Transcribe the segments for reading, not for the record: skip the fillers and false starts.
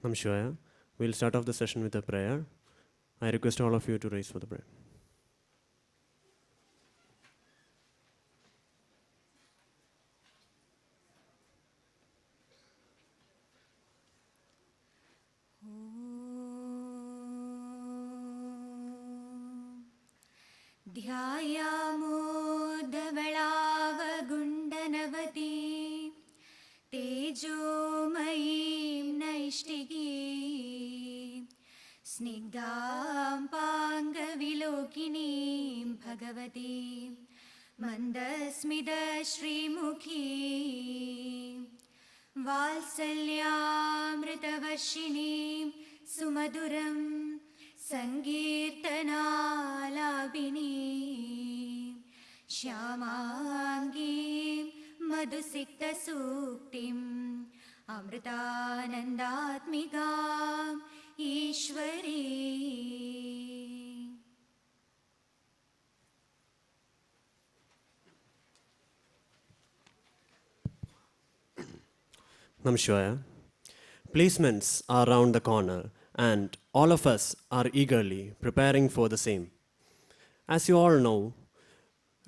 Namshivaya. We'll start off the session with a prayer. I request all of you to raise for the prayer. ध्यायामो धवलावगुण्डनवती तेजोमयीं नैष्टिकीं स्निग्धां पाङ्गविलोकिनीं भगवतीं मन्दस्मितश्रीमुखीं वात्सल्यामृतवर्षिणीं सुमधुरं सङ्कीर्तनालापिनी श्यामाङ्गीं मधुसिक्तसूक्तिम् अमृतानन्दात्मिकाम् Ishwari. Namshivaya. Placements are round the corner, and all of us are eagerly preparing for the same. As you all know,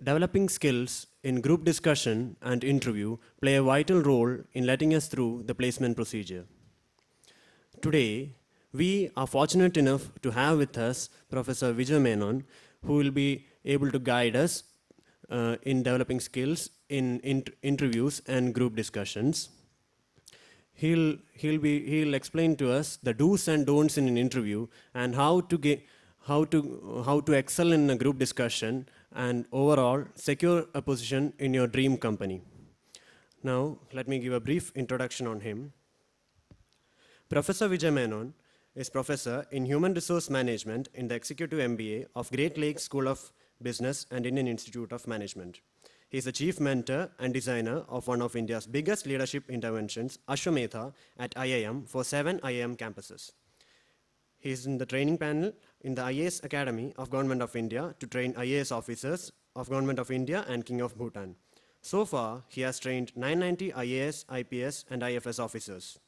developing skills in group discussion and interview play a vital role in letting us through the placement procedure. Today, we are fortunate enough to have with us Professor Vijay Menon, who will be able to guide us in developing skills in interviews and group discussions. He'll explain to us the do's and don'ts in an interview and how to excel in a group discussion and overall secure a position in your dream company. Now, let me give a brief introduction on him. Professor Vijay Menon is professor in Human Resource Management in the Executive MBA of Great Lakes School of Business and Indian Institute of Management. He is the chief mentor and designer of one of India's biggest leadership interventions, Ashwametha, at IIM for 7 IIM campuses. He is in the training panel in the IAS Academy of Government of India to train IAS officers of Government of India and King of Bhutan. So far, he has trained 990 IAS, IPS, and IFS officers.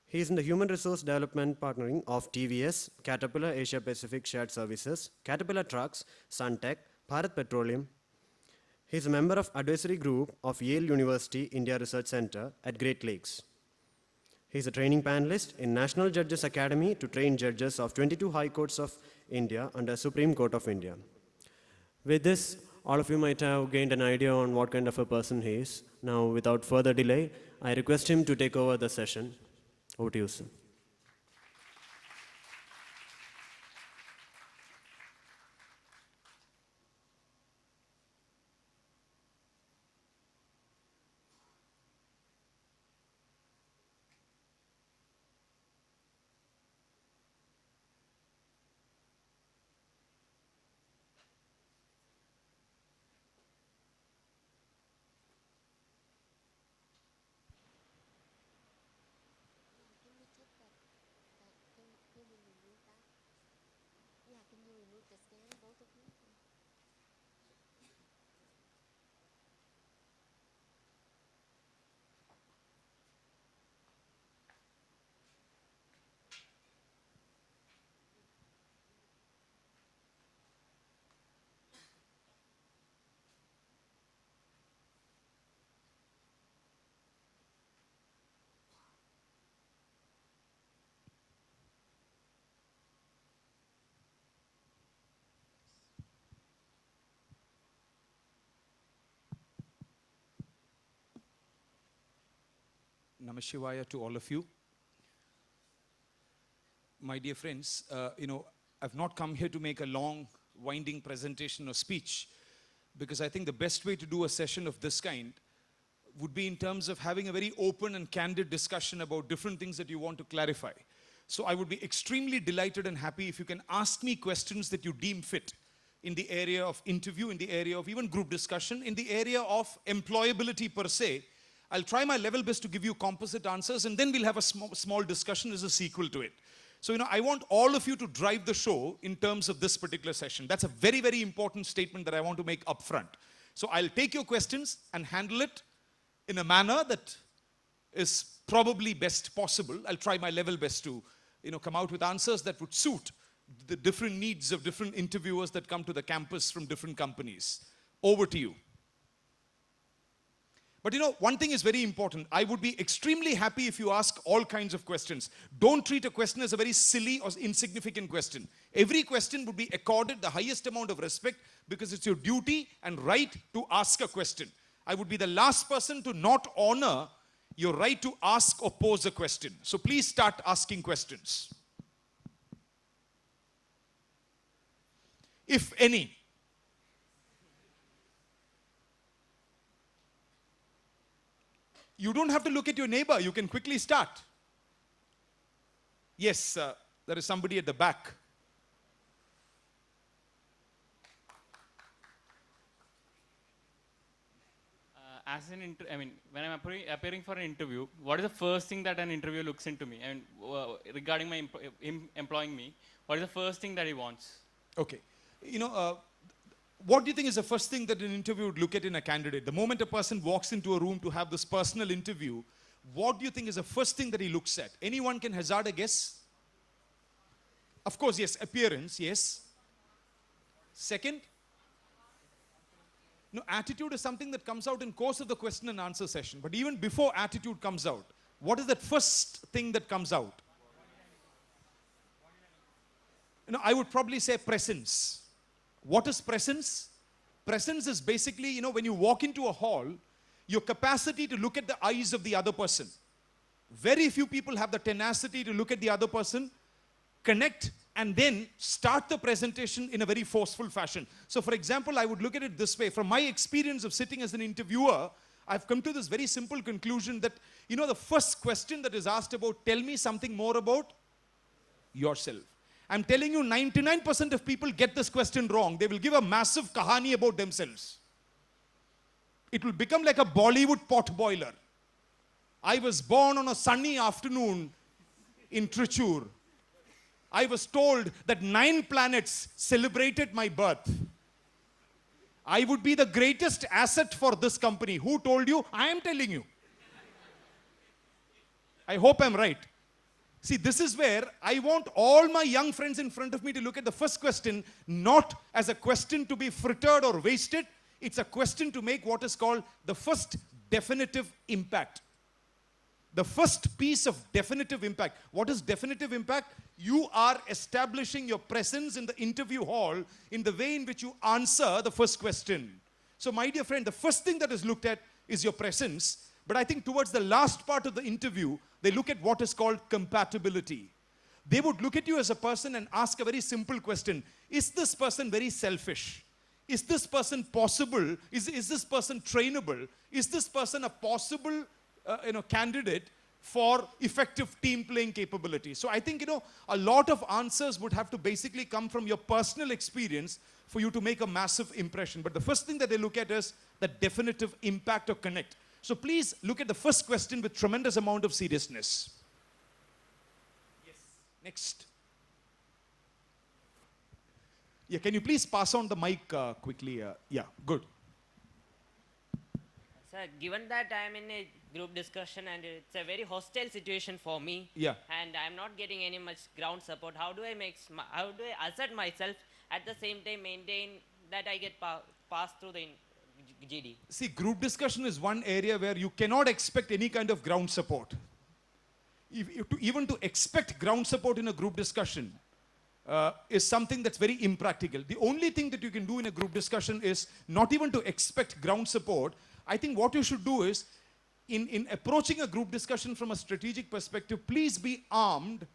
He is in the Human Resource Development Partnering of TVS, Caterpillar Asia Pacific Shared Services, Caterpillar Trucks, Suntech, Bharat Petroleum. He is a member of advisory group of Yale University India Research Center at Great Lakes. He is a training panelist in National Judges Academy to train judges of 22 High Courts of India under Supreme Court of India. With this, all of you might have gained an idea on what kind of a person he is. Now, without further delay, I request him to take over the session. Over to you, sir. Namashivaya to all of you. My dear friends, I've not come here to make a long, winding presentation or speech, because I think the best way to do a session of this kind would be in terms of having a very open and candid discussion about different things that you want to clarify. So I would be extremely delighted and happy if you can ask me questions that you deem fit in the area of interview, in the area of even group discussion, in the area of employability per se. I'll try my level best to give you composite answers, and then we'll have a small discussion as a sequel to it. So, I want all of you to drive the show in terms of this particular session. That's a very, very important statement that I want to make up front. So I'll take your questions and handle it in a manner that is probably best possible. I'll try my level best to, come out with answers that would suit the different needs of different interviewers that come to the campus from different companies. Over to you. But one thing is very important. I would be extremely happy if you ask all kinds of questions. Don't treat a question as a very silly or insignificant question. Every question would be accorded the highest amount of respect because it's your duty and right to ask a question. I would be the last person to not honor your right to ask or pose a question. So please start asking questions. If any. You don't have to look at your neighbor. You can quickly start. Yes, there is somebody at the back. When I'm appearing for an interview, what is the first thing that an interviewer looks into me? And regarding my employing me, what is the first thing that he wants? Okay. What do you think is the first thing that an interviewer would look at in a candidate? The moment a person walks into a room to have this personal interview, what do you think is the first thing that he looks at? Anyone can hazard a guess? Of course, yes, appearance, yes. Second? No, attitude is something that comes out in course of the question and answer session. But even before attitude comes out, what is that first thing that comes out? I would probably say presence. What is presence? Presence is basically, when you walk into a hall, your capacity to look at the eyes of the other person. Very few people have the tenacity to look at the other person, connect, and then start the presentation in a very forceful fashion. So for example, I would look at it this way. From my experience of sitting as an interviewer, I've come to this very simple conclusion that, the first question that is asked about, tell me something more about yourself. I'm telling you, 99% of people get this question wrong. They will give a massive kahani about themselves. It will become like a Bollywood pot boiler. I was born on a sunny afternoon in Trichur. I was told that 9 planets celebrated my birth. I would be the greatest asset for this company. Who told you? I am telling you. I hope I'm right. See, this is where I want all my young friends in front of me to look at the first question not as a question to be frittered or wasted. It's a question to make what is called the first definitive impact. The first piece of definitive impact. What is definitive impact? You are establishing your presence in the interview hall in the way in which you answer the first question. So my dear friend, the first thing that is looked at is your presence. But I think towards the last part of the interview, they look at what is called compatibility. They would look at you as a person and ask a very simple question. Is this person very selfish? Is this person possible? Is this person trainable? Is this person a possible candidate for effective team playing capability? So I think, a lot of answers would have to basically come from your personal experience for you to make a massive impression. But the first thing that they look at is the definitive impact or connect. So please look at the first question with tremendous amount of seriousness. Yes. Next. Yeah, can you please pass on the mic quickly? Yeah, good. Sir, given that I am in a group discussion and it's a very hostile situation for me, Yeah. and I am not getting any much ground support, how do I assert myself at the same time maintain that I get passed through the GD? See, group discussion is one area where you cannot expect any kind of ground support. Even to expect ground support in a group discussion is something that's very impractical. The only thing that you can do in a group discussion is not even to expect ground support. I think what you should do is, in approaching a group discussion from a strategic perspective, please be armed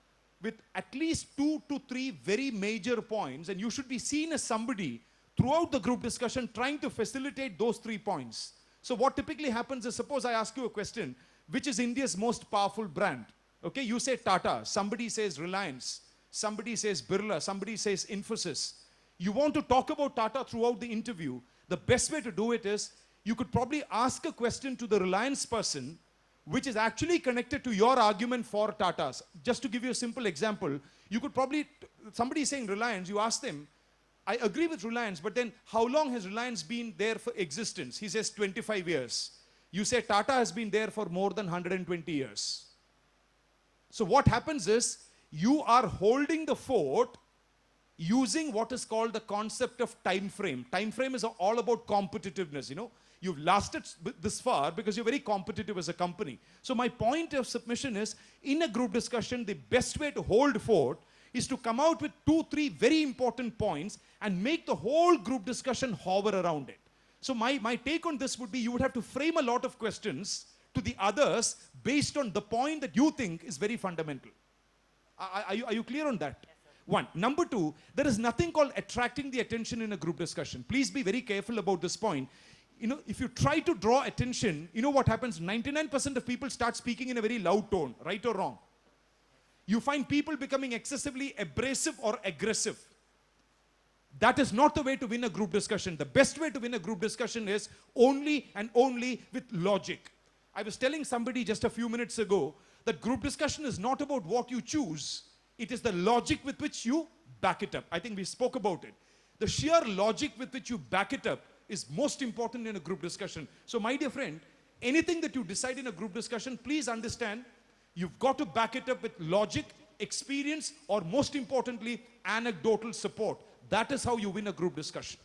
with at least 2 to 3 very major points, and you should be seen as somebody throughout the group discussion trying to facilitate those 3 points. So what typically happens is, suppose I ask you a question, which is India's most powerful brand? Okay, you say Tata, somebody says Reliance, somebody says Birla, somebody says Infosys. You want to talk about Tata throughout the interview. The best way to do it is, you could probably ask a question to the Reliance person, which is actually connected to your argument for Tatas. Just to give you a simple example, you could probably, somebody is saying Reliance, you ask them, I agree with Reliance, but then how long has Reliance been there for existence? He says 25 years. You say Tata has been there for more than 120 years. So what happens is, you are holding the fort using what is called the concept of time frame. Time frame is all about competitiveness, you know. You've lasted this far because you're very competitive as a company. So my point of submission is, in a group discussion, the best way to hold fort is to come out with 2-3 very important points and make the whole group discussion hover around it. So my take on this would be, you would have to frame a lot of questions to the others based on the point that you think is very fundamental. Are you clear on that? Yes, one. Number two, there is nothing called attracting the attention in a group discussion. Please be very careful about this point. You know, if you try to draw attention, you know what happens? 99% of people start speaking in a very loud tone, right or wrong? You find people becoming excessively abrasive or aggressive. That is not the way to win a group discussion. The best way to win a group discussion is only and only with logic. I was telling somebody just a few minutes ago that group discussion is not about what you choose. It is the logic with which you back it up. I think we spoke about it. The sheer logic with which you back it up is most important in a group discussion. So my dear friend, anything that you decide in a group discussion, please understand, you've got to back it up with logic, experience, or most importantly, anecdotal support. That is how you win a group discussion.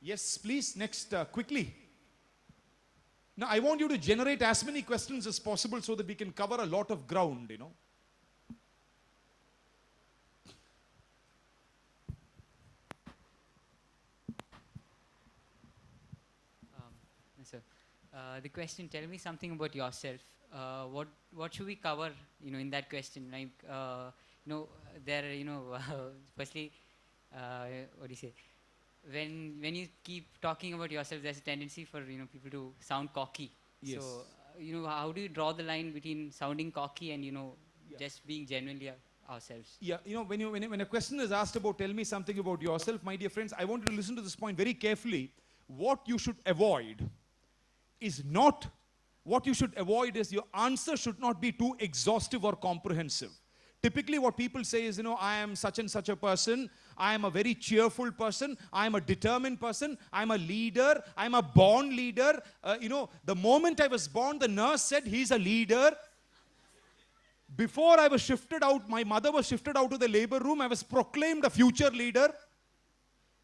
Yes, please, next, quickly. Now, I want you to generate as many questions as possible so that we can cover a lot of ground, you know. Yes, sir. The question, tell me something about yourself. What should we cover, you know, in that question? Like, you know, there, you know, firstly, what do you say? When you keep talking about yourself, there's a tendency for, you know, people to sound cocky. Yes. So, you know, how do you draw the line between sounding cocky and, you know, just being genuinely ourselves? Yeah, you know, when a question is asked about, tell me something about yourself, my dear friends, I want you to listen to this point very carefully. What you should avoid is not, what you should avoid is your answer should not be too exhaustive or comprehensive. Typically what people say is, you know, I am such and such a person, I am a very cheerful person, I am a determined person, I am a leader, I am a born leader. You know, the moment I was born, the nurse said he's a leader. Before I was shifted out, my mother was shifted out to the labor room, I was proclaimed a future leader.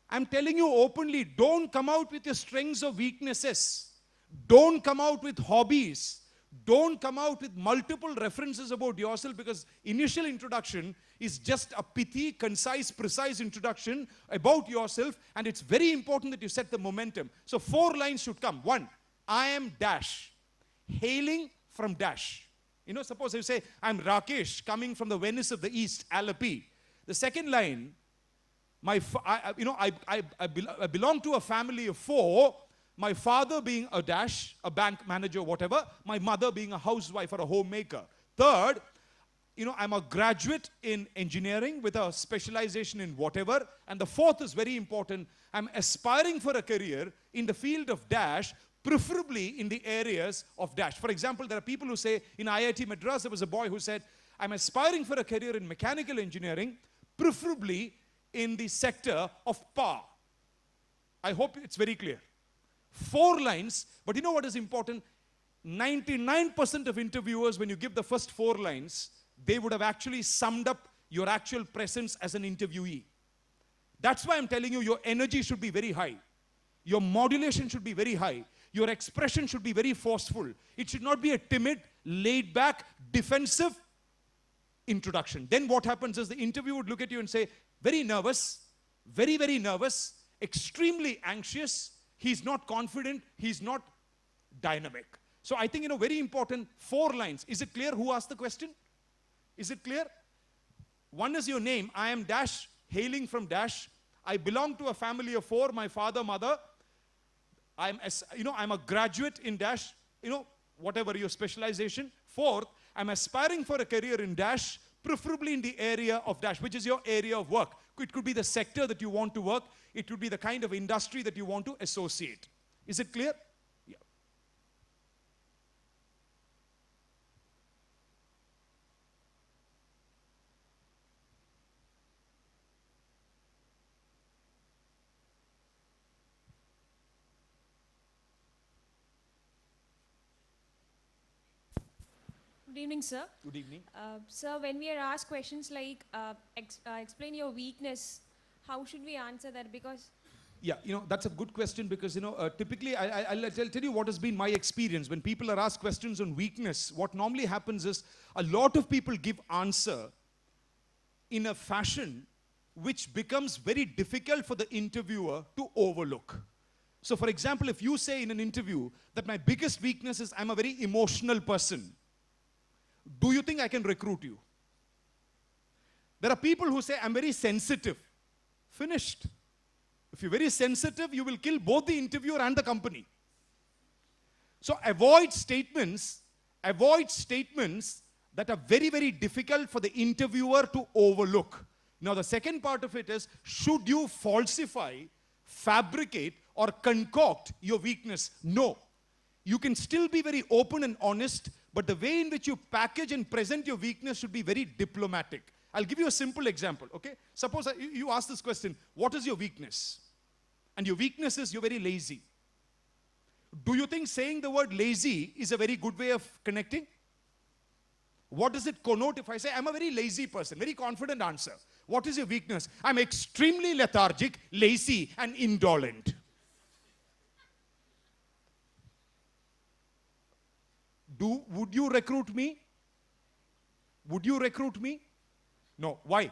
I'm telling you openly, don't come out with your strengths or weaknesses. Don't come out with hobbies. Don't come out with multiple references about yourself, because initial introduction is just a pithy, concise, precise introduction about yourself, and it's very important that you set the momentum. So 4 lines should come. 1, I am dash, hailing from dash. You know, suppose you say, I'm Rakesh, coming from the Venice of the East, Alapi. The second line, I belong to a family of 4. My father being a dash, a bank manager, whatever. My mother being a housewife or a homemaker. Third, you know, I'm a graduate in engineering with a specialization in whatever. And the fourth is very important. I'm aspiring for a career in the field of dash, preferably in the areas of dash. For example, there are people who say, in IIT Madras, there was a boy who said, I'm aspiring for a career in mechanical engineering, preferably in the sector of power. I hope it's very clear. 4 lines, but you know what is important? 99% of interviewers, when you give the first 4 lines, they would have actually summed up your actual presence as an interviewee. That's why I'm telling you, your energy should be very high. Your modulation should be very high. Your expression should be very forceful. It should not be a timid, laid-back, defensive introduction. Then what happens is the interviewer would look at you and say, very nervous, very, very nervous, extremely anxious, he's not confident, he's not dynamic. So I think, you know, very important, 4 lines. Is it clear who asked the question? Is it clear? 1 is your name. I am dash, hailing from dash. I belong to a family of 4, my father, mother. I'm a graduate in dash, you know, whatever your specialization. 4th, I'm aspiring for a career in dash, preferably in the area of dash, which is your area of work. It could be the sector that you want to work. It would be the kind of industry that you want to associate. Is it clear? Yeah. Good evening, sir. Good evening. Sir, when we are asked questions like explain your weakness, how should we answer that? Because Yeah, that's a good question because, typically I'll tell you what has been my experience. When people are asked questions on weakness, what normally happens is a lot of people give answer in a fashion which becomes very difficult for the interviewer to overlook. So for example, if you say in an interview that my biggest weakness is I'm a very emotional person, do you think I can recruit you? There are people who say I'm very sensitive. Finished. If you're very sensitive, you will kill both the interviewer and the company. So avoid statements that are very, very difficult for the interviewer to overlook. Now the second part of it is, should you falsify, fabricate, or concoct your weakness? No. You can still be very open and honest, but the way in which you package and present your weakness should be very diplomatic. I'll give you a simple example, okay? Suppose you ask this question, what is your weakness? And your weakness is you're very lazy. Do you think saying the word lazy is a very good way of connecting? What does it connote if I say, I'm a very lazy person? Very confident answer. What is your weakness? I'm extremely lethargic, lazy, and indolent. Would you recruit me? Would you recruit me? No. Why?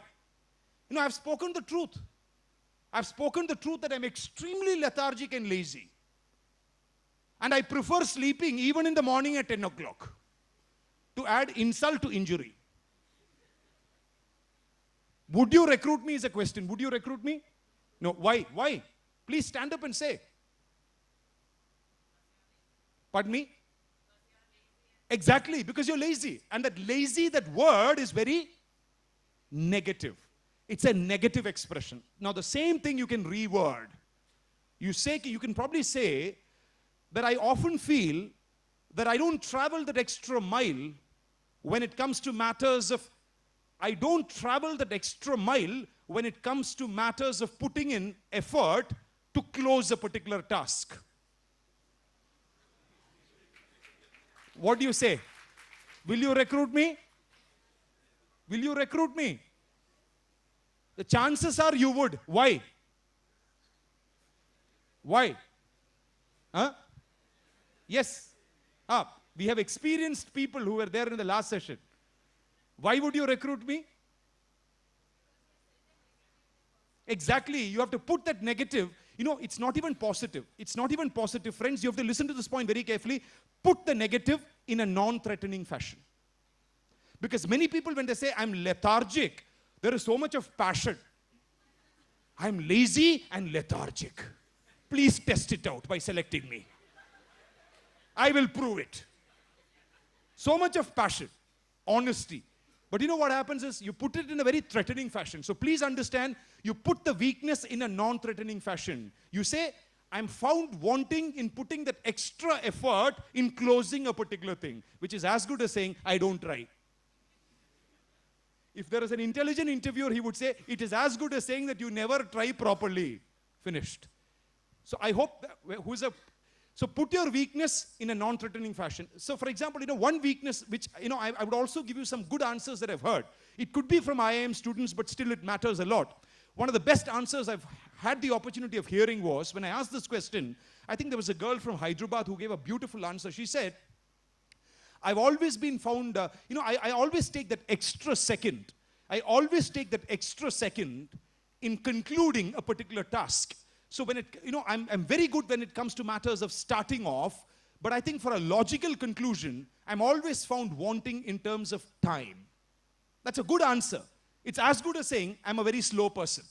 I've spoken the truth. I've spoken the truth that I'm extremely lethargic and lazy. And I prefer sleeping even in the morning at 10 o'clock. To add insult to injury. Would you recruit me is a question. Would you recruit me? No. Why? Why? Please stand up and say. Pardon me? Exactly, because you're lazy. And that word is very negative. It's a negative expression. Now the same thing you can reword. You can probably say that I often feel that I don't travel that extra mile when it comes to matters of putting in effort to close a particular task. What do you say? Will you recruit me? Will you recruit me? The chances are you would. Why? Why? Huh? Yes. We have experienced people who were there in the last session. Why would you recruit me? Exactly. You have to put that negative. It's not even positive. It's not even positive. Friends, you have to listen to this point very carefully. Put the negative in a non-threatening fashion. Because many people, when they say, I'm lethargic, there is so much of passion. I'm lazy and lethargic. Please test it out by selecting me. I will prove it. So much of passion, honesty. But what happens is you put it in a very threatening fashion. So please understand, you put the weakness in a non-threatening fashion. You say, I'm found wanting in putting that extra effort in closing a particular thing, which is as good as saying, I don't try. If there is an intelligent interviewer, he would say, it is as good as saying that you never try properly. Finished. So I hope that, so put your weakness in a non-threatening fashion. So for example, one weakness which, I would also give you some good answers that I've heard. It could be from IIM students, but still it matters a lot. One of the best answers I've had the opportunity of hearing was, when I asked this question, I think there was a girl from Hyderabad who gave a beautiful answer. She said, I've always been found, I always take that extra second. I always take that extra second in concluding a particular task. So when I'm very good when it comes to matters of starting off, but I think for a logical conclusion, I'm always found wanting in terms of time. That's a good answer. It's as good as saying, I'm a very slow person.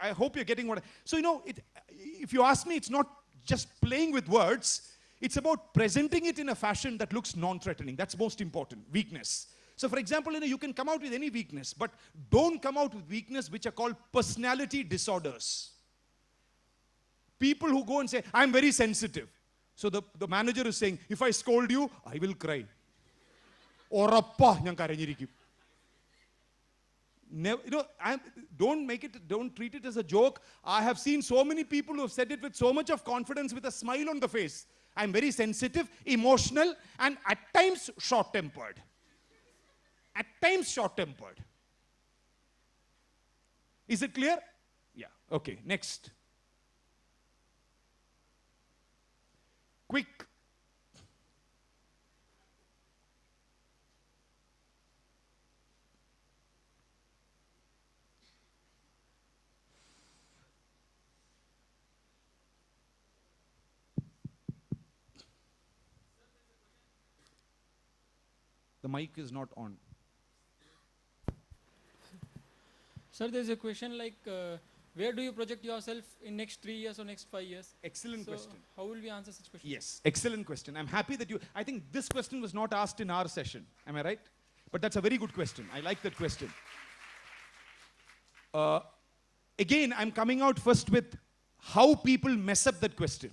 I hope you're getting what so if you ask me, it's not just playing with words. It's about presenting it in a fashion that looks non-threatening. That's most important. Weakness. So for example, you can come out with any weakness, but don't come out with weakness which are called personality disorders. People who go and say, I'm very sensitive. So the manager is saying, if I scold you, I will cry. Orappa, njan karanyirikkum. Don't treat it as a joke. I have seen so many people who have said it with so much of confidence, with a smile on the face. I'm very sensitive, emotional, and at times short-tempered. At times short-tempered. Is it clear? Yeah. Okay, next. Quick. The mic is not on. Sir, there's a question like, where do you project yourself in next 3 years or next 5 years? Excellent So question. how will we answer such questions? Yes, excellent question. I'm happy that I think this question was not asked in our session. Am I right? But that's a very good question. I like that question. Again, I'm coming out first with how people mess up that question.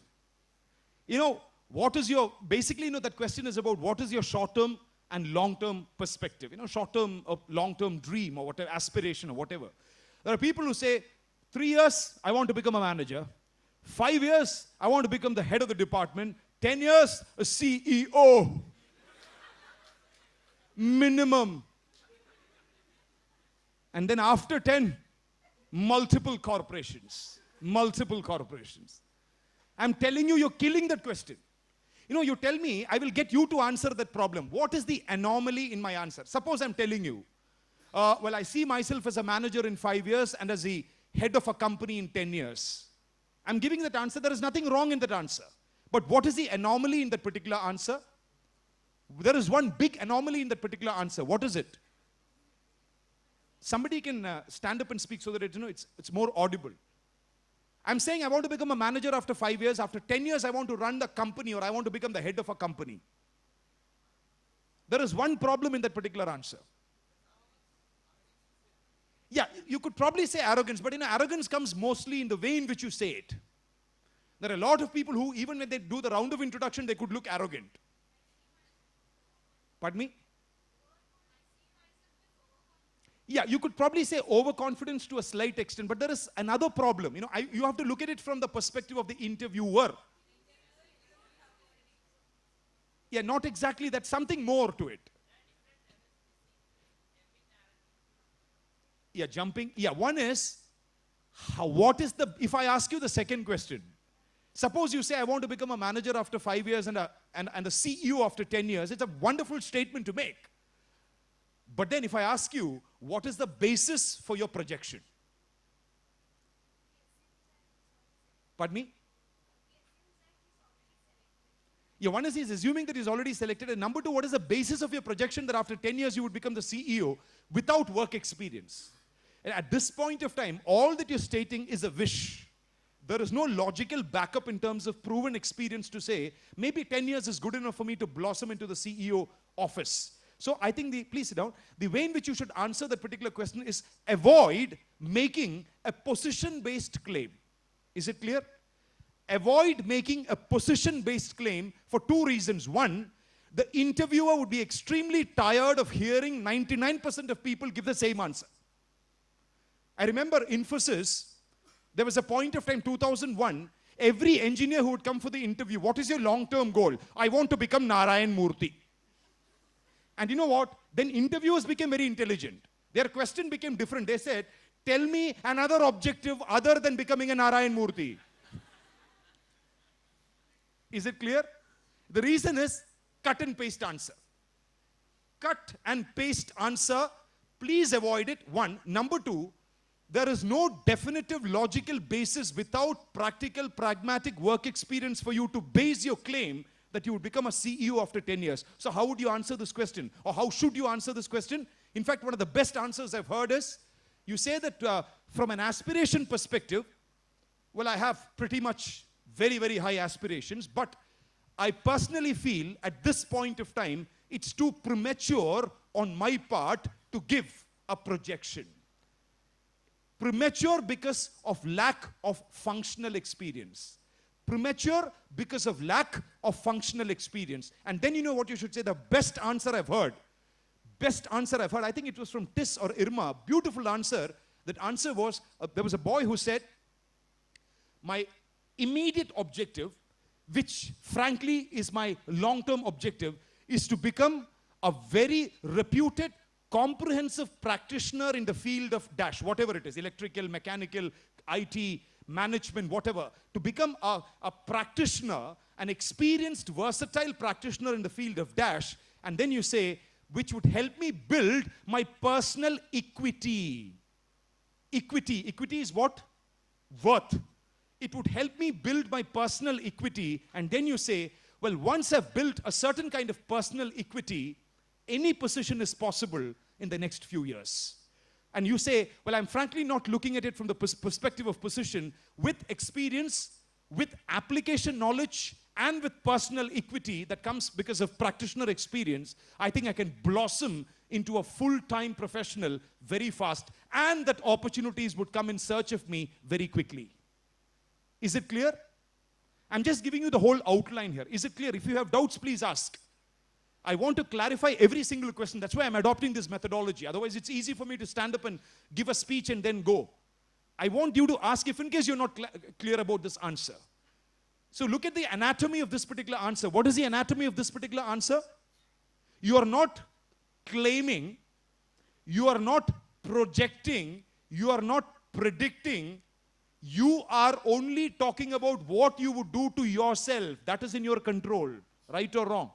Basically, that question is about what is your short-term and long-term perspective. Short-term or long-term dream or whatever, aspiration or whatever. There are people who say, 3 years, I want to become a manager. 5 years, I want to become the head of the department. 10 years, a CEO. Minimum. And then after 10, multiple corporations. Multiple corporations. I'm telling you, you're killing that question. You tell me, I will get you to answer that problem. What is the anomaly in my answer? Suppose I'm telling you, well, I see myself as a manager in 5 years and as the head of a company in 10 years. I'm giving that answer. There is nothing wrong in that answer. But what is the anomaly in that particular answer? There is one big anomaly in that particular answer. What is it? Somebody can stand up and speak so that it's more audible. I'm saying I want to become a manager after 5 years. After 10 years, I want to run the company or I want to become the head of a company. There is one problem in that particular answer. Yeah, you could probably say arrogance, but arrogance comes mostly in the way in which you say it. There are a lot of people who, even when they do the round of introduction, they could look arrogant. Pardon me? Yeah, you could probably say overconfidence to a slight extent, but there is another problem. You have to look at it from the perspective of the interviewer. Yeah, not exactly. That's something more to it. Yeah, jumping. Yeah, one is, if I ask you the second question, suppose you say, I want to become a manager after 5 years and a CEO after 10 years. It's a wonderful statement to make. But then if I ask you, what is the basis for your projection? Pardon me? Yeah, one is he's assuming that he's already selected. And number two, what is the basis of your projection that after 10 years you would become the CEO without work experience? And at this point of time, all that you're stating is a wish. There is no logical backup in terms of proven experience to say, maybe 10 years is good enough for me to blossom into the CEO office. So I think, please sit down, the way in which you should answer that particular question is avoid making a position-based claim. Is it clear? Avoid making a position-based claim for two reasons. One, the interviewer would be extremely tired of hearing 99% of people give the same answer. I remember Infosys, there was a point of time, 2001, every engineer who would come for the interview, what is your long-term goal? I want to become Narayan Murthy. And you know what? Then interviewers became very intelligent. Their question became different. They said, tell me another objective other than becoming a Narayan Murthy. Is it clear? The reason is cut and paste answer. Cut and paste answer, please avoid it. One. Number two, there is no definitive logical basis without practical, pragmatic work experience for you to base your claim that you would become a CEO after 10 years. So how would you answer this question? Or how should you answer this question? In fact, one of the best answers I've heard is, you say that from an aspiration perspective, well, I have pretty much very, very high aspirations, but I personally feel at this point of time, it's too premature on my part to give a projection. Premature because of lack of functional experience. Premature because of lack of functional experience. And then you know what you should say? The best answer I've heard. Best answer I've heard. I think it was from Tis or Irma. Beautiful answer. That answer was, there was a boy who said, my immediate objective which frankly is my long-term objective, is to become a very reputed, comprehensive practitioner in the field of dash, whatever it is, electrical, mechanical, IT, management, whatever. To become a practitioner, an experienced, versatile practitioner in the field of dash, and then you say, which would help me build my personal equity. Equity is what? Worth. It would help me build my personal equity, and then you say, well, once I've built a certain kind of personal equity, any position is possible in the next few years. And you say, well, I'm frankly not looking at it from the perspective of position. With experience, with application knowledge, and with personal equity that comes because of practitioner experience, I think I can blossom into a full-time professional very fast, and that opportunities would come in search of me very quickly. Is it clear? I'm just giving you the whole outline here. Is it clear? If you have doubts, please ask. I want to clarify every single question. That's why I'm adopting this methodology. Otherwise, it's easy for me to stand up and give a speech and then go. I want you to ask if in case you're not clear about this answer. So look at the anatomy of this particular answer. What is the anatomy of this particular answer? You are not claiming, you are not projecting, you are not predicting. You are only talking about what you would do to yourself. That is in your control, right or wrong.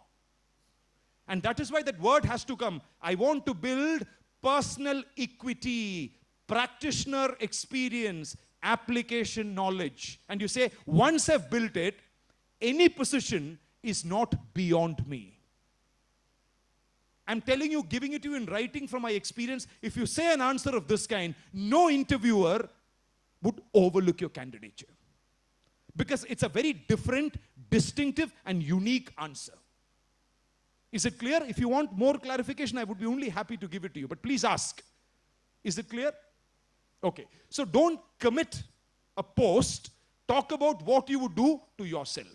And that is why that word has to come. I want to build personal equity, practitioner experience, application knowledge. And you say, once I've built it, any position is not beyond me. I'm telling you, giving it to you in writing from my experience, if you say an answer of this kind, no interviewer would overlook your candidature. Because it's a very different, distinctive, and unique answer. Is it clear? If you want more clarification, I would be only happy to give it to you. But please ask. Is it clear? Okay. So don't commit a post. Talk about what you would do to yourself.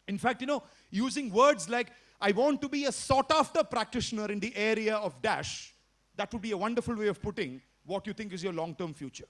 In fact, using words like, I want to be a sought-after practitioner in the area of dash, that would be a wonderful way of putting what you think is your long-term future.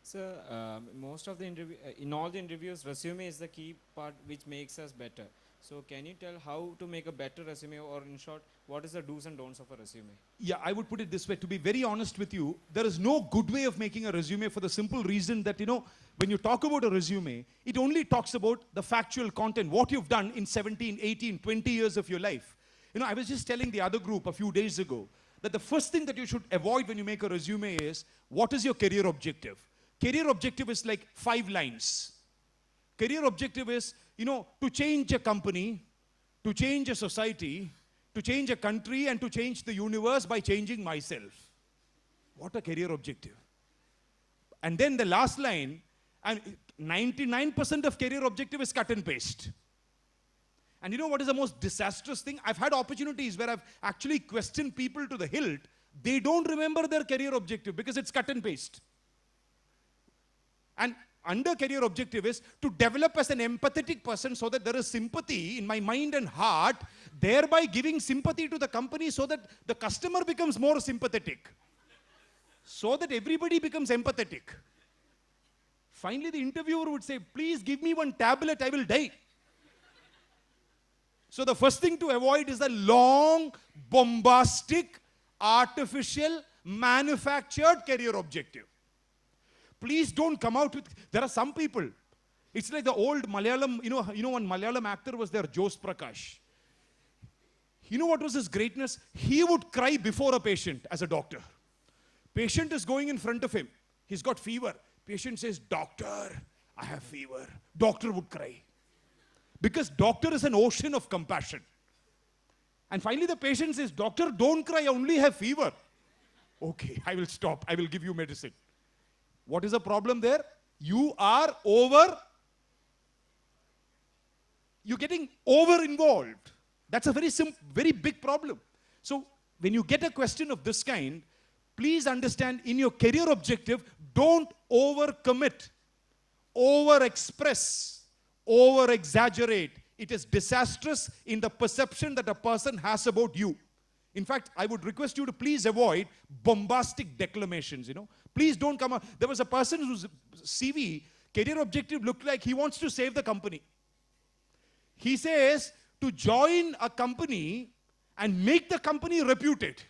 Sir, most of the in all the interviews, resume is the key part which makes us better. So can you tell how to make a better resume, or in short, what is the do's and don'ts of a resume? Yeah, I would put it this way. To be very honest with you, there is no good way of making a resume for the simple reason that, when you talk about a resume, it only talks about the factual content, what you've done in 17, 18, 20 years of your life. I was just telling the other group a few days ago that the first thing that you should avoid when you make a resume is, what is your career objective? Career objective is like 5 lines. Career objective is, to change a company, to change a society, to change a country, and to change the universe by changing myself. What a career objective. And then the last line, and 99% of career objective is cut and paste. And you know what is the most disastrous thing? I've had opportunities where I've actually questioned people to the hilt. They don't remember their career objective because it's cut and paste. And under career objective is to develop as an empathetic person so that there is sympathy in my mind and heart, thereby giving sympathy to the company so that the customer becomes more sympathetic. So that everybody becomes empathetic. Finally, the interviewer would say, please give me one tablet, I will die. So the first thing to avoid is the long, bombastic, artificial, manufactured career objective. Please don't come out with, there are some people, it's like the old Malayalam, one Malayalam actor was there, Jose Prakash. You know what was his greatness? He would cry before a patient as a doctor. Patient is going in front of him. He's got fever. Patient says, doctor, I have fever. Doctor would cry. Because doctor is an ocean of compassion. And finally the patient says, doctor, don't cry, I only have fever. Okay, I will stop. I will give you medicine. What is the problem there? You're getting over involved. That's a very big problem. So when you get a question of this kind, please understand in your career objective, don't overcommit, over-express, over-exaggerate. It is disastrous in the perception that a person has about you. In fact, I would request you to please avoid bombastic declamations, Please don't come up. There was a person whose CV, career objective looked like he wants to save the company. He says to join a company and make the company reputed.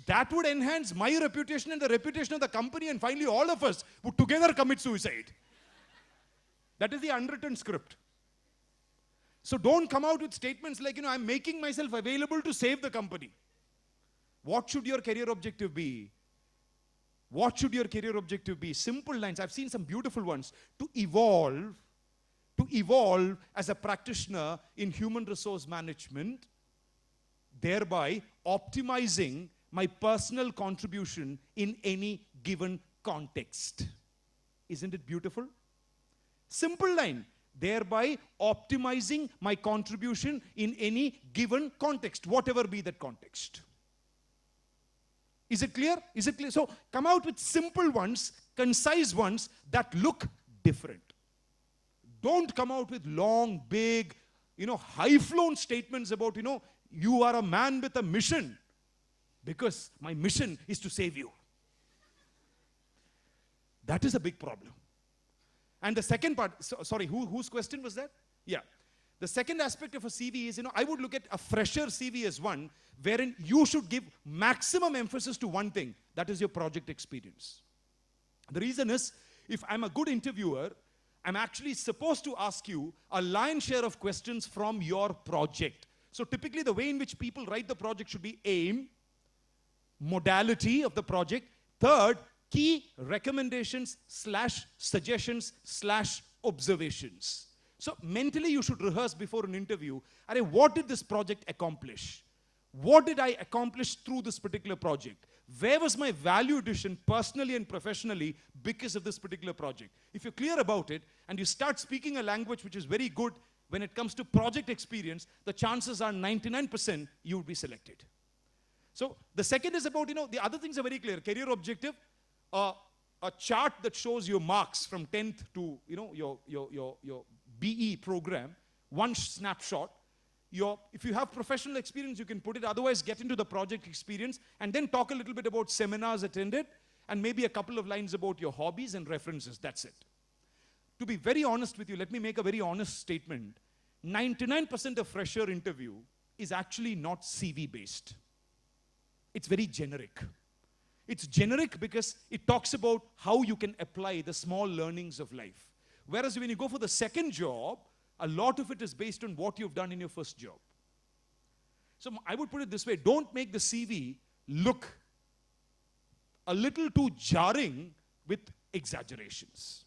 That would enhance my reputation and the reputation of the company, and finally all of us would together commit suicide. That is the unwritten script. So don't come out with statements like, I'm making myself available to save the company. What should your career objective be? What should your career objective be? Simple lines. I've seen some beautiful ones. To evolve as a practitioner in human resource management, thereby optimizing my personal contribution in any given context. Isn't it beautiful? Simple line. Thereby optimizing my contribution in any given context, whatever be that context. Is it clear? Is it clear? So come out with simple ones, concise ones that look different. Don't come out with long, big, high-flown statements about, you are a man with a mission, because my mission is to save you. That is a big problem. And the second part, sorry, whose question was that? Yeah. The second aspect of a CV is, I would look at a fresher CV as one, wherein you should give maximum emphasis to one thing, that is your project experience. The reason is, if I'm a good interviewer, I'm actually supposed to ask you a lion's share of questions from your project. So typically the way in which people write the project should be aim, modality of the project, third, key recommendations / suggestions / observations. So mentally you should rehearse before an interview, what did this project accomplish? What did I accomplish through this particular project? Where was my value addition personally and professionally because of this particular project? If you're clear about it and you start speaking a language which is very good when it comes to project experience, the chances are 99% you would be selected. So the second is about, the other things are very clear. Career objective, a chart that shows your marks from 10th to, your BE program, one snapshot. If you have professional experience, you can put it. Otherwise, get into the project experience and then talk a little bit about seminars attended and maybe a couple of lines about your hobbies and references. That's it. To be very honest with you, let me make a very honest statement. 99% of fresher interview is actually not CV based. It's very generic. It's generic because it talks about how you can apply the small learnings of life. Whereas when you go for the second job, a lot of it is based on what you've done in your first job. So I would put it this way, don't make the CV look a little too jarring with exaggerations.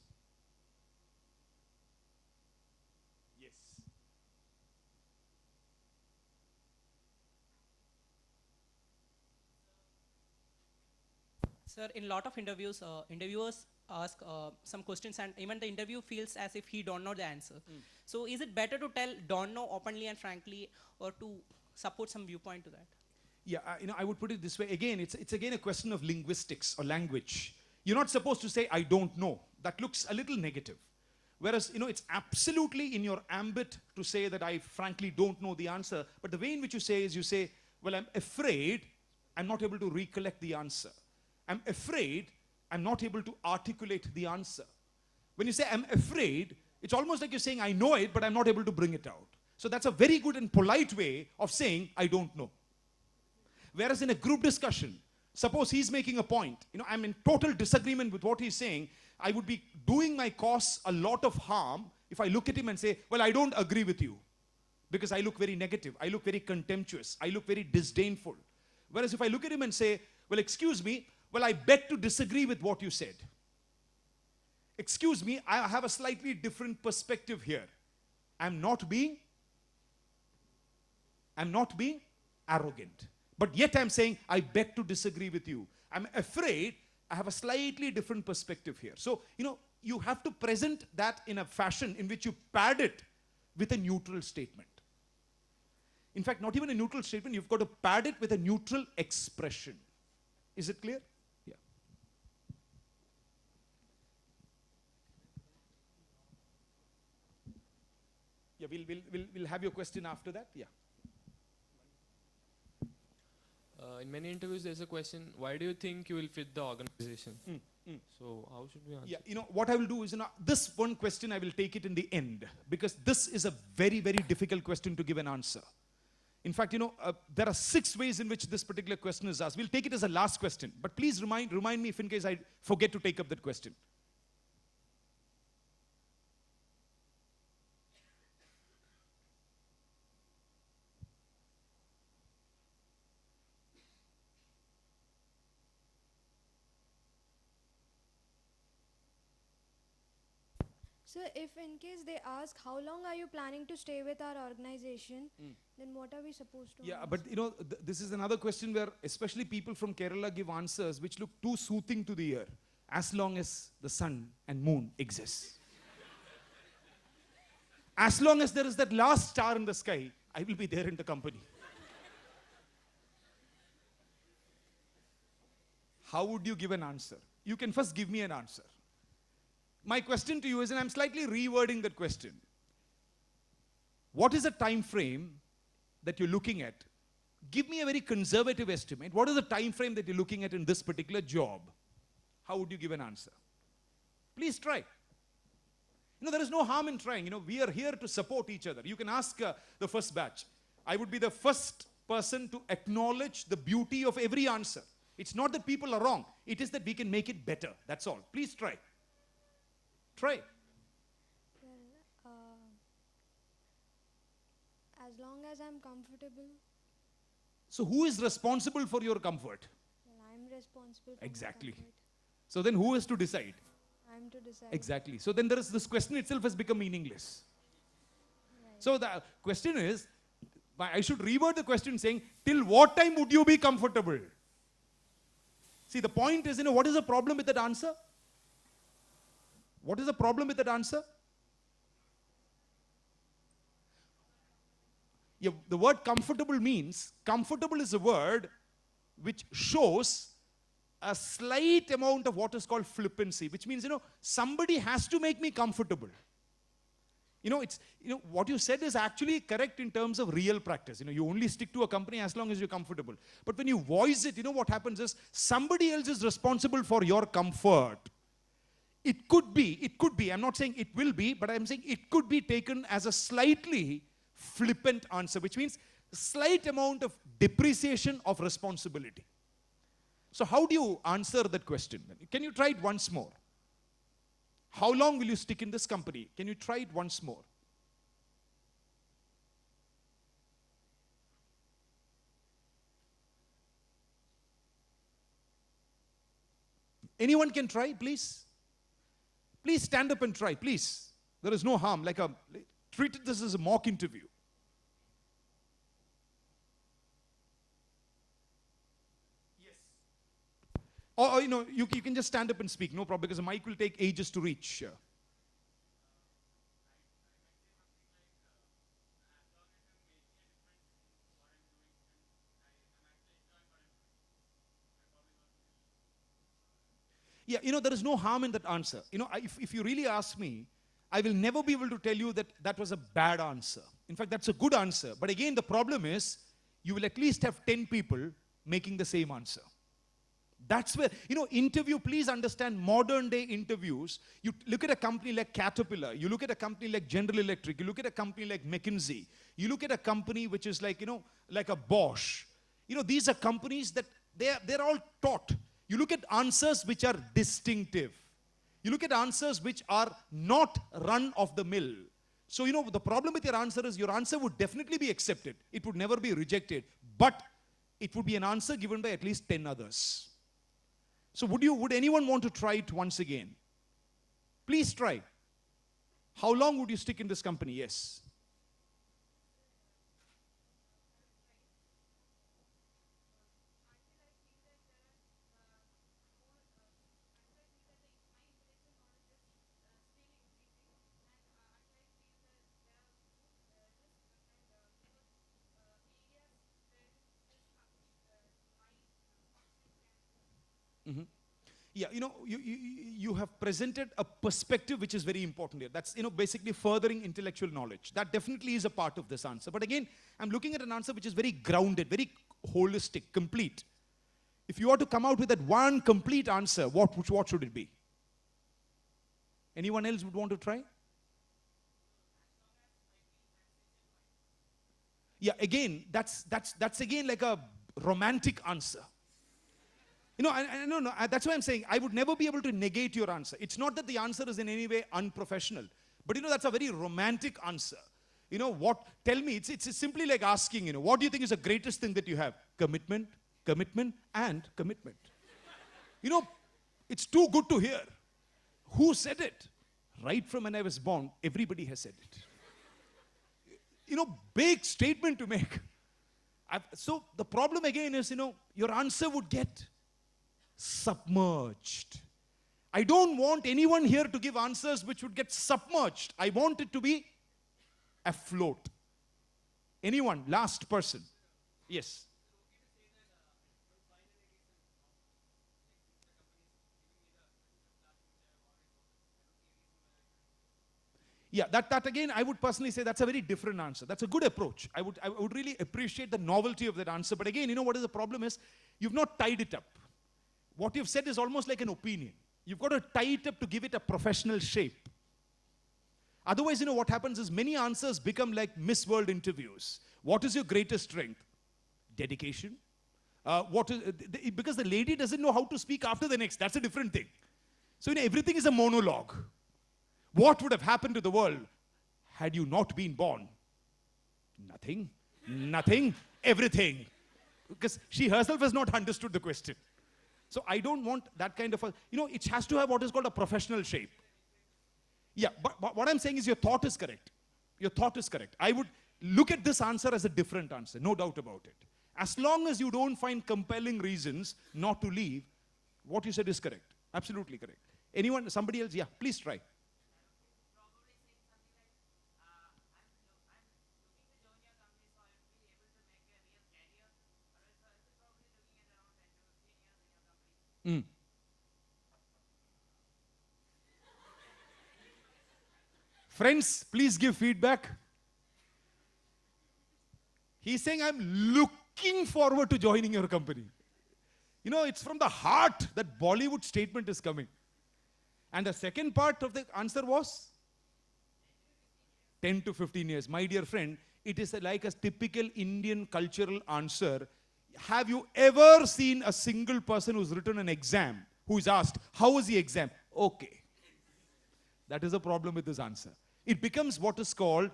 Yes. Sir, in a lot of interviews, interviewers ask some questions and even the interview feels as if he don't know the answer. So is it better to tell don't know openly and frankly or to support some viewpoint to that? Yeah, I would put it this way. Again, it's again a question of linguistics or language. You're not supposed to say, I don't know. That looks a little negative. Whereas, it's absolutely in your ambit to say that I frankly don't know the answer. But the way in which you say is you say, well, I'm afraid I'm not able to recollect the answer. I'm afraid I'm not able to articulate the answer. When you say I'm afraid, it's almost like you're saying I know it, but I'm not able to bring it out. So that's a very good and polite way of saying I don't know. Whereas in a group discussion, suppose he's making a point, I'm in total disagreement with what he's saying, I would be doing my cause a lot of harm if I look at him and say, well, I don't agree with you. Because I look very negative, I look very contemptuous, I look very disdainful. Whereas if I look at him and say, well, excuse me, well, I beg to disagree with what you said. Excuse me, I have a slightly different perspective here. I'm not being arrogant. But yet I'm saying, I beg to disagree with you. I'm afraid I have a slightly different perspective here. So, you have to present that in a fashion in which you pad it with a neutral statement. In fact, not even a neutral statement, you've got to pad it with a neutral expression. Is it clear? Yeah. Yeah, we'll have your question after that. Yeah. In many interviews, there's a question: why do you think you will fit the organization? So how should we answer? Yeah, what I will do is, this one question I will take it in the end, because this is a very, very difficult question to give an answer. In fact, there are 6 ways in which this particular question is asked. We'll take it as a last question, but please remind me if in case I forget to take up that question. So if in case they ask how long are you planning to stay with our organization, then what are we supposed to Yeah, answer? but this is another question where especially people from Kerala give answers which look too soothing to the ear. As long as the sun and moon exist. As long as there is that last star in the sky, I will be there in the company. How would you give an answer? You can first give me an answer. My question to you is, and I'm slightly rewording that question. What is the time frame that you're looking at? Give me a very conservative estimate. What is the time frame that you're looking at in this particular job? How would you give an answer? Please try. There is no harm in trying. We are here to support each other. You can ask the first batch. I would be the first person to acknowledge the beauty of every answer. It's not that people are wrong. It is that we can make it better. That's all. Please try. Try. Well, as long as I'm comfortable, So who is responsible for your comfort? well, I'm responsible for my Exactly. comfort. So then who has to decide? I'm to decide. Exactly. So then there is this question itself has become meaningless. So the question is, I should reword the question saying, till what time would you be comfortable? See, the point is, what is the problem with that answer? What is the problem with that answer? Yeah, the word comfortable means, comfortable is a word which shows a slight amount of what is called flippancy, which means, somebody has to make me comfortable. What you said is actually correct in terms of real practice. You only stick to a company as long as you're comfortable. But when you voice it, what happens is somebody else is responsible for your comfort. It could be, I'm not saying it will be, but I'm saying it could be taken as a slightly flippant answer, which means a slight amount of depreciation of responsibility. So how do you answer that question? Can you try it once more? How long will you stick in this company? Can you try it once more? Anyone can try, please? Please stand up and try, please. There is no harm. Treat this as a mock interview. Yes. Or you can just stand up and speak, no problem, because the mic will take ages to reach. Yeah, there is no harm in that answer. If you really ask me, I will never be able to tell you that that was a bad answer. In fact, that's a good answer. But again, the problem is, you will at least have 10 people making the same answer. That's where, please understand modern day interviews. You look at a company like Caterpillar, you look at a company like General Electric, you look at a company like McKinsey, you look at a company which is like a Bosch. These are companies that they're all taught. You look at answers which are distinctive. You look at answers which are not run of the mill. So, the problem with your answer is your answer would definitely be accepted. It would never be rejected. But it would be an answer given by at least 10 others. So would anyone want to try it once again? Please try. How long would you stick in this company? Yes. Yeah, you have presented a perspective which is very important here. That's, basically furthering intellectual knowledge. That definitely is a part of this answer. But again, I'm looking at an answer which is very grounded, very holistic, complete. If you were to come out with that one complete answer, what should it be? Anyone else would want to try? Yeah, again, that's again like a romantic answer. No, that's why I'm saying I would never be able to negate your answer. It's not that the answer is in any way unprofessional, but that's a very romantic answer. Tell me, it's simply like asking, what do you think is the greatest thing that you have? Commitment, commitment, and commitment. It's too good to hear. Who said it? Right from when I was born, everybody has said it. Big statement to make. So the problem again is, your answer would get submerged. I don't want anyone here to give answers which would get submerged. I want it to be afloat. Anyone? Last person. Yes. Yeah, that again, I would personally say that's a very different answer. That's a good approach. I would really appreciate the novelty of that answer. But again, what is the problem is, you've not tied it up. What you've said is almost like an opinion. You've got to tie it up to give it a professional shape. Otherwise, what happens is many answers become like Miss World interviews. What is your greatest strength? Dedication. Because the lady doesn't know how to speak after the next. That's a different thing. So, everything is a monologue. What would have happened to the world had you not been born? Nothing. Nothing. Everything. Because she herself has not understood the question. So I don't want that kind of it has to have what is called a professional shape. Yeah, but what I'm saying is your thought is correct. Your thought is correct. I would look at this answer as a different answer, no doubt about it. As long as you don't find compelling reasons not to leave, what you said is correct. Absolutely correct. Anyone, somebody else? Yeah, please try. Friends, please give feedback. He's saying, I'm looking forward to joining your company. It's from the heart that Bollywood statement is coming. And the second part of the answer was 10 to 15 years. My dear friend, it is like a typical Indian cultural answer. Have you ever seen a single person who's written an exam, who is asked, how was the exam? Okay. That is a problem with this answer. It becomes what is called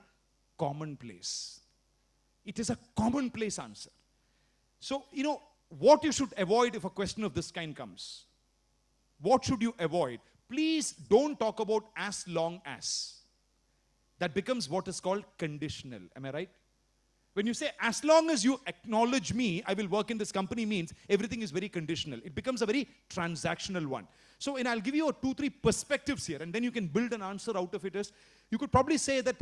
commonplace. It is a commonplace answer. So, what you should avoid if a question of this kind comes. What should you avoid? Please don't talk about as long as. That becomes what is called conditional. Am I right? When you say, as long as you acknowledge me, I will work in this company, means everything is very conditional. It becomes a very transactional one. So, and I'll give you 2-3 perspectives here, and then you can build an answer out of it. You could probably say that,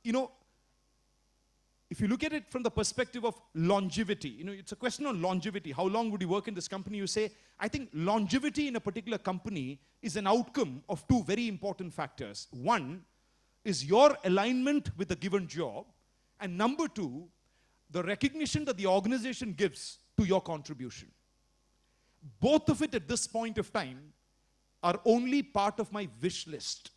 if you look at it from the perspective of longevity, it's a question on longevity. How long would you work in this company? You say, I think longevity in a particular company is an outcome of 2 very important factors. One is your alignment with the given job. And number 2, the recognition that the organization gives to your contribution. Both of it at this point of time are only part of my wish list.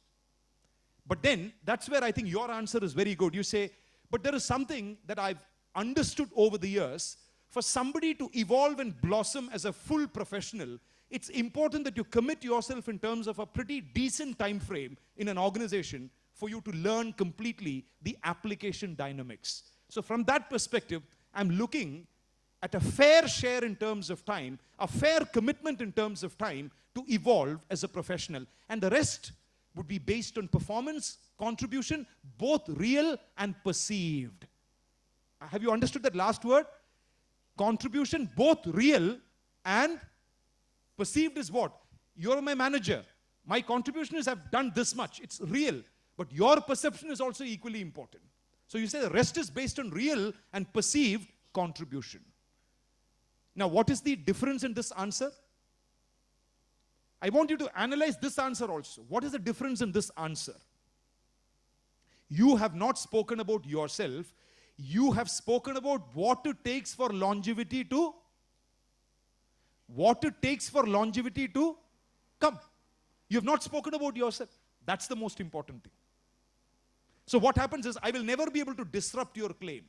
But then, that's where I think your answer is very good. You say, but there is something that I've understood over the years. For somebody to evolve and blossom as a full professional, it's important that you commit yourself in terms of a pretty decent time frame in an organization for you to learn completely the application dynamics. So from that perspective, I'm looking at a fair share in terms of time, a fair commitment in terms of time to evolve as a professional. And the rest would be based on performance, contribution, both real and perceived. Have you understood that last word? Contribution, both real and perceived is what? You're my manager. My contribution is I've done this much. It's real. But your perception is also equally important. So you say the rest is based on real and perceived contribution. Now, what is the difference in this answer? I want you to analyze this answer also. What is the difference in this answer? You have not spoken about yourself. You have spoken about what it takes for longevity to come. You have not spoken about yourself. That's the most important thing. So what happens is, I will never be able to disrupt your claim.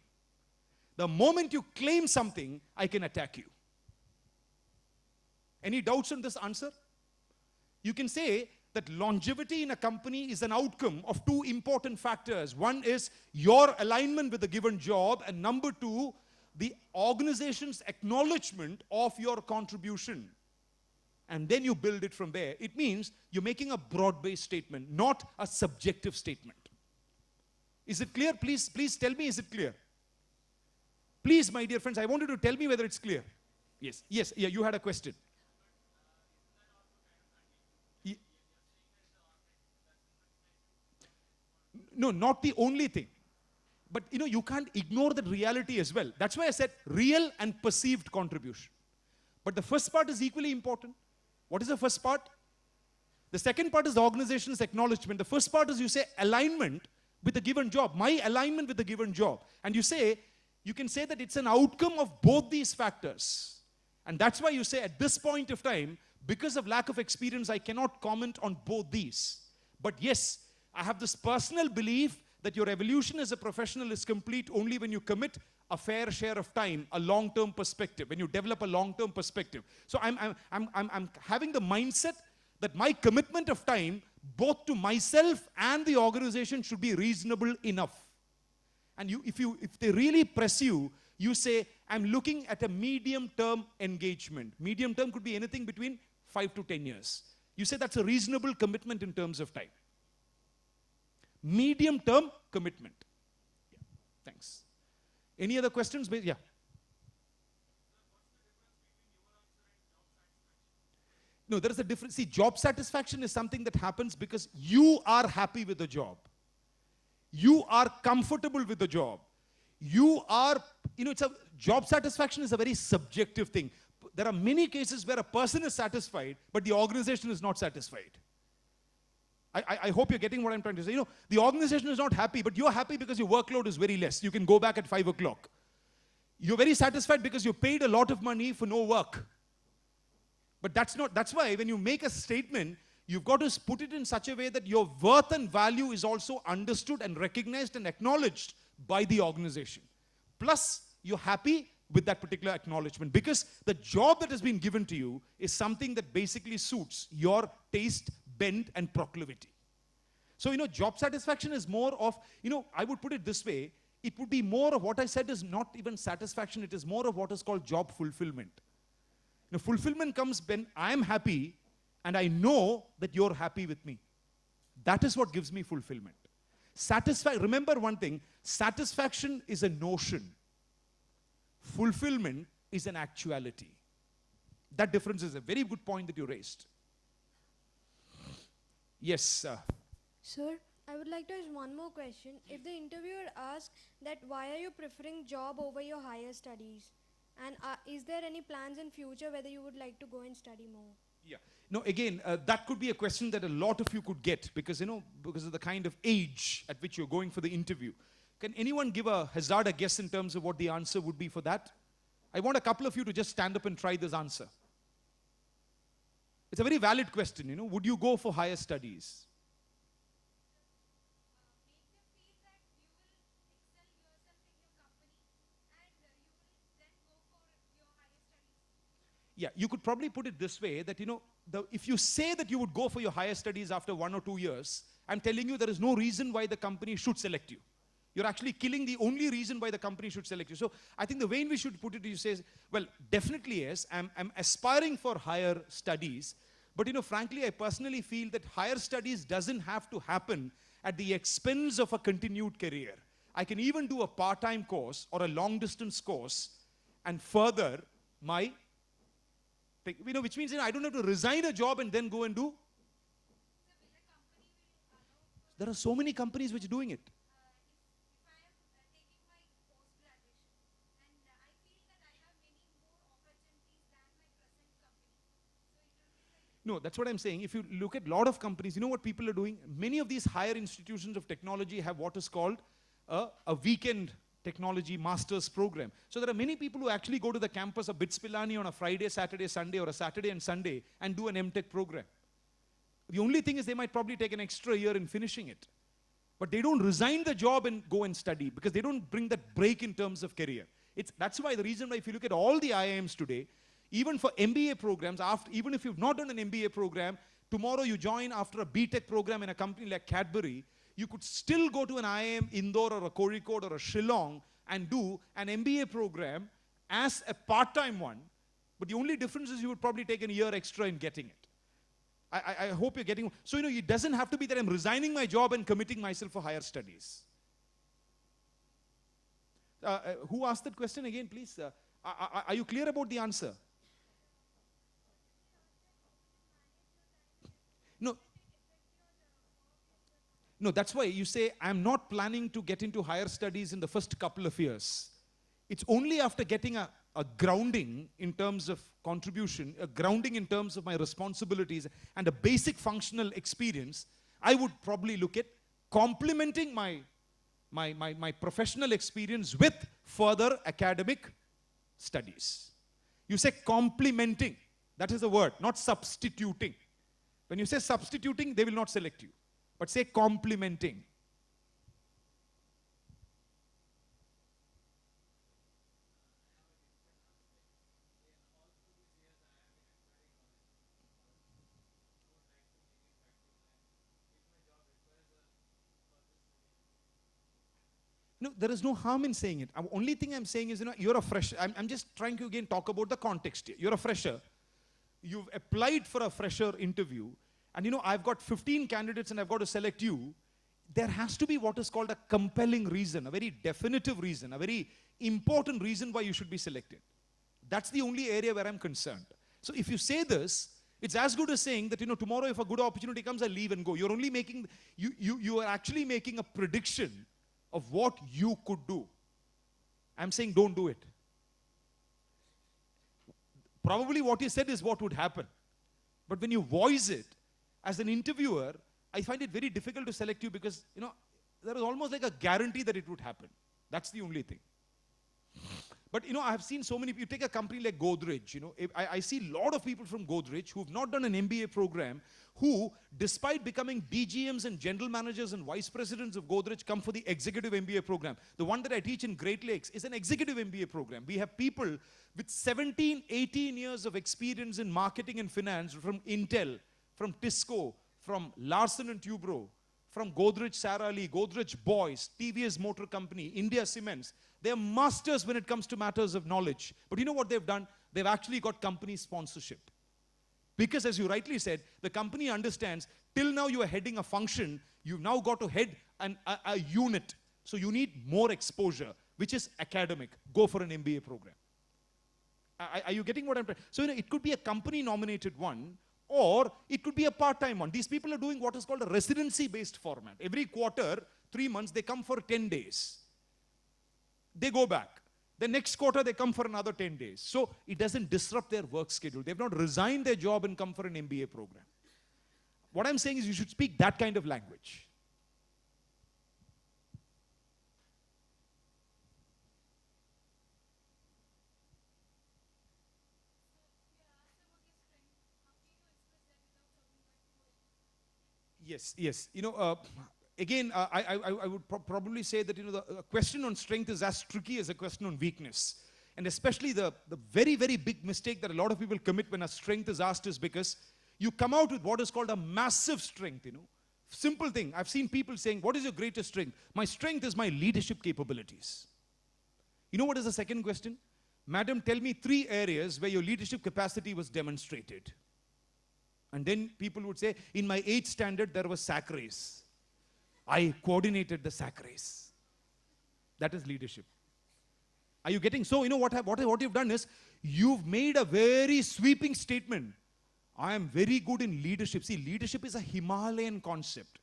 The moment you claim something, I can attack you. Any doubts on this answer? You can say that longevity in a company is an outcome of two important factors. One is your alignment with the given job, and number two, the organization's acknowledgement of your contribution. And then you build it from there. It means you're making a broad-based statement, not a subjective statement. Is it clear? Please tell me, is it clear? Please, my dear friends, I want you to tell me whether it's clear. Yes, yeah, you had a question. No, not the only thing. But you can't ignore that reality as well. That's why I said real and perceived contribution. But the first part is equally important. What is the first part? The second part is the organization's acknowledgement. The first part is, you say, alignment with the given job. My alignment with the given job. And you can say that it's an outcome of both these factors. And that's why you say, at this point of time, because of lack of experience, I cannot comment on both these. But yes, I have this personal belief that your evolution as a professional is complete only when you commit a fair share of time, a long-term perspective, when you develop a long-term perspective. So I'm having the mindset that my commitment of time, both to myself and the organization, should be reasonable enough. And if they really press you, you say, I'm looking at a medium-term engagement. Medium term could be anything between 5 to 10 years. You say that's a reasonable commitment in terms of time. Medium-term commitment. Yeah, thanks. Any other questions? Yeah. No, there is a difference. See, job satisfaction is something that happens because you are happy with the job. You are comfortable with the job. Job satisfaction is a very subjective thing. There are many cases where a person is satisfied, but the organization is not satisfied. I hope you're getting what I'm trying to say. The organization is not happy, but you're happy because your workload is very less. You can go back at 5 o'clock. You're very satisfied because you paid a lot of money for no work. But that's why when you make a statement, you've got to put it in such a way that your worth and value is also understood and recognized and acknowledged by the organization. Plus, you're happy with that particular acknowledgement because the job that has been given to you is something that basically suits your taste, bent, and proclivity. So, job satisfaction is more of, I would put it this way, it would be more of what I said is not even satisfaction, it is more of what is called job fulfillment. Fulfillment comes when I am happy and I know that you're happy with me. That is what gives me fulfillment. Remember one thing, satisfaction is a notion. Fulfillment is an actuality. That difference is a very good point that you raised. Yes, sir. Sir, I would like to ask one more question. If the interviewer asks that why are you preferring job over your higher studies? And is there any plans in future whether you would like to go and study more? Yeah. No, again, that could be a question that a lot of you could get because of the kind of age at which you're going for the interview. Can anyone give a hazard a guess in terms of what the answer would be for that? I want a couple of you to just stand up and try this answer. It's a very valid question, Would you go for higher studies? Yeah, you could probably put it this way that, if you say that you would go for your higher studies after 1 or 2 years, I'm telling you there is no reason why the company should select you. You're actually killing the only reason why the company should select you. So I think the way in which we should put it, you say, well, definitely yes, I'm aspiring for higher studies. But frankly, I personally feel that higher studies doesn't have to happen at the expense of a continued career. I can even do a part-time course or a long-distance course and further my which means I don't have to resign a job and then go and do. There are so many companies which are doing it. No, that's what I'm saying. If you look at a lot of companies, you know what people are doing? Many of these higher institutions of technology have what is called a weekend technology master's program. So there are many people who actually go to the campus of BITS Pilani on a Friday, Saturday, Sunday, or a Saturday and Sunday and do an MTech program. The only thing is they might probably take an extra year in finishing it. But they don't resign the job and go and study because they don't bring that break in terms of career. That's why the reason why if you look at all the IIMs today, even for MBA programs, even if you've not done an MBA program, tomorrow you join after a BTech program in a company like Cadbury, you could still go to an IIM Indore or a Kozhikode or a Shillong and do an MBA program as a part-time one. But the only difference is you would probably take a year extra in getting it. I hope you're getting. So, it doesn't have to be that I'm resigning my job and committing myself for higher studies. Who asked that question again, please? Are you clear about the answer? No, that's why you say, I'm not planning to get into higher studies in the first couple of years. It's only after getting a grounding in terms of contribution, a grounding in terms of my responsibilities, and a basic functional experience, I would probably look at complementing my professional experience with further academic studies. You say complementing. That is the word, not substituting. When you say substituting, they will not select you. But say complementing. No, there is no harm in saying it. The only thing I'm saying is, you're a fresher. I'm just trying to again talk about the context here. You're a fresher. You've applied for a fresher interview. And I've got 15 candidates and I've got to select you. There has to be what is called a compelling reason, a very definitive reason, a very important reason why you should be selected. That's the only area where I'm concerned. So if you say this, it's as good as saying that, tomorrow if a good opportunity comes, I'll leave and go. You're only making, you are actually making a prediction of what you could do. I'm saying don't do it. Probably what you said is what would happen. But when you voice it, as an interviewer, I find it very difficult to select you because, there is almost like a guarantee that it would happen. That's the only thing. But, I have seen so many people. You take a company like Godrej, I see a lot of people from Godrej who have not done an MBA program who, despite becoming DGMs and general managers and vice presidents of Godrej, come for the executive MBA program. The one that I teach in Great Lakes is an executive MBA program. We have people with 17, 18 years of experience in marketing and finance from Intel, from Tisco, from Larsen and Toubro, from Godrej Sara Lee, Godrej Boys, TVS Motor Company, India Cements. They are masters when it comes to matters of knowledge. But you know what they've done? They've actually got company sponsorship. Because as you rightly said, the company understands, till now you are heading a function, you've now got to head a unit. So you need more exposure, which is academic. Go for an MBA program. Are you getting what I'm trying? So it could be a company-nominated one, or it could be a part-time one. These people are doing what is called a residency-based format. Every quarter, 3 months, they come for 10 days. They go back. The next quarter, they come for another 10 days. So it doesn't disrupt their work schedule. They've not resigned their job and come for an MBA program. What I'm saying is you should speak that kind of language. Yes. Again, I would probably say that the question on strength is as tricky as a question on weakness. And especially the very, very big mistake that a lot of people commit when a strength is asked is because you come out with what is called a massive strength, Simple thing. I've seen people saying, what is your greatest strength? My strength is my leadership capabilities. You know what is the second question? Madam, tell me 3 areas where your leadership capacity was demonstrated. And then people would say, in my 8th standard, there was sack race. I coordinated the sack race. That is leadership. Are you getting? So, what you've done is, you've made a very sweeping statement. I am very good in leadership. See, leadership is a Himalayan concept.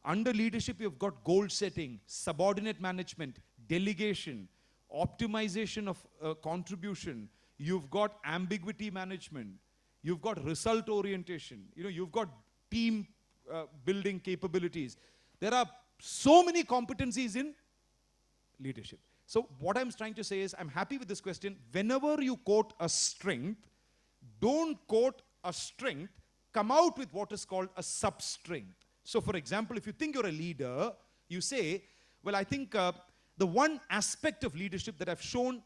Under leadership, you've got goal setting, subordinate management, delegation, optimization of contribution. You've got ambiguity management. you've got result orientation, you've got team building capabilities. There are so many competencies in leadership. So what I'm trying to say is, I'm happy with this question. Whenever you quote a strength, don't quote a strength, come out with what is called a sub-strength. So for example, if you think you're a leader, you say, well, I think the one aspect of leadership that I've shown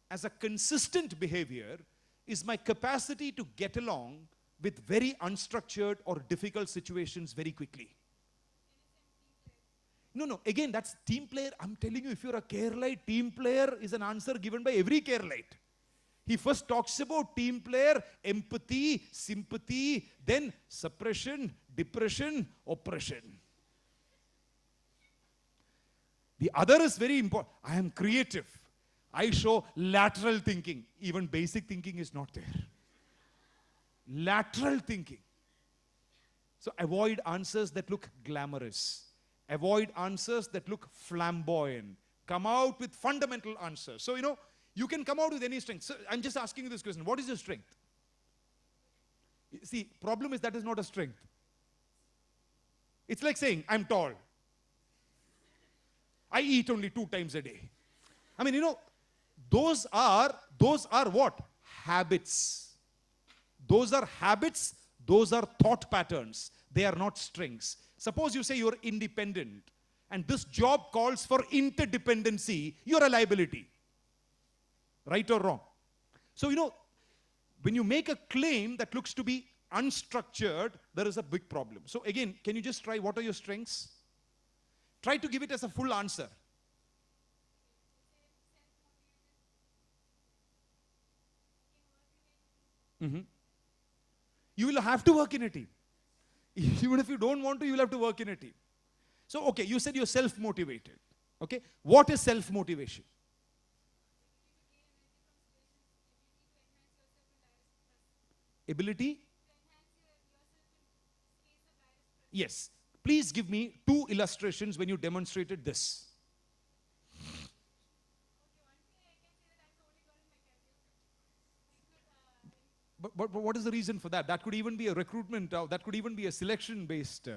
as a consistent behavior is my capacity to get along with very unstructured or difficult situations very quickly. No, again, that's team player. I'm telling you, if you're a Keralite, team player is an answer given by every Keralite. He first talks about team player, empathy, sympathy, then suppression, depression, oppression. The other is very important. I am creative. I show lateral thinking. Even basic thinking is not there. Lateral thinking. So avoid answers that look glamorous. Avoid answers that look flamboyant. Come out with fundamental answers. So, you can come out with any strength. So I'm just asking you this question. What is your strength? See, problem is that is not a strength. It's like saying, I'm tall. I eat only 2 times a day. I mean, those are what? Habits. Those are habits. Those are thought patterns. They are not strengths. Suppose you say you're independent and this job calls for interdependency, you're a liability. Right or wrong? So, when you make a claim that looks to be unstructured, there is a big problem. So again, can you just try, what are your strengths? Try to give it as a full answer. You will have to work in a team. Even if you don't want to, you will have to work in a team. So, okay, you said you're self-motivated. Okay, what is self-motivation? Ability? Yes. Please give me 2 illustrations when you demonstrated this. But what is the reason for that? That could even be a recruitment, that could even be a selection-based.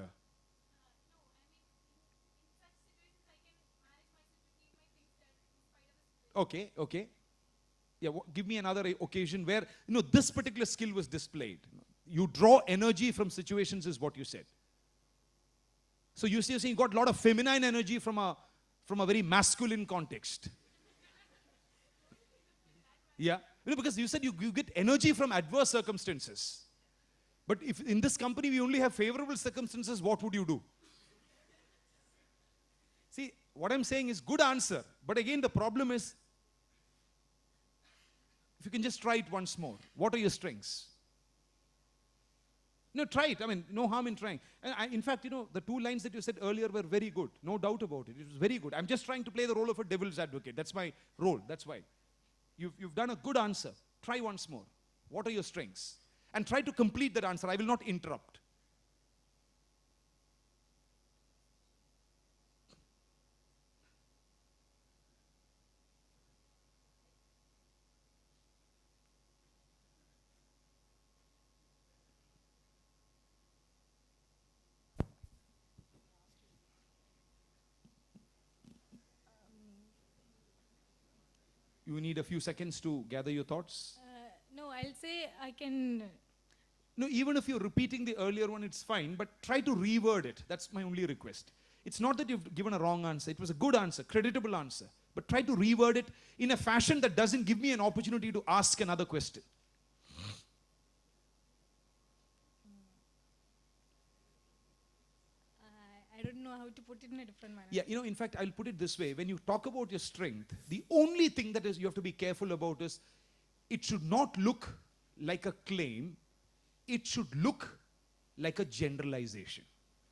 Okay. Yeah, give me another occasion where, this particular skill was displayed. You draw energy from situations is what you said. So you're saying you got a lot of feminine energy from a very masculine context. Yeah. Because you said you get energy from adverse circumstances. But if in this company we only have favorable circumstances, what would you do? See, what I'm saying is good answer. But again, the problem is, if you can just try it once more. What are your strengths? No, try it. I mean, no harm in trying. And in fact, the 2 lines that you said earlier were very good. No doubt about it. It was very good. I'm just trying to play the role of a devil's advocate. That's my role. That's why. You've done a good answer. Try once more. What are your strengths? And try to complete that answer. I will not interrupt. You need a few seconds to gather your thoughts. No, I'll say I can. No, even if you're repeating the earlier one, it's fine, but try to reword it. That's my only request. It's not that you've given a wrong answer. It was a good answer, creditable answer. But try to reword it in a fashion that doesn't give me an opportunity to ask another question. I don't know how to put it in a different manner. Yeah, in fact, I'll put it this way. When you talk about your strength, the only thing that you have to be careful about is it should not look like a claim. It should look like a generalization.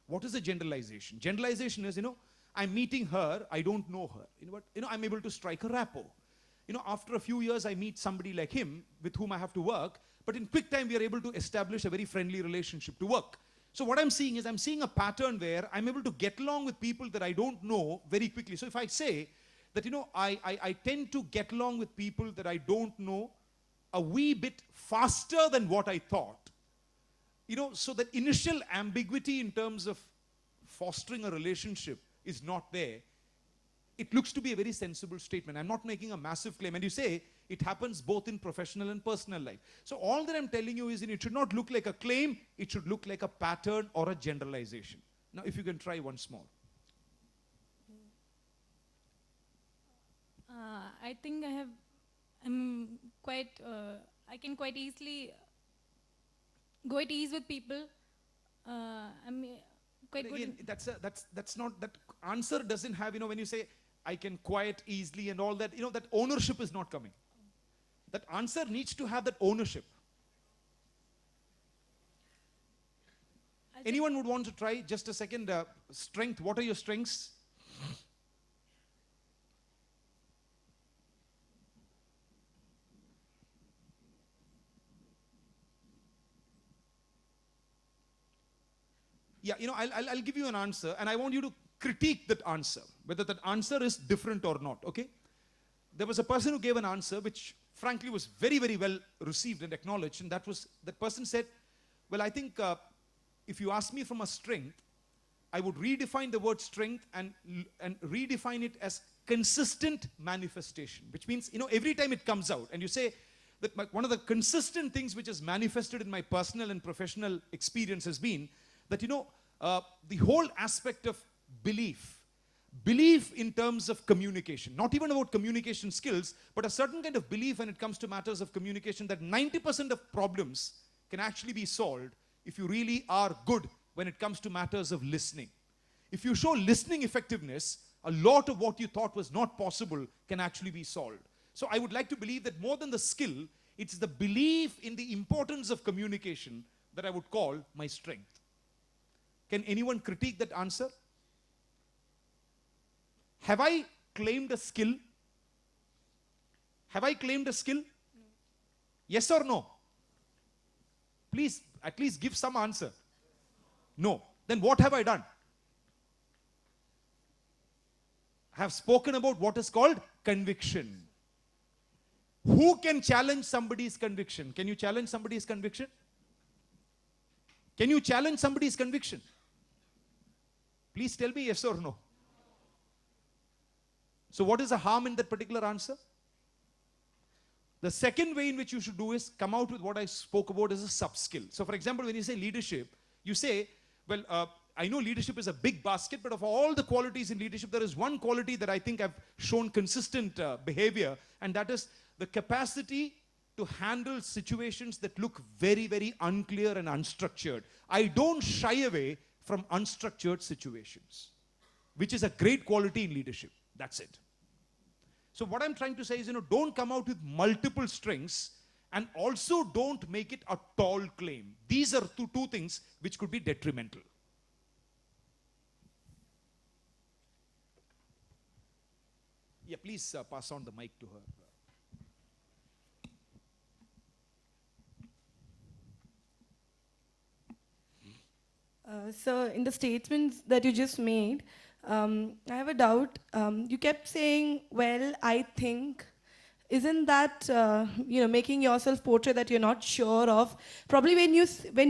What is a generalization? Generalization is, I'm meeting her, I don't know her. I'm able to strike a rapport. After a few years, I meet somebody like him with whom I have to work, but in quick time, we are able to establish a very friendly relationship to work. So what I'm seeing is I'm seeing a pattern where I'm able to get along with people that I don't know very quickly. So if I say that, I tend to get along with people that I don't know a wee bit faster than what I thought, so that initial ambiguity in terms of fostering a relationship is not there. It looks to be a very sensible statement. I'm not making a massive claim. And you say it happens both in professional and personal life. So all that I'm telling you is, it should not look like a claim. It should look like a pattern or a generalization. Now, if you can try once more. I think I'm quite, I can quite easily go at ease with people. I'm quite But good. again, that's not, that answer doesn't have, when you say, I can quiet easily and all that, that ownership is not coming. That answer needs to have that ownership. Anyone would want to try? Just a second. Strength. What are your strengths? Yeah, I'll give you an answer, and I want you to critique that answer, whether that answer is different or not, okay? There was a person who gave an answer which frankly was very, very well received and acknowledged, and that person said, well, I think if you ask me from a strength, I would redefine the word strength and redefine it as consistent manifestation, which means, every time it comes out, and you say that one of the consistent things which has manifested in my personal and professional experience has been that, the whole aspect of belief in terms of communication, not even about communication skills, but a certain kind of belief when it comes to matters of communication, that 90% of problems can actually be solved if you really are good when it comes to matters of listening. If you show listening effectiveness, a lot of what you thought was not possible can actually be solved. So I would like to believe that more than the skill, it's the belief in the importance of communication that I would call my strength. Can anyone critique that answer? Have I claimed a skill? Have I claimed a skill? No. Yes or no? Please, at least give some answer. No. Then what have I done? I have spoken about what is called conviction. Who can challenge somebody's conviction? Can you challenge somebody's conviction? Can you challenge somebody's conviction? Please tell me yes or no. So what is the harm in that particular answer? The second way in which you should do is come out with what I spoke about as a sub-skill. So for example, when you say leadership, you say, well, I know leadership is a big basket, but of all the qualities in leadership, there is one quality that I think I've shown consistent behavior, and that is the capacity to handle situations that look very, very unclear and unstructured. I don't shy away from unstructured situations, which is a great quality in leadership. That's it. So what I'm trying to say is, don't come out with multiple strengths, and also don't make it a tall claim. These are two things which could be detrimental. Yeah, please pass on the mic to her. So in the statements that you just made, I have a doubt. You kept saying, well, I think. Isn't that, making yourself portray that you're not sure of? Probably when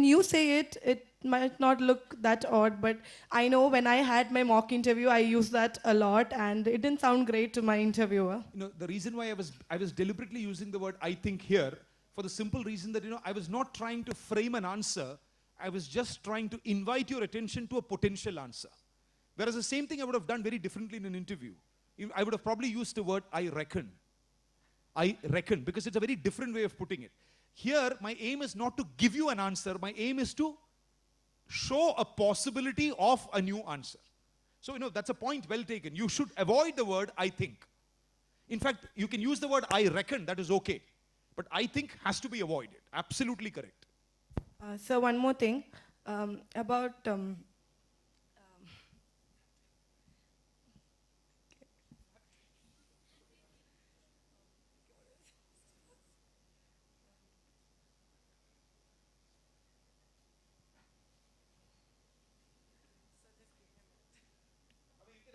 you say it, it might not look that odd, but I know when I had my mock interview, I used that a lot, and it didn't sound great to my interviewer. The reason why I was deliberately using the word I think here, for the simple reason that, I was not trying to frame an answer. I was just trying to invite your attention to a potential answer. Whereas the same thing I would have done very differently in an interview. I would have probably used the word I reckon. I reckon, because it's a very different way of putting it. Here, my aim is not to give you an answer. My aim is to show a possibility of a new answer. So, that's a point well taken. You should avoid the word I think. In fact, you can use the word I reckon, that is okay. But I think has to be avoided. Absolutely correct. So one more thing about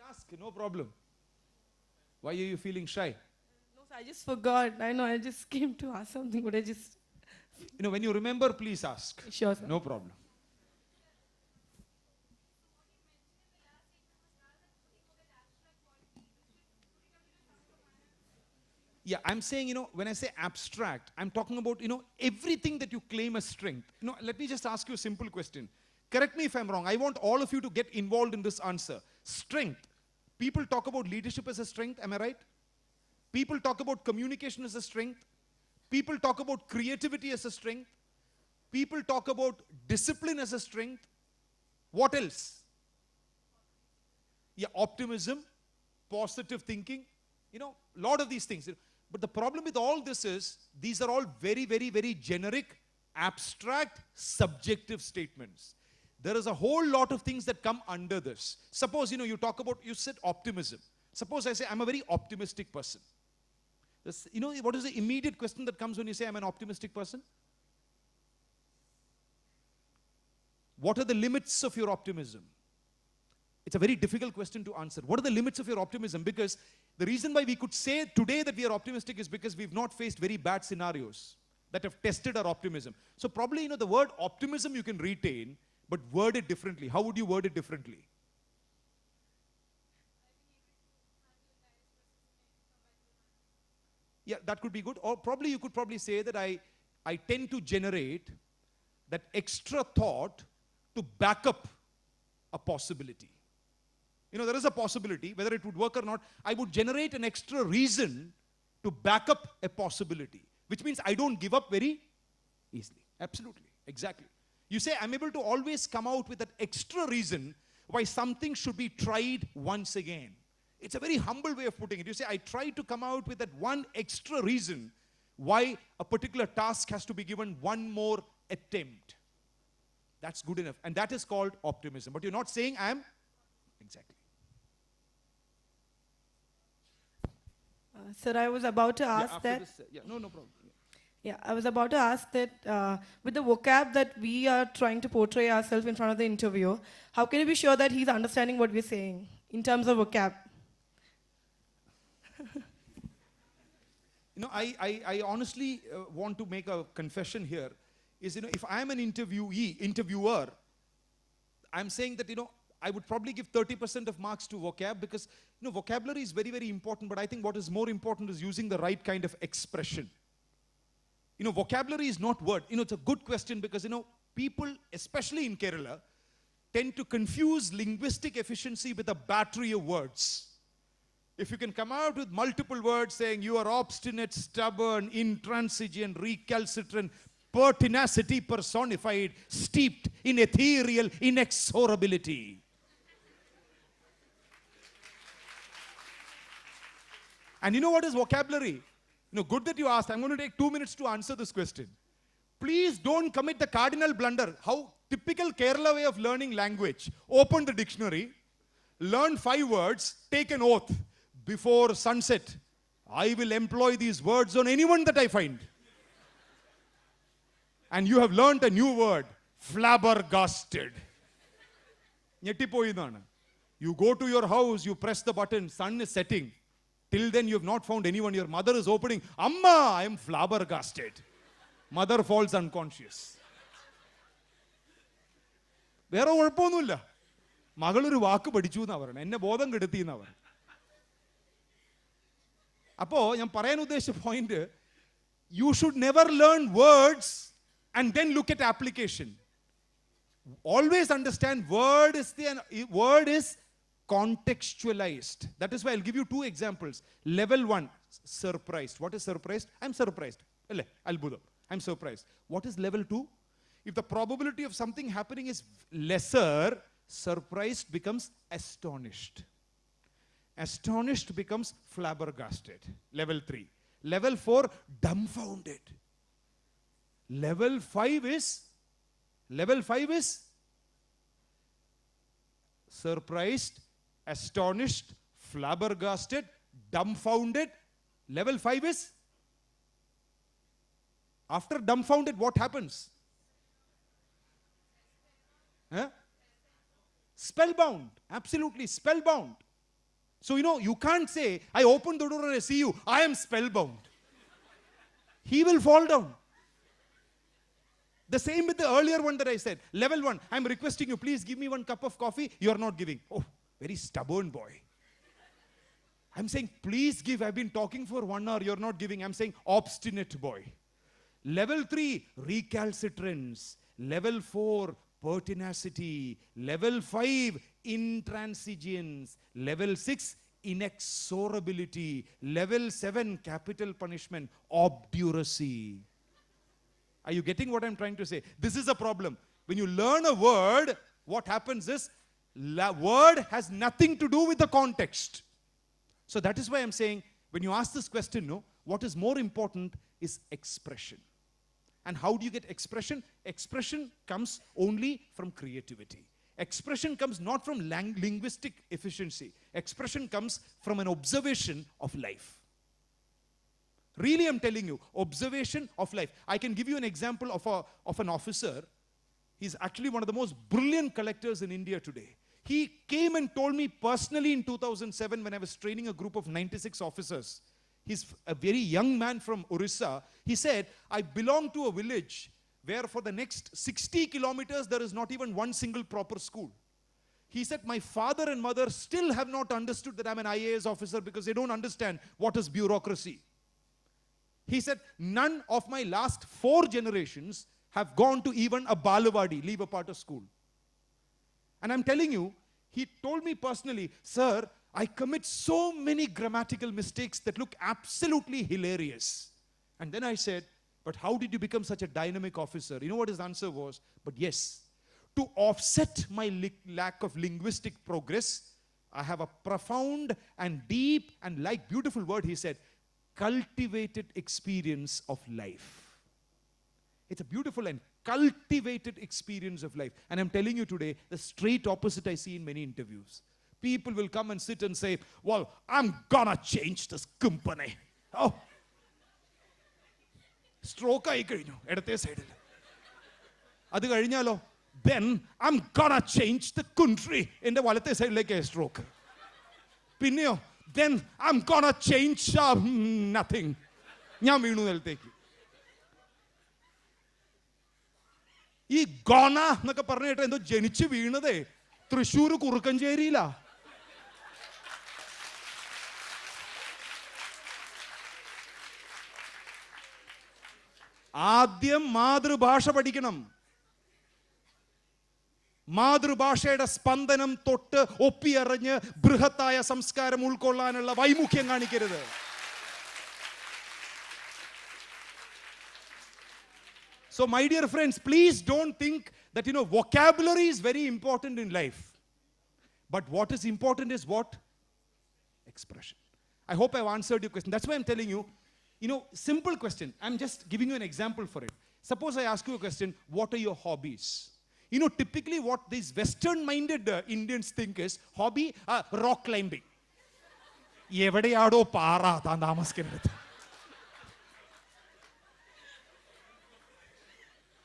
Ask, no problem. Why are you feeling shy? No, sir, I just forgot. I know, I just came to ask something, but I just... When you remember, please ask. Sure, sir. No problem. Yeah, I'm saying, when I say abstract, I'm talking about, everything that you claim as strength. Let me just ask you a simple question. Correct me if I'm wrong. I want all of you to get involved in this answer. Strength. People talk about leadership as a strength, am I right? People talk about communication as a strength. People talk about creativity as a strength. People talk about discipline as a strength. What else? Yeah, optimism, positive thinking, a lot of these things. But the problem with all this is, these are all very, very, very generic, abstract, subjective statements. There is a whole lot of things that come under this. Suppose, you said optimism. Suppose I say, I'm a very optimistic person. What is the immediate question that comes when you say I'm an optimistic person? What are the limits of your optimism? It's a very difficult question to answer. What are the limits of your optimism? Because the reason why we could say today that we are optimistic is because we've not faced very bad scenarios that have tested our optimism. So probably, the word optimism you can retain, but word it differently. How would you word it differently? Yeah, that could be good. Or probably you could say that I tend to generate that extra thought to back up a possibility. There is a possibility, whether it would work or not, I would generate an extra reason to back up a possibility, which means I don't give up very easily. Absolutely, exactly. You say, I'm able to always come out with that extra reason why something should be tried once again. It's a very humble way of putting it. You say, I try to come out with that one extra reason why a particular task has to be given one more attempt. That's good enough. And that is called optimism. But you're not saying I'm... Exactly. Sir, I was about to ask that... No problem. Yeah, I was about to ask that with the vocab that we are trying to portray ourselves in front of the interviewer, how can you be sure that he's understanding what we're saying in terms of vocab? I honestly want to make a confession here. If I'm an interviewer, I'm saying that, I would probably give 30% of marks to vocab because, vocabulary is very, very important, but I think what is more important is using the right kind of expression. Vocabulary is not word. It's a good question because, people, especially in Kerala, tend to confuse linguistic efficiency with a battery of words. If you can come out with multiple words saying you are obstinate, stubborn, intransigent, recalcitrant, pertinacity personified, steeped in ethereal inexorability. And you know what is vocabulary? Good that you asked. I'm going to take 2 minutes to answer this question. Please don't commit the cardinal blunder. How typical Kerala way of learning language. Open the dictionary, learn 5 words, take an oath. Before sunset, I will employ these words on anyone that I find. And you have learnt a new word, flabbergasted. You go to your house, you press the button, sun is setting. Till then you have not found anyone. Your mother is opening, Amma, I am flabbergasted. Mother falls unconscious. വേറെ കുഴപ്പമൊന്നുമില്ല. മകളൊരു വാക്ക് പഠിച്ചു എന്നാ പറയണേ, എന്നെ ബോധം കെടുത്തി എന്നാ പറയണേ. അപ്പോൾ ഞാൻ പറയാൻ ഉദ്ദേശിച്ച point, you should never learn words and then look at application. Always understand word is contextualized. That is why I'll give you 2 examples. Level 1, surprised. What is surprised? I'm surprised. I'm surprised. What is level 2? If the probability of something happening is lesser, surprised becomes astonished. Astonished becomes flabbergasted. Level 3. Level 4, dumbfounded. Level 5 is surprised, astonished, flabbergasted, dumbfounded. Level 5 is, after dumbfounded, what happens? Spellbound. Absolutely, spellbound. So, you can't say, I opened the door and I see you. I am spellbound. He will fall down. The same with the earlier one that I said. Level 1, I'm requesting you, please give me 1 cup of coffee. You are not giving. Oh, very stubborn boy. I'm saying, please give. I've been talking for 1 hour. You're not giving. I'm saying, obstinate boy. Level 3, recalcitrance. Level 4, pertinacity. Level 5, intransigence. Level 6, inexorability. Level 7, capital punishment, obduracy. Are you getting what I'm trying to say? This is a problem. When you learn a word, what happens is, word has nothing to do with the context. So that is why I'm saying, when you ask this question, what is more important is expression. And how do you get expression? Expression comes only from creativity. Expression comes not from linguistic efficiency. Expression comes from an observation of life. Really, I'm telling you, observation of life. I can give you an example of an officer. He's actually one of the most brilliant collectors in India today. He came and told me personally in 2007 when I was training a group of 96 officers. He's a very young man from Orissa. He said, I belong to a village where for the next 60 kilometers there is not even one single proper school. He said, my father and mother still have not understood that I'm an IAS officer because they don't understand what is bureaucracy. He said, none of my last 4 generations have gone to even a Balawadi, leave a part of school. And I'm telling you, he told me personally, sir, I commit so many grammatical mistakes that look absolutely hilarious. And then I said, but how did you become such a dynamic officer? You know what his answer was? But yes, to offset my lack of linguistic progress, I have a profound and deep and beautiful word, he said, cultivated experience of life. It's a beautiful and cultivated experience of life. And I'm telling you today, the straight opposite I see in many interviews. People will come and sit and say, well, I'm gonna change this company. Oh. Stroke ayi kazhinju, edate side. Adu kazhinjalo, then I'm gonna change the country. Ende valate side like a stroke. Pinneyo, then I'm gonna change nothing. Njan veenu nelatthekku. ഈ gonna എന്നൊക്കെ പറഞ്ഞിട്ട് എന്തോ ജനിച്ച് വീണതേ തൃശ്ശൂർ കുറുക്കഞ്ചേരിയിലാ. ആദ്യം മാതൃഭാഷ പഠിക്കണം. മാതൃഭാഷയുടെ സ്പന്ദനം തൊട്ട് ഒപ്പിയറിഞ്ഞ് ബൃഹത്തായ സംസ്കാരം ഉൾക്കൊള്ളാനുള്ള വൈമുഖ്യം കാണിക്കരുത്. So my dear friends, please don't think that, vocabulary is very important in life. But what is important is what? Expression. I hope I've answered your question. That's why I'm telling you, simple question. I'm just giving you an example for it. Suppose I ask you a question, what are your hobbies? Typically what these Western-minded Indians think is, hobby, rock climbing. Evadeyado para than namaskiradu.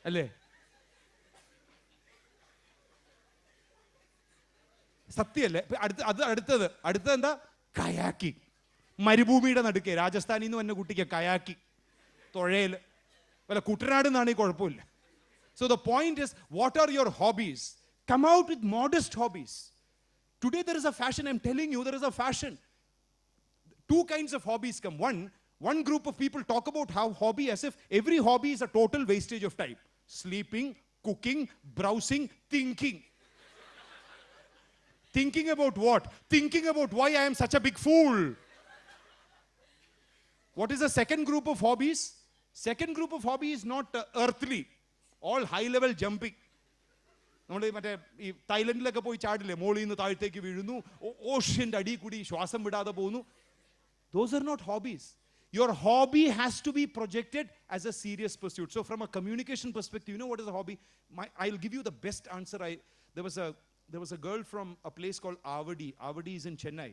അല്ലേ? സത്യമല്ലേ? അടുത്തത് എന്താ? കയാക്കി. മരുഭൂമിയുടെ നടുക്കെ രാജസ്ഥാനിൽ നിന്ന് വന്ന കുട്ടിക്ക് കയാക്കി തുഴയിൽ വല്ല കുട്ടനാട് നിന്നാണെങ്കിൽ കുഴപ്പമില്ല. So the point is, what are your hobbies? Come out with modest hobbies. Today there is a fashion. I'm telling you, there is a fashion. 2 kinds of hobbies come. One group of people talk about how hobby as if every hobby is a total wastage of time. Sleeping, cooking, browsing, thinking. Thinking about what? Thinking about why I am such a big fool. What is the second group of hobbies? Second group of hobby is not earthly. All high level jumping. നമ്മൾ മറ്റേ ഈ തായ്ലൻഡിലൊക്കെ പോയി ചാടില്ലേ, മോളിൽ നിന്ന് താഴത്തേക്ക് വീഴുന്നു, ഓഷ്യൻ്റെ അടിയിൽ കൂടി ശ്വാസം വിടാതെ പോകുന്നു. Those are not hobbies. Your hobby has to be projected as a serious pursuit. So from a communication perspective, what is a hobby? I'll give you the best answer. There was a girl from a place called Avadi. Avadi is in Chennai.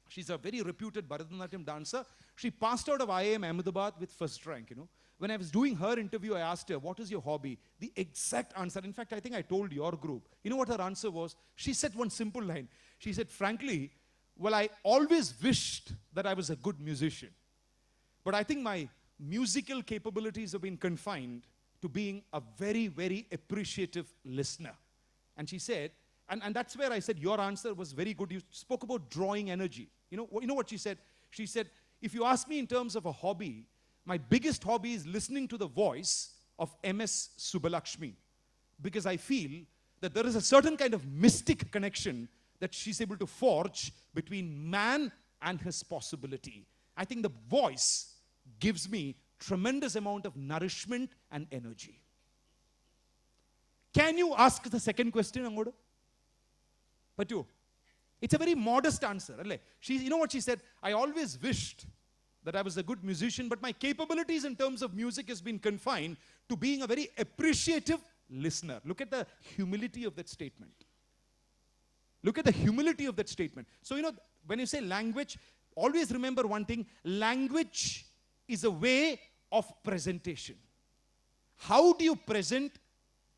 She's a very reputed Bharatanatyam dancer. She passed out of IIM Ahmedabad with first rank, When I was doing her interview, I asked her, what is your hobby? The exact answer. In fact, I think I told your group. You know what her answer was? She said one simple line. She said, frankly, I love to well, I always wished that I was a good musician. But I think my musical capabilities have been confined to being a very, very appreciative listener. And she said, and that's where I said your answer was very good. You spoke about drawing energy. You know what she said? She said, if you ask me in terms of a hobby, my biggest hobby is listening to the voice of MS Subbalakshmi. Because I feel that there is a certain kind of mystic connection that she's able to forge between man and his possibility. I think the voice gives me tremendous amount of nourishment and energy. Can you ask the second question, Angoda? But it's a very modest answer. You know what she said? I always wished that I was a good musician, but my capabilities in terms of music has been confined to being a very appreciative listener. Look at the humility of that statement. Look at the humility of that statement. So, when you say language, always remember one thing. Language is a way of presentation. How do you present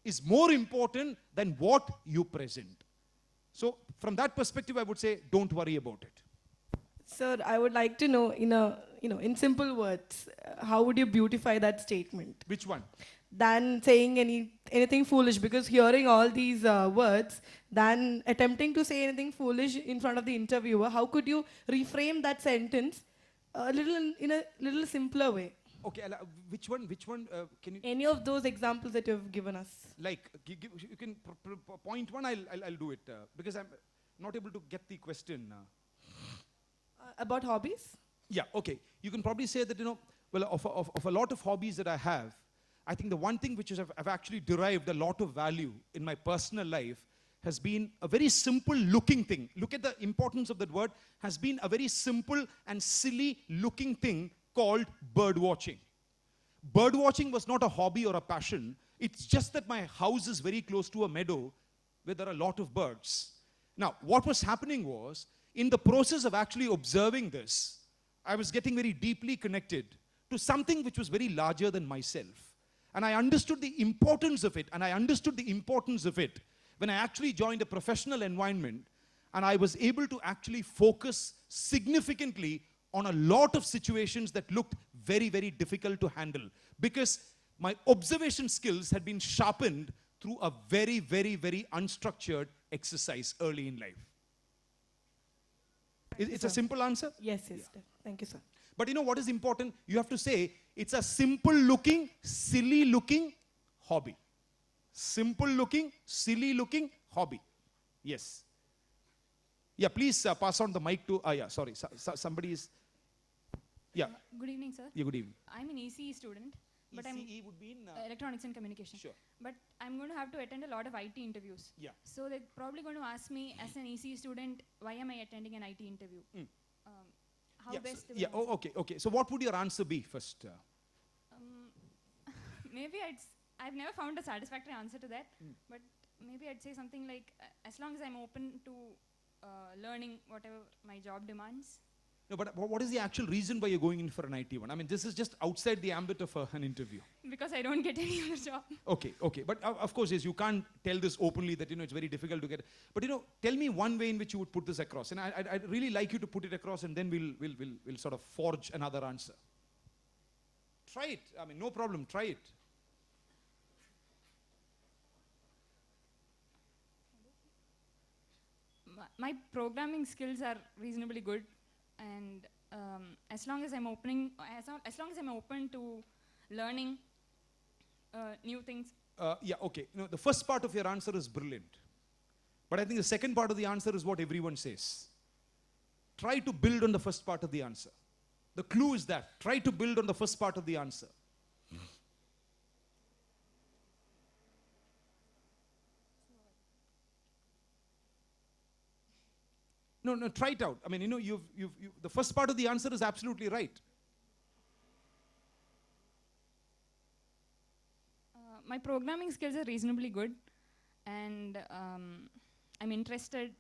is more important than what you present. So, from that perspective, I would say, don't worry about it. Sir, I would like to know, in simple words, how would you beautify that statement? Which one? Than saying anything foolish, because hearing all these words, than attempting to say anything foolish in front of the interviewer, how could you reframe that sentence in a little simpler way? Okay, which one? Can you? Any of those examples that you've given us. Like, you can point one. I'll do it because I'm not able to get the question. About hobbies? Yeah. Okay. You can probably say that of a lot of hobbies that I have, I think the one thing which I've actually derived a lot of value in my personal life has been a very simple looking thing. Look at the importance of that word. Has been a very simple and silly looking thing called bird watching. Bird watching was not a hobby or a passion. It's just that my house is very close to a meadow where there are a lot of birds. Now, what was happening was, in the process of actually observing this, I was getting very deeply connected to something which was very larger than myself. And I understood the importance of it, when I actually joined a professional environment, and I was able to actually focus significantly on a lot of situations that looked very, very difficult to handle, because my observation skills had been sharpened through a very, very, very unstructured exercise early in life. It's a simple answer? Yes. Thank you, sir. But what is important? You have to say, it's a simple looking, silly looking hobby. Simple looking, silly looking hobby. Yes. Yeah, please pass on the mic to, sorry, somebody is, yeah. Good evening, sir. Yeah, good evening. I'm an ECE student. But ECE would be in? Electronics and Communication. Sure. But I'm going to have to attend a lot of IT interviews. Yeah. So they're probably going to ask me, as an ECE student, why am I attending an IT interview? How best? Okay. So what would your answer be first? Maybe I've never found a satisfactory answer to that. But maybe I'd say something like, as long as I'm open to learning whatever my job demands. No, but what is the actual reason why you're going in for an IT one? I mean, this is just outside the ambit of an interview. Because I don't get any other job. Okay. But of course, yes, you can't tell this openly that, it's very difficult to get. But, tell me one way in which you would put this across. And I'd really like you to put it across, and then we'll sort of forge another answer. Try it. I mean, no problem. Try it. My programming skills are reasonably good. And as long as I'm open to learning new things. Okay. The first part of your answer is brilliant. But I think the second part of the answer is what everyone says. Try to build on the first part of the answer. The clue is that. Try to build on the first part of the answer. No, try it out. I mean, the first part of the answer is absolutely right. My programming skills are reasonably good, and I'm interested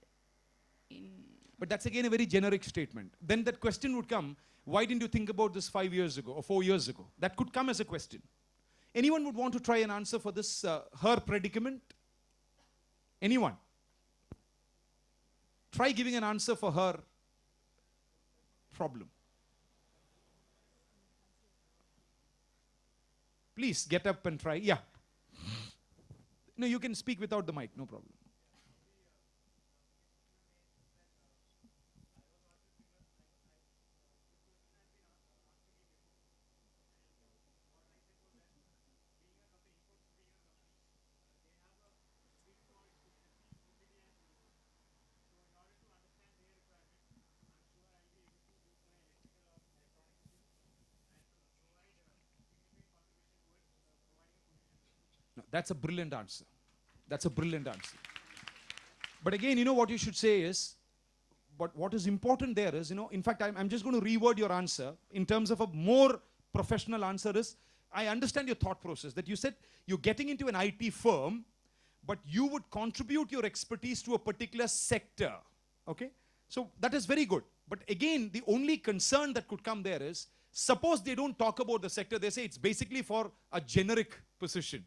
in... But that's again a very generic statement. Then that question would come, why didn't you think about this 5 years ago or 4 years ago? That could come as a question. Anyone would want to try an answer for this, her predicament? Anyone? Try giving an answer for her problem? Please get up and try. Yeah. No, you can speak without the mic, no problem. No, that's a brilliant answer. That's a brilliant answer. But again, what you should say is, but what is important there is, in fact, I'm just going to reword your answer in terms of a more professional answer is, I understand your thought process that you said you're getting into an IT firm, but you would contribute your expertise to a particular sector. Okay? So that is very good. But again, the only concern that could come there is, suppose they don't talk about the sector, they say it's basically for a generic position.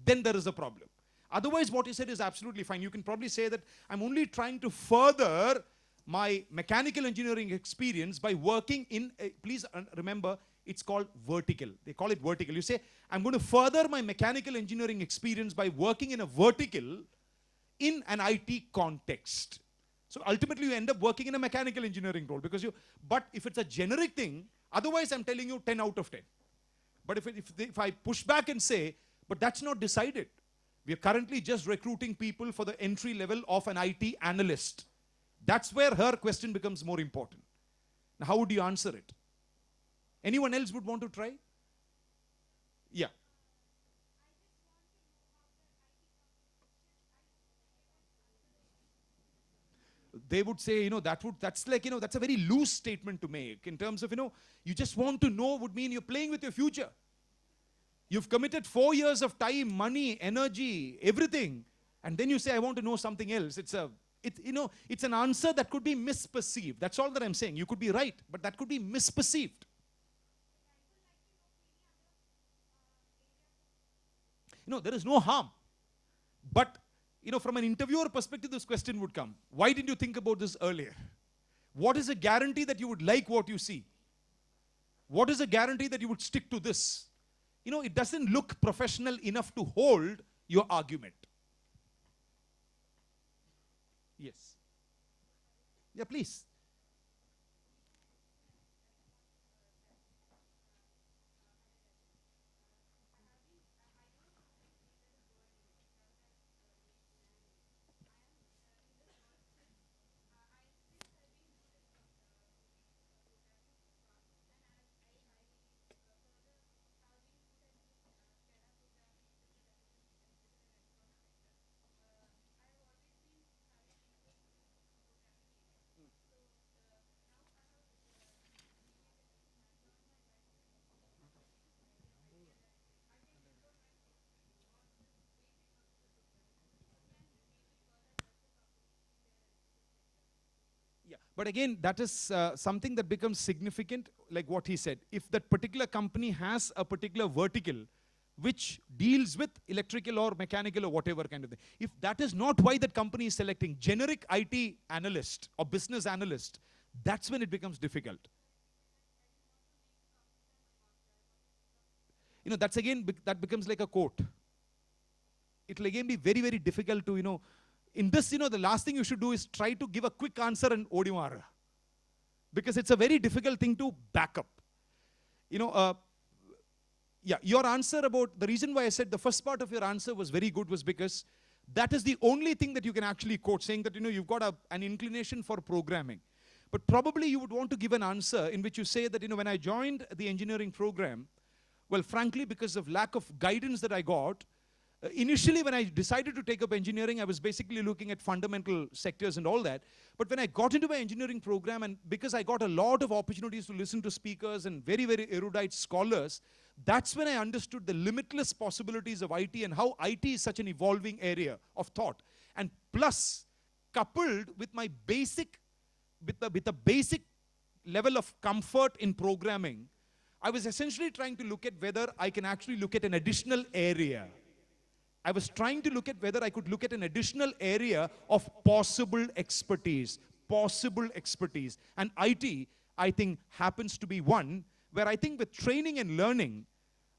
Then there is a problem. Otherwise, what you said is absolutely fine. You can probably say that I'm only trying to further my mechanical engineering experience by working in, please remember, it's called vertical. They call it vertical. You say, I'm going to further my mechanical engineering experience by working in a vertical in an IT context. So ultimately, you end up working in a mechanical engineering role because but if it's a generic thing, otherwise I'm telling you 10 out of 10. But if I push back and say, but that's not decided. We are currently just recruiting people for the entry level of an IT analyst. That's where her question becomes more important. Now, how would you answer it? Anyone else would want to try? Yeah. They would say, that's like, that's a very loose statement to make in terms of, you just want to know would mean you're playing with your future. You've committed 4 years of time, money, energy, everything. And then you say, I want to know something else. It's an answer that could be misperceived. That's all that I'm saying. You could be right, but that could be misperceived. There is no harm. But, from an interviewer perspective, this question would come. Why didn't you think about this earlier? What is a guarantee that you would like what you see? What is a guarantee that you would stick to this? It doesn't look professional enough to hold your argument. Yes. Yeah, please. Yeah, but again, that is something that becomes significant, like what he said. If that particular company has a particular vertical which deals with electrical or mechanical or whatever kind of thing, if that is not why that company is selecting generic IT analyst or business analyst, that's when it becomes difficult. That's again, that becomes like a quote. It will again be very, very difficult to, in this, the last thing you should do is try to give a quick answer and odimara. Because it's a very difficult thing to back up. Yeah, your answer about, the reason why I said the first part of your answer was very good was because that is the only thing that you can actually quote, saying that, you've got an inclination for programming. But probably you would want to give an answer in which you say that, when I joined the engineering program, well, frankly, because of lack of guidance that I got, initially when I decided to take up engineering, I was basically looking at fundamental sectors and all that. But when I got into my engineering program, and because I got a lot of opportunities to listen to speakers and very, very erudite scholars, that's when I understood the limitless possibilities of IT and how IT is such an evolving area of thought. And plus, coupled with my basic, with the basic level of comfort in programming, I was essentially trying to look at whether I can actually look at an additional area. I was trying to look at whether I could look at an additional area of possible expertise. And IT, I think, happens to be one where I think with training and learning,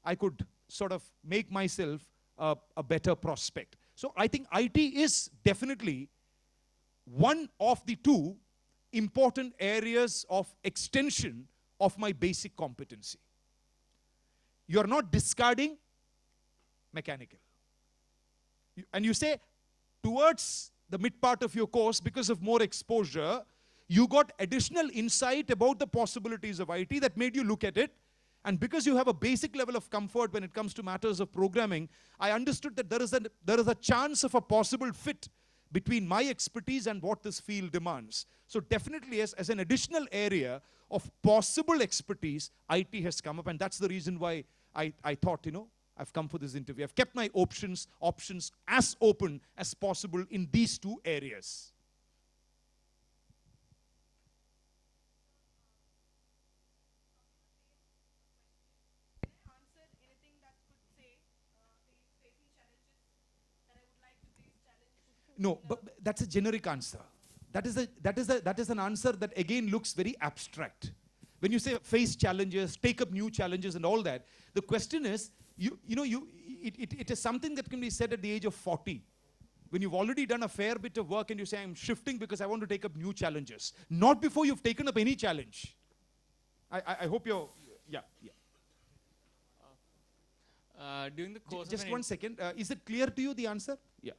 I could sort of make myself a better prospect. So I think IT is definitely one of the two important areas of extension of my basic competency. You're not discarding mechanical. And you say, towards the mid part of your course, because of more exposure, you got additional insight about the possibilities of IT that made you look at it. And because you have a basic level of comfort when it comes to matters of programming, I understood that there is a chance of a possible fit between my expertise and what this field demands. So definitely as an additional area of possible expertise, IT has come up. And that's the reason why I thought, I've come for this interview. I've kept my options as open as possible in these two areas. No, but that's a generic answer. That is an answer that again looks very abstract. When you say face challenges, take up new challenges and all that, the question is, it is something that can be said at the age of 40. When you've already done a fair bit of work and you say, I'm shifting because I want to take up new challenges. Not before you've taken up any challenge. I hope you're, yeah. During the course Just of one second. Is it clear to you, the answer? Yeah.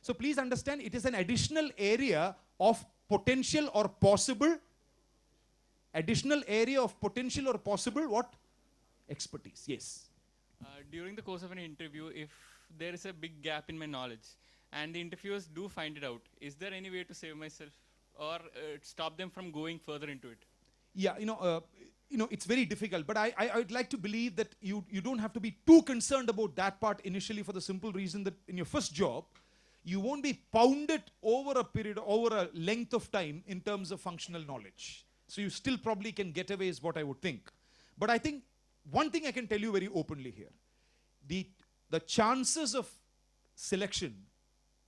So please understand, it is an additional area of potential or possible, additional area of potential or possible what? Expertise, yes. During the course of an interview, if there is a big gap in my knowledge and the interviewers do find it out, is there any way to save myself or stop them from going further into it? Yeah, it's very difficult, but I would like to believe that you don't have to be too concerned about that part initially, for the simple reason that in your first job, you won't be pounded over a length of time in terms of functional knowledge. So you still probably can get away is what I would think. But I think one thing I can tell you very openly here, the chances of selection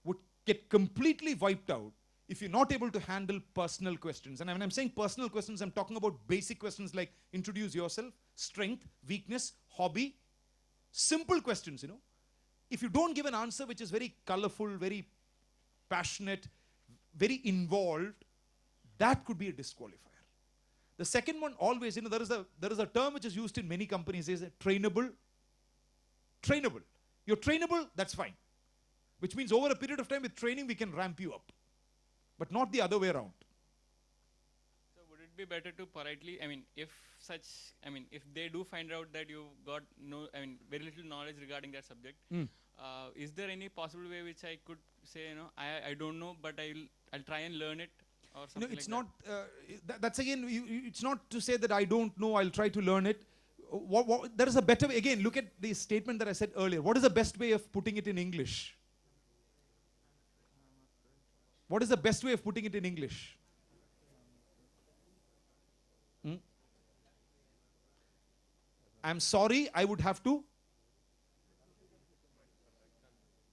would get completely wiped out if you're not able to handle personal questions. And when I'm saying personal questions, I'm talking about basic questions like introduce yourself, strength, weakness, hobby, simple questions, If you don't give an answer which is very colorful, very passionate, very involved, that could be a disqualifier. The second one always, there is a term which is used in many companies, is trainable. Trainable. You're trainable, that's fine. Which means over a period of time with training, we can ramp you up. But not the other way around. So would it be better to politely, if they do find out that you've got very little knowledge regarding that subject, is there any possible way which I could say, I don't know, but I'll try and learn it, or something It's like not, that's again, it's not to say that I don't know, I'll try to learn it. There is a better way. Again, look at the statement that I said earlier. What is the best way of putting it in English? What is the best way of putting it in English? I'm sorry, I would have to.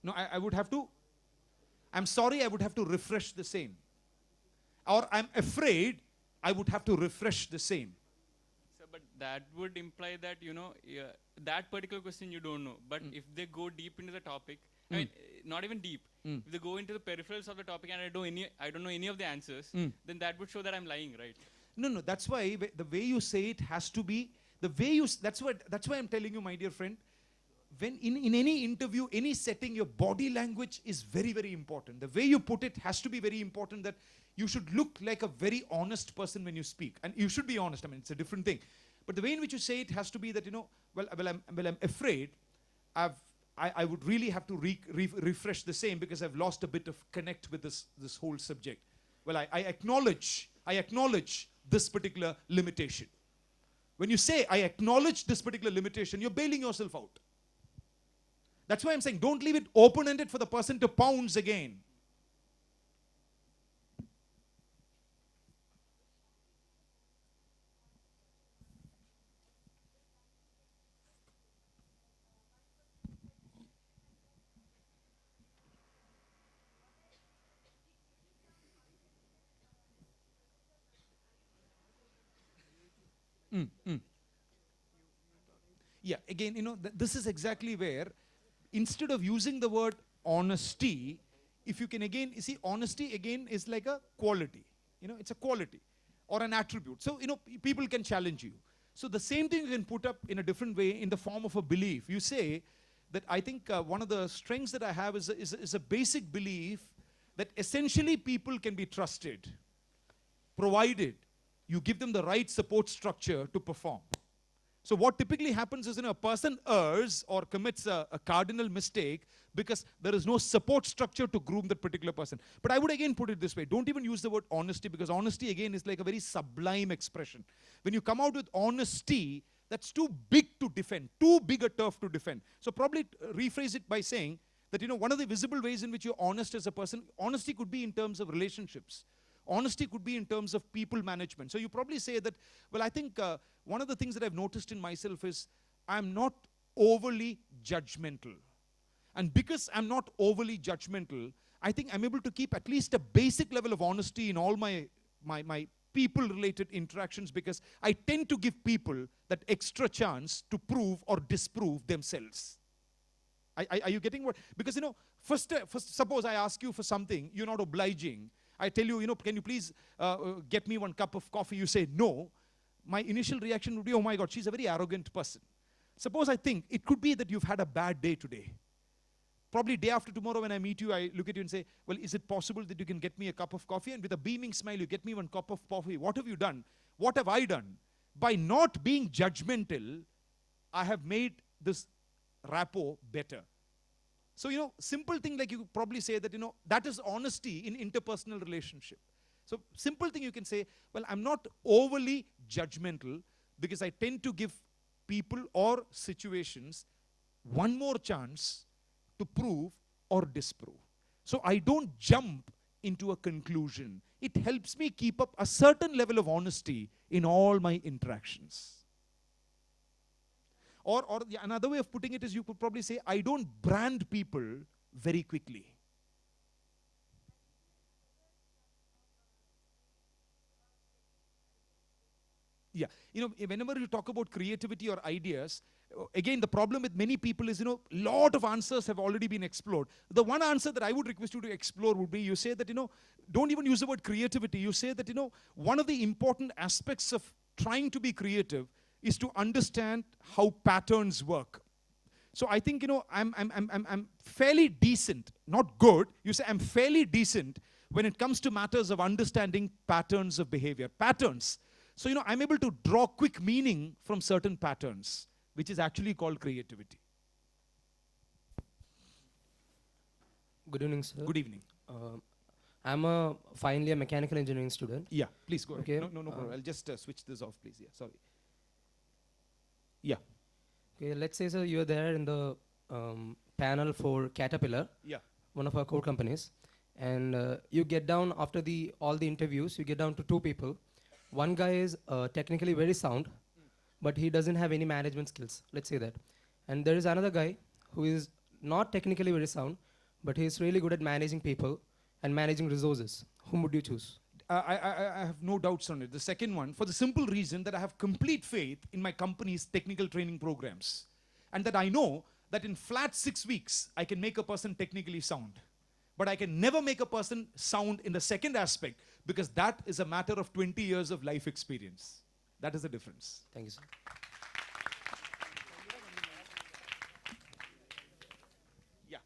No, I would have to. I'm sorry, I would have to refresh the same. Or I'm afraid, I would have to refresh the same. So, but that would imply that, that particular question you don't know. But if they go deep into the topic, not even deep. If they go into the peripherals of the topic and I don't know any of the answers, then that would show that I'm lying, right? No, that's why the way you say it has to be, that's why I'm telling you, my dear friend, when in any interview, any setting, your body language is very, very important. The way you put it has to be very important, that you should look like a very honest person when you speak. And you should be honest, it's a different thing. But the way in which you say it has to be that, I'm afraid I would really have to refresh the same because I've lost a bit of connect with this whole subject. Well, I acknowledge this particular limitation. When you say, I acknowledge this particular limitation, you're bailing yourself out. That's why I'm saying, don't leave it open-ended for the person to pounce again. Yeah, again, this is exactly where, instead of using the word honesty, if you can again, you see, honesty again is like a quality. It's a quality or an attribute. So, people can challenge you. So the same thing you can put up in a different way in the form of a belief. You say that I think one of the strengths that I have is a basic belief that essentially people can be trusted, provided you give them the right support structure to perform. So what typically happens is, a person errs or commits a cardinal mistake because there is no support structure to groom that particular person. But I would again put it this way. Don't even use the word honesty, because honesty again is like a very sublime expression. When you come out with honesty, that's too big to defend, too big a turf to defend. So probably rephrase it by saying that, one of the visible ways in which you're honest as a person, honesty could be in terms of relationships. Honesty could be in terms of people management. So you probably say that, well, I think one of the things that I've noticed in myself is I'm not overly judgmental. And because I'm not overly judgmental, I think I'm able to keep at least a basic level of honesty in all my people-related interactions, because I tend to give people that extra chance to prove or disprove themselves. Are you getting what? Because, first suppose I ask you for something, you're not obliging. I tell you, can you please get me one cup of coffee? You say no. My initial reaction would be, oh my God, she's a very arrogant person. Suppose I think it could be that you've had a bad day today. Probably day after tomorrow when I meet you, I look at you and say, well, is it possible that you can get me a cup of coffee? And with a beaming smile, you get me one cup of coffee. What have you done? What have I done? By not being judgmental, I have made this rapport better. So, simple thing like you could probably say that, that is honesty in interpersonal relationship. So, simple thing you can say, well, I'm not overly judgmental because I tend to give people or situations one more chance to prove or disprove. So, I don't jump into a conclusion. It helps me keep up a certain level of honesty in all my interactions. Or another way of putting it is, you could probably say, I don't brand people very quickly. Yeah, whenever you talk about creativity or ideas, again, the problem with many people is, lot of answers have already been explored. The one answer that I would request you to explore would be, you say that, don't even use the word creativity. You say that, one of the important aspects of trying to be creative is to understand how patterns work. So I think, I'm fairly decent, not good. You say I'm fairly decent when it comes to matters of understanding patterns of behavior. Patterns. So, I'm able to draw quick meaning from certain patterns, which is actually called creativity. Good evening, sir. Good evening. I'm finally a mechanical engineering student. Yeah, please go ahead. Okay. No problem. I'll just switch this off, please. Yeah, sorry. Yeah. Okay, let's say, sir, you're there in the panel for Caterpillar, Yeah. one of our core companies, and you get down after all the interviews, you get down to two people. One guy is technically very sound, but he doesn't have any management skills, let's say that. And there is another guy who is not technically very sound, but he's really good at managing people and managing resources. Whom would you choose? I have no doubts on it. The second one, for the simple reason that I have complete faith in my company's technical training programs. And that I know that in flat 6 weeks, I can make a person technically sound. But I can never make a person sound in the second aspect, because that is a matter of 20 years of life experience. That is the difference. Thank you, sir. Yeah.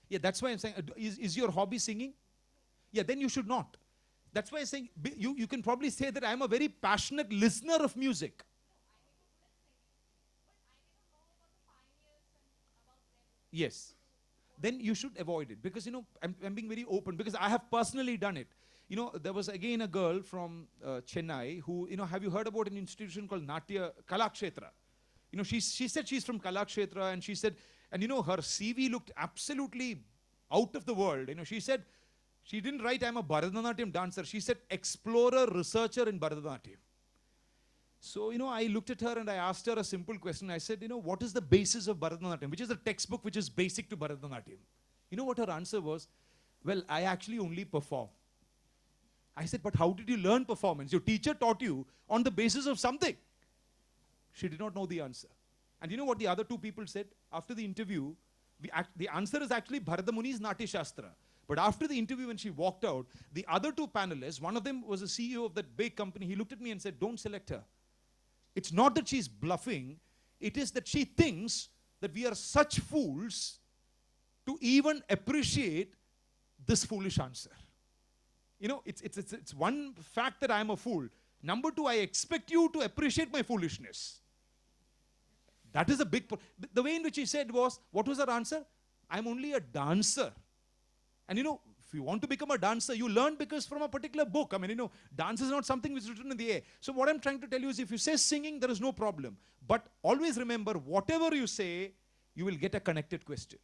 Yeah, that's why I'm saying, is your hobby singing? Yeah, then you should not. That's why I'm saying, you can probably say that I'm a very passionate listener of music. Yes. Then you should avoid it, because, I'm being very open, because I have personally done it. There was again a girl from Chennai who, have you heard about an institution called Natya Kalakshetra? She said she's from Kalakshetra, and she said, and her CV looked absolutely out of the world. She said, she didn't write, I'm a Bharatanatyam dancer. She said, explorer, researcher in Bharatanatyam. So, I looked at her and I asked her a simple question. I said, what is the basis of Bharatanatyam? Which is the textbook which is basic to Bharatanatyam? You know what her answer was? Well, I actually only perform. I said, but how did you learn performance? Your teacher taught you on the basis of something. She did not know the answer. And you know what the other two people said? After the interview, the answer is actually Bharata Muni's Nati Shastra. But after the interview, when she walked out, the other two panelists, one of them was a CEO of that big company, he looked at me and said, don't select her. It's not that she's bluffing, it is that she thinks that we are such fools to even appreciate this foolish answer. It's one fact that I'm a fool. Number two, I expect you to appreciate my foolishness. That is a big the way in which he said was, what was her answer? I'm only a dancer. And if you want to become a dancer, you learn because from a particular book. Dance is not something which is written in the air. So what I'm trying to tell you is, if you say singing, there is no problem. But always remember, whatever you say, you will get a connected question.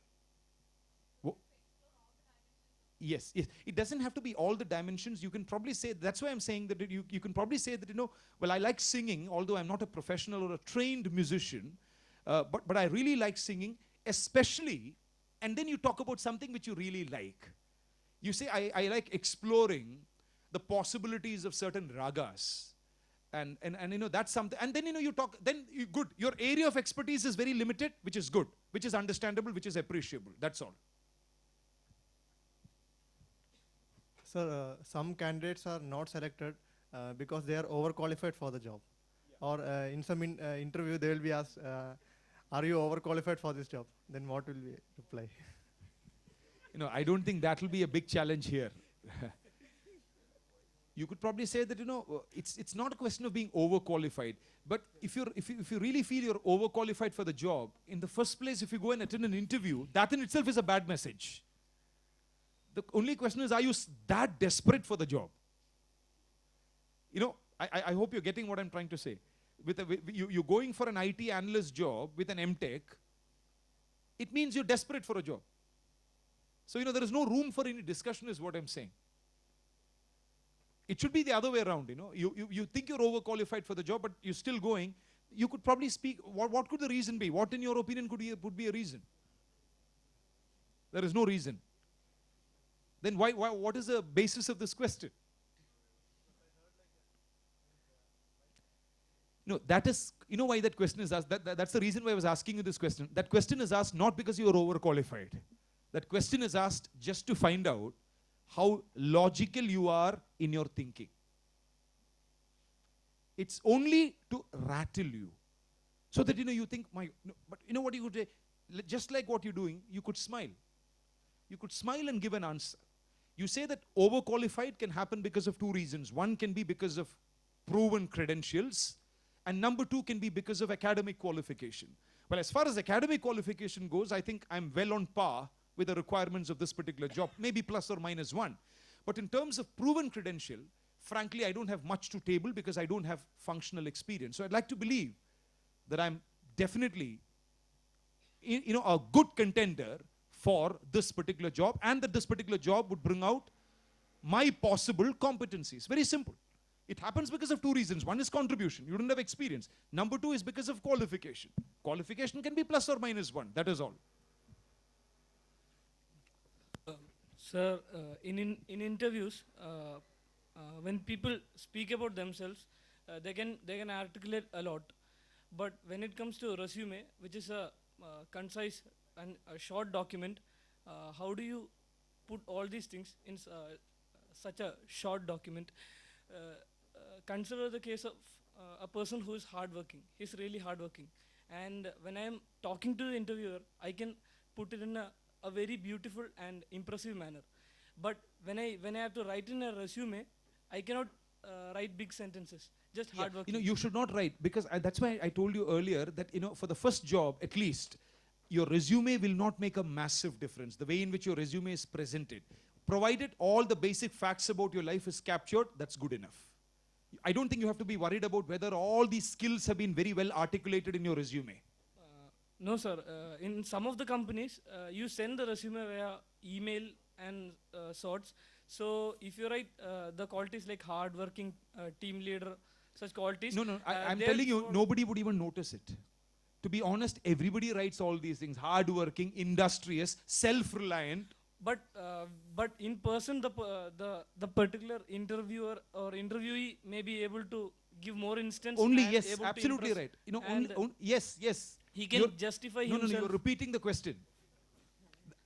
Yes. It doesn't have to be all the dimensions. You can probably say, that's why I'm saying that you can probably say that, well, I like singing, although I'm not a professional or a trained musician, but I really like singing, especially, and then you talk about something which you really like. You say, I like exploring the possibilities of certain ragas. And that's something, and then, you talk, then good. Your area of expertise is very limited, which is good, which is understandable, which is appreciable. That's all. Sir, some candidates are not selected because they are overqualified for the job. Yeah. Or in some interview, they will be asked, are you overqualified for this job? Then what will we reply? I don't think that will be a big challenge here. You could probably say that, it's not a question of being overqualified. But if you really feel you're overqualified for the job, in the first place, if you go and attend an interview, that in itself is a bad message. The only question is, are you that desperate for the job? I hope you're getting what I'm trying to say. You're going for an IT analyst job with an MTech, it means you're desperate for a job. So, there is no room for any discussion is what I'm saying. It should be the other way around, You think you're overqualified for the job, but you're still going. You could probably speak, what could the reason be? What, in your opinion, would be a reason? There is no reason. Then what is the basis of this question? That is, why that question is asked. That's the reason why I was asking you this question. That question is asked not because you are overqualified. That question is asked just to find out how logical you are in your thinking. It's only to rattle you. So that, you think, but what you could say? Just like what you're doing, you could smile. You could smile and give an answer. You say that overqualified can happen because of two reasons. One can be because of proven credentials, and number two can be because of academic qualification. Well, as far as academic qualification goes, I think I'm well on par with the requirements of this particular job, maybe plus or minus one. But in terms of proven credential, frankly, I don't have much to table because I don't have functional experience. So I'd like to believe that I'm definitely, a good contender for this particular job, and that this particular job would bring out my possible competencies. Very simple. It happens because of two reasons. One is contribution. You don't have experience. Number two is because of qualification. Qualification can be plus or minus one. That is all. Sir, in interviews, when people speak about themselves, they can articulate a lot. But when it comes to resume, which is a concise and a short document, how do you put all these things in such a short document? Consider the case of a person who is hardworking. He's really hardworking. And when I am talking to the interviewer, I can put it in a very beautiful and impressive manner. But when I have to write in a resume, I cannot write big sentences. Just hardworking. You should not write, because that's why I told you earlier that, for the first job, at least, your resume will not make a massive difference. The way in which your resume is presented, provided all the basic facts about your life is captured, that's good enough. I don't think you have to be worried about whether all these skills have been very well articulated in your resume. No, sir. In some of the companies, you send the resume via email and sorts. So if you write the qualities like hardworking, team leader, such qualities. No, I'm telling you, nobody would even notice it. To be honest, everybody writes all these things: hardworking, industrious, self-reliant. But in person, the particular interviewer or interviewee may be able to give more instance. Only, and yes, able to absolutely impress. right. You know, And yes. he can justify No, himself. you're repeating the question.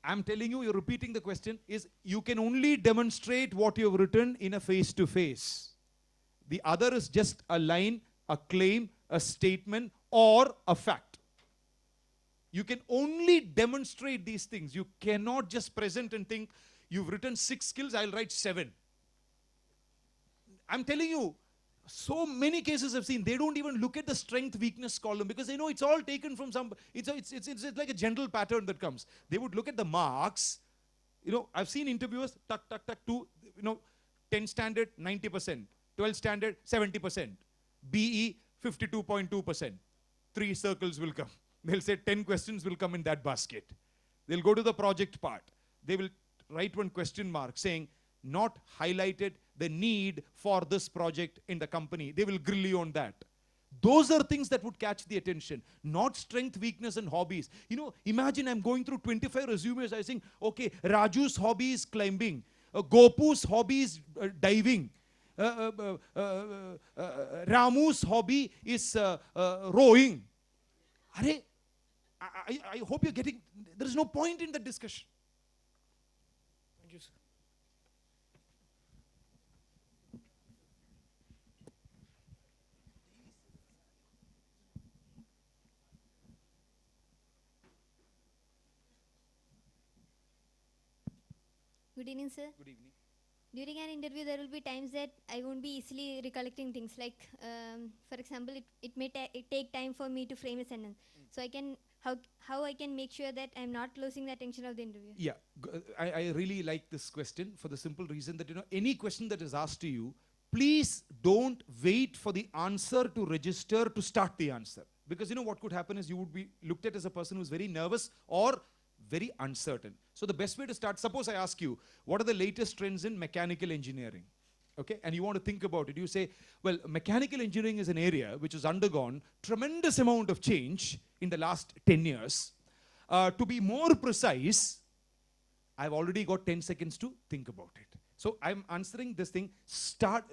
I'm telling you, you're repeating the question. Is you can only demonstrate what you've written in a face-to-face. The other is just a line, a claim, a statement, or a fact. You can only demonstrate these things. You cannot just present and think, you've written 6 skills, I'll write 7. I'm telling you, so many cases I've seen, they don't even look at the strength weakness column because they know it's all taken from some, it's like a general pattern that comes. They would look at the marks. You know, I've seen interviewers, tuck, 10 standard, 90%, 12 standard, 70%, BE, 52.2%. 3 circles will come. They'll say 10 questions will come in that basket. They'll go to the project part. They will write one question mark saying, not highlighted the need for this project in the company. They will grill you on that. Those are things that would catch the attention, not strength, weakness, and hobbies. You know, imagine I'm going through 25 resumes. I think, okay, Raju's hobby is climbing. Gopu's hobby is diving. Ramu's hobby is rowing. I hope you're getting, there is no point in the discussion. Thank you, sir. Good evening, sir. Good evening. During an interview, there will be times that I won't be easily recollecting things. Like, for example, it may take time for me to frame a sentence. So I can, how I can make sure that I'm not losing the attention of the interview. Yeah, I really like this question for the simple reason that, you know, any question that is asked to you, please don't wait for the answer to register to start the answer. Because, you know, what could happen is you would be looked at as a person who's very nervous or very uncertain. So the best way to start, suppose I ask you, what are the latest trends in mechanical engineering? Okay, and you want to think about it. You say, well, mechanical engineering is an area which has undergone tremendous amount of change in the last 10 years. To be more precise, I've already got 10 seconds to think about it. So I'm answering this thing.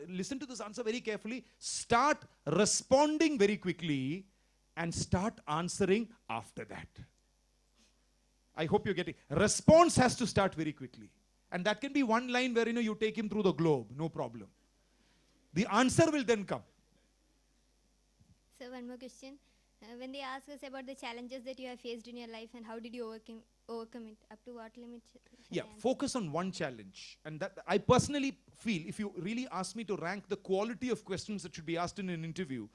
Listen to this answer very carefully. Start responding very quickly and start answering after that. I hope you're getting. Response has to start very quickly. And that can be one line where, you know, you take him through the globe, no problem. The answer will then come. So one more question. When they ask us about the challenges that you have faced in your life and how did you overcome it, up to what limit? Yeah, focus on one challenge. And that I personally feel, if you really ask me to rank the quality of questions that should be asked in an interview,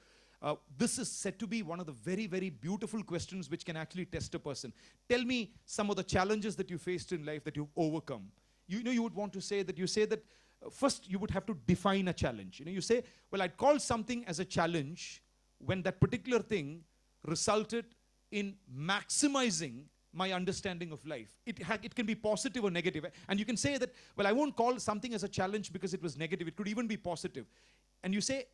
this is said to be one of the very, very beautiful questions which can actually test a person. Tell me some of the challenges that you faced in life that you've overcome. You know, you would want to say that first you would have to define a challenge. You know, you say, well, I'd call something as a challenge when that particular thing resulted in maximizing my understanding of life. It can be positive or negative. And you can say that, well, I won't call something as a challenge because it was negative. It could even be positive. And you say,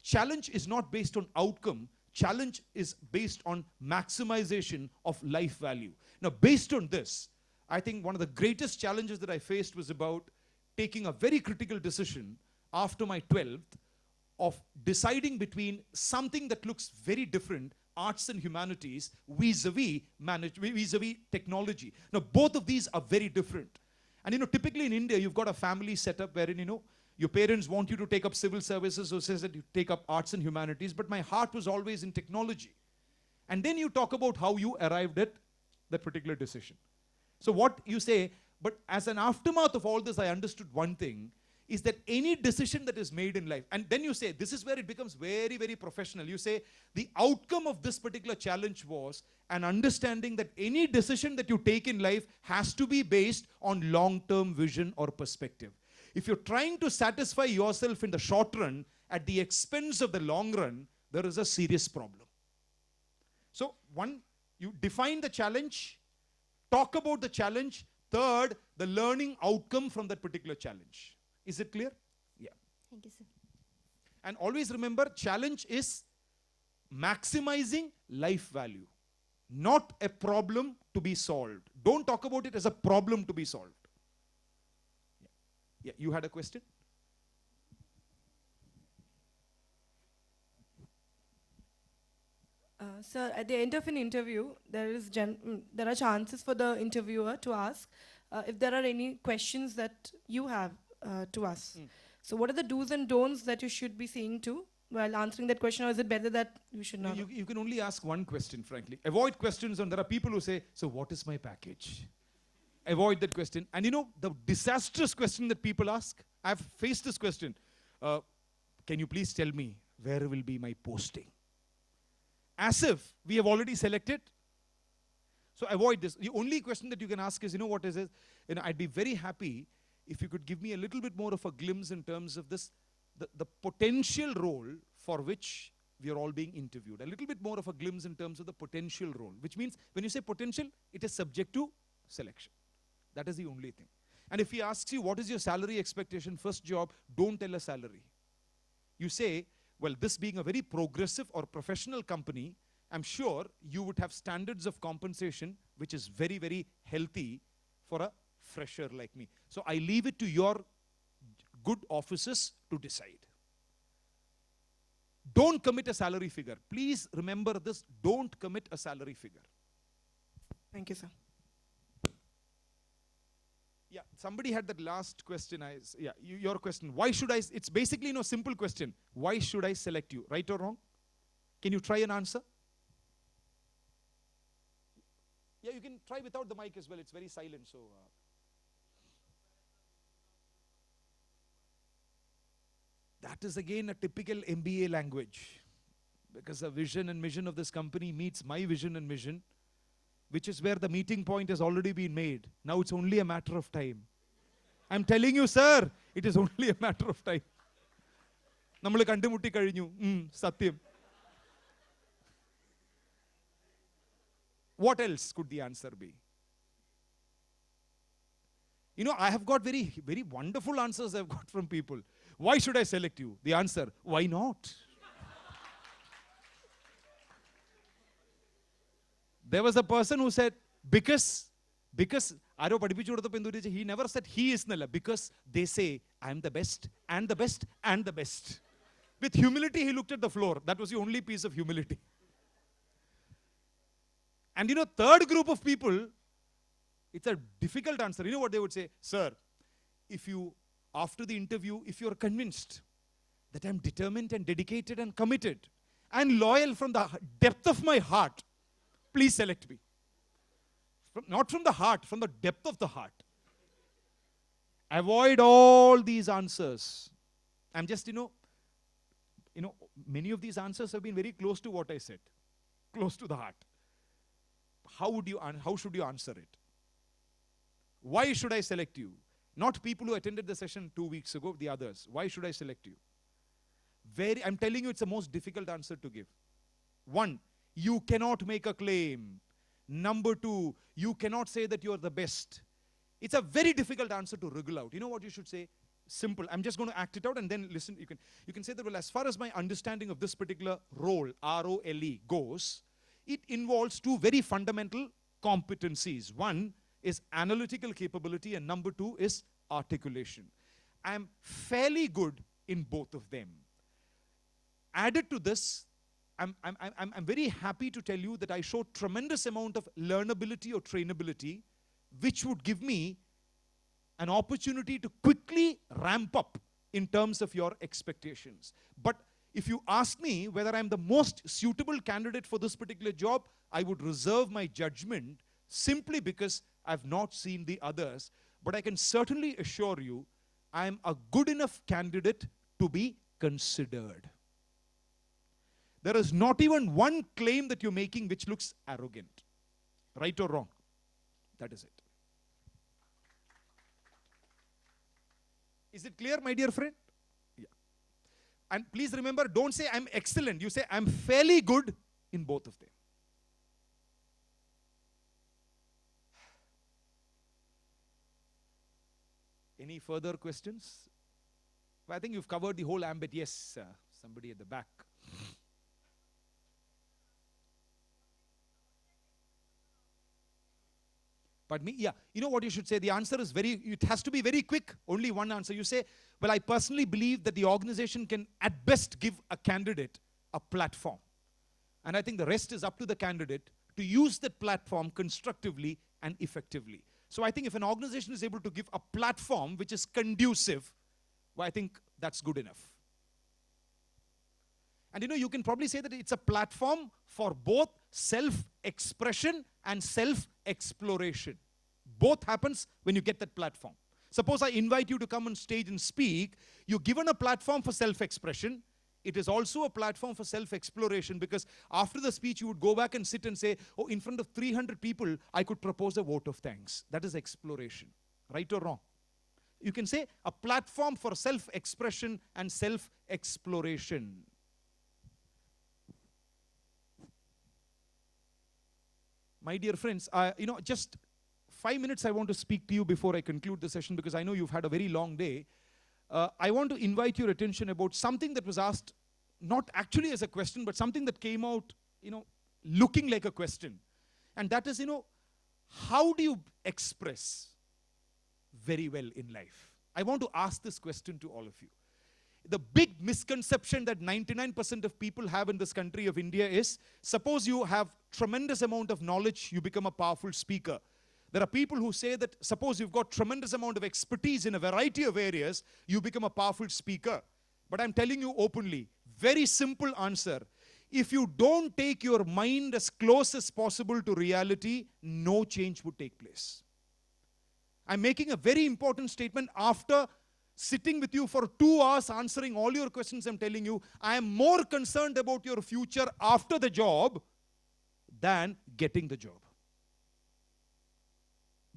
challenge is not based on outcome. Challenge is based on maximization of life value. Now, based on this, I think one of the greatest challenges that I faced was about taking a very critical decision after my 12th of deciding between something that looks very different, arts and humanities, vis-a-vis technology. Now, both of these are very different. And, you know, typically in India, you've got a family setup wherein, you know, your parents want you to take up civil services or says that you take up arts and humanities, but my heart was always in technology. And then you talk about how you arrived at that particular decision. So what you say, but as an aftermath of all this, I understood one thing, is that any decision that is made in life, and then you say, this is where it becomes very, very professional. You say, the outcome of this particular challenge was an understanding that any decision that you take in life has to be based on long-term vision or perspective. If you're trying to satisfy yourself in the short run at the expense of the long run, there is a serious problem. So one, you define the challenge, talk about the challenge. Third, the learning outcome from that particular challenge. Is it clear? Yeah. Thank you, sir. And always remember, challenge is maximizing life value, not a problem to be solved. Don't talk about it as a problem to be solved. Yeah, you had a question? Sir, at the end of an interview, there are chances for the interviewer to ask if there are any questions that you have to us. So what are the do's and don'ts that you should be seeing to while answering that question, or is it better that you should not? You can only ask one question, frankly. Avoid questions, and there are people who say, so what is my package? Avoid that question. And you know, the disastrous question that people ask, I've faced this question. Can you please tell me where will be my posting? As if we have already selected. So avoid this. The only question that you can ask is, you know what is it? You know, I'd be very happy if you could give me a little bit more of a glimpse in terms of this, the potential role for which we are all being interviewed. A little bit more of a glimpse in terms of the potential role, which means when you say potential, it is subject to selection. That is the only thing. And if he asks you, what is your salary expectation, first job, don't tell a salary. You say, well, this being a very progressive or professional company, I'm sure you would have standards of compensation which is very, very healthy for a fresher like me. So I leave it to your good offices to decide. Don't commit a salary figure. Please remember this, don't commit a salary figure. Thank you, sir. Yeah, somebody had that last question. Your question. Why should I? It's basically a simple question. Why should I select you? Right or wrong? Can you try and answer? Yeah, you can try without the mic as well. It's very silent. So. That is again a typical MBA language. Because the vision and mission of this company meets my vision and mission, which is where the meeting point has already been made. Now it's only a matter of time. I'm telling you, sir, it is only a matter of time. നമ്മൾ കണ്ടുമുട്ടി കഴിഞ്ഞു സത്യം. What else could the answer be? You know, I have got very, very wonderful answers I've got from people. Why should I select you? The answer, why not? There was a person who said, because ആരോ പഠിപ്പിച്ചു കൊടുത്തപ്പോൾ എന്തു വെച്ചാൽ he never said he is എന്നല്ല, because they say I am the best and the best and the best. With humility he looked at the floor. That was the only piece of humility. And you know, third group of people, it's a difficult answer. You know what they would say? Sir, if you, after the interview, if you are convinced that I'm determined and dedicated and committed and loyal from the depth of my heart, please select me. Not from the heart, from the depth of the heart. Avoid all these answers. I'm just, many of these answers have been very close to what I said. Close to the heart. How should you answer it? Why should I select you? Not people who attended the session 2 weeks ago, the others. Why should I select you? I'm telling you, it's the most difficult answer to give. 1, you cannot make a claim. Number 2, you cannot say that you are the best. It's a very difficult answer to wriggle out. You know what you should say? Simple. I'm just going to act it out and then listen. You can say that, well, as far as my understanding of this particular role, ROLE, goes, it involves 2 very fundamental competencies. 1 is analytical capability and number 2 is articulation. I'm fairly good in both of them. Added to this, I'm very happy to tell you that I show tremendous amount of learnability or trainability, which would give me an opportunity to quickly ramp up in terms of your expectations. But if you ask me whether I'm the most suitable candidate for this particular job, I would reserve my judgment simply because I've not seen the others. But I can certainly assure you, I'm a good enough candidate to be considered. There is not even one claim that you're making which looks arrogant. Right or wrong? That is it. Is it clear, my dear friend? Yeah. And please remember, don't say I'm excellent. You say I'm fairly good in both of them. Any further questions? Well, I think you've covered the whole ambit. Yes, Somebody at the back. Pardon me? Yeah. You know what you should say? The answer is it has to be very quick. Only one answer. You say, well, I personally believe that the organization can at best give a candidate a platform. And I think the rest is up to the candidate to use that platform constructively and effectively. So I think if an organization is able to give a platform which is conducive, well, I think that's good enough. And you can probably say that it's a platform for both self-expression and self-exploration. Both happens when you get that platform. Suppose I invite you to come on stage and speak. You're given a platform for self-expression. It is also a platform for self-exploration, because after the speech you would go back and sit and say, oh, in front of 300 people, I could propose a vote of thanks. That is exploration. Right or wrong? You can say a platform for self-expression and self-exploration. My dear friends, just 5 minutes I want to speak to you before I conclude the session, because I know you've had a very long day. I want to invite your attention about something that was asked, not actually as a question, but something that came out, looking like a question. And that is, how do you express very well in life? I want to ask this question to all of you. The big misconception that 99% of people have in this country of India is, suppose you have tremendous amount of knowledge, you become a powerful speaker. There are people who say that suppose you've got tremendous amount of expertise in a variety of areas, you become a powerful speaker. But I'm telling you openly, very simple answer. If you don't take your mind as close as possible to reality, no change would take place. I'm making a very important statement. After sitting with you for 2 hours answering all your questions, I'm telling you, I am more concerned about your future after the job than getting the job.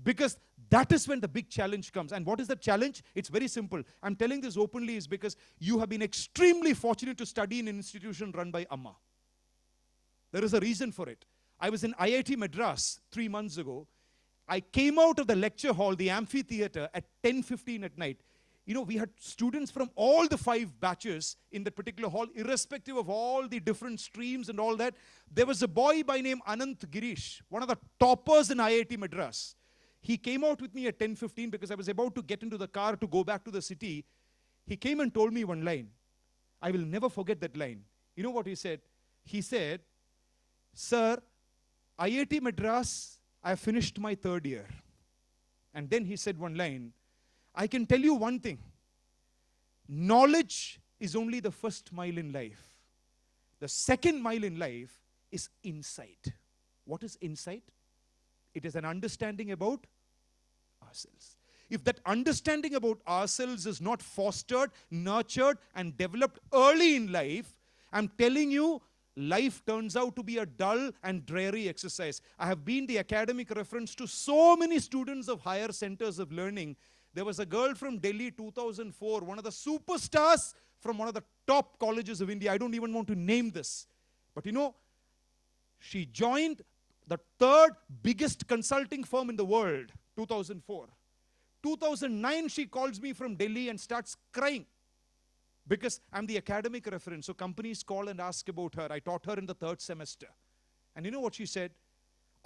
Because that is when the big challenge comes. And what is the challenge? It's very simple. I'm telling this openly is because you have been extremely fortunate to study in an institution run by Amma. There is a reason for it. I was in IIT Madras 3 months ago. I came out of the lecture hall, the amphitheater, at 10:15 at night. We had students from all the 5 batches in that particular hall, irrespective of all the different streams and all that. There was a boy by name Anant Girish, one of the toppers in IIT Madras. He came out with me at 10:15 because I was about to get into the car to go back to the city. He came and told me one line. I will never forget that line. You know what he said? He said, "Sir, IIT Madras, I have finished my 3rd year." And then he said one line, "I can tell you one thing. Knowledge is only the first mile in life. The second mile in life is insight." What is insight? It is an understanding about ourselves. If that understanding about ourselves is not fostered, nurtured, and developed early in life, I'm telling you, life turns out to be a dull and dreary exercise. I have been the academic reference to so many students of higher centers of learning. There was a girl from Delhi, 2004, one of the superstars from one of the top colleges of India. I don't even want to name this. But she joined the 3rd biggest consulting firm in the world, 2004. 2009, she calls me from Delhi and starts crying because I'm the academic reference. So companies call and ask about her. I taught her in the 3rd semester. And you know what she said?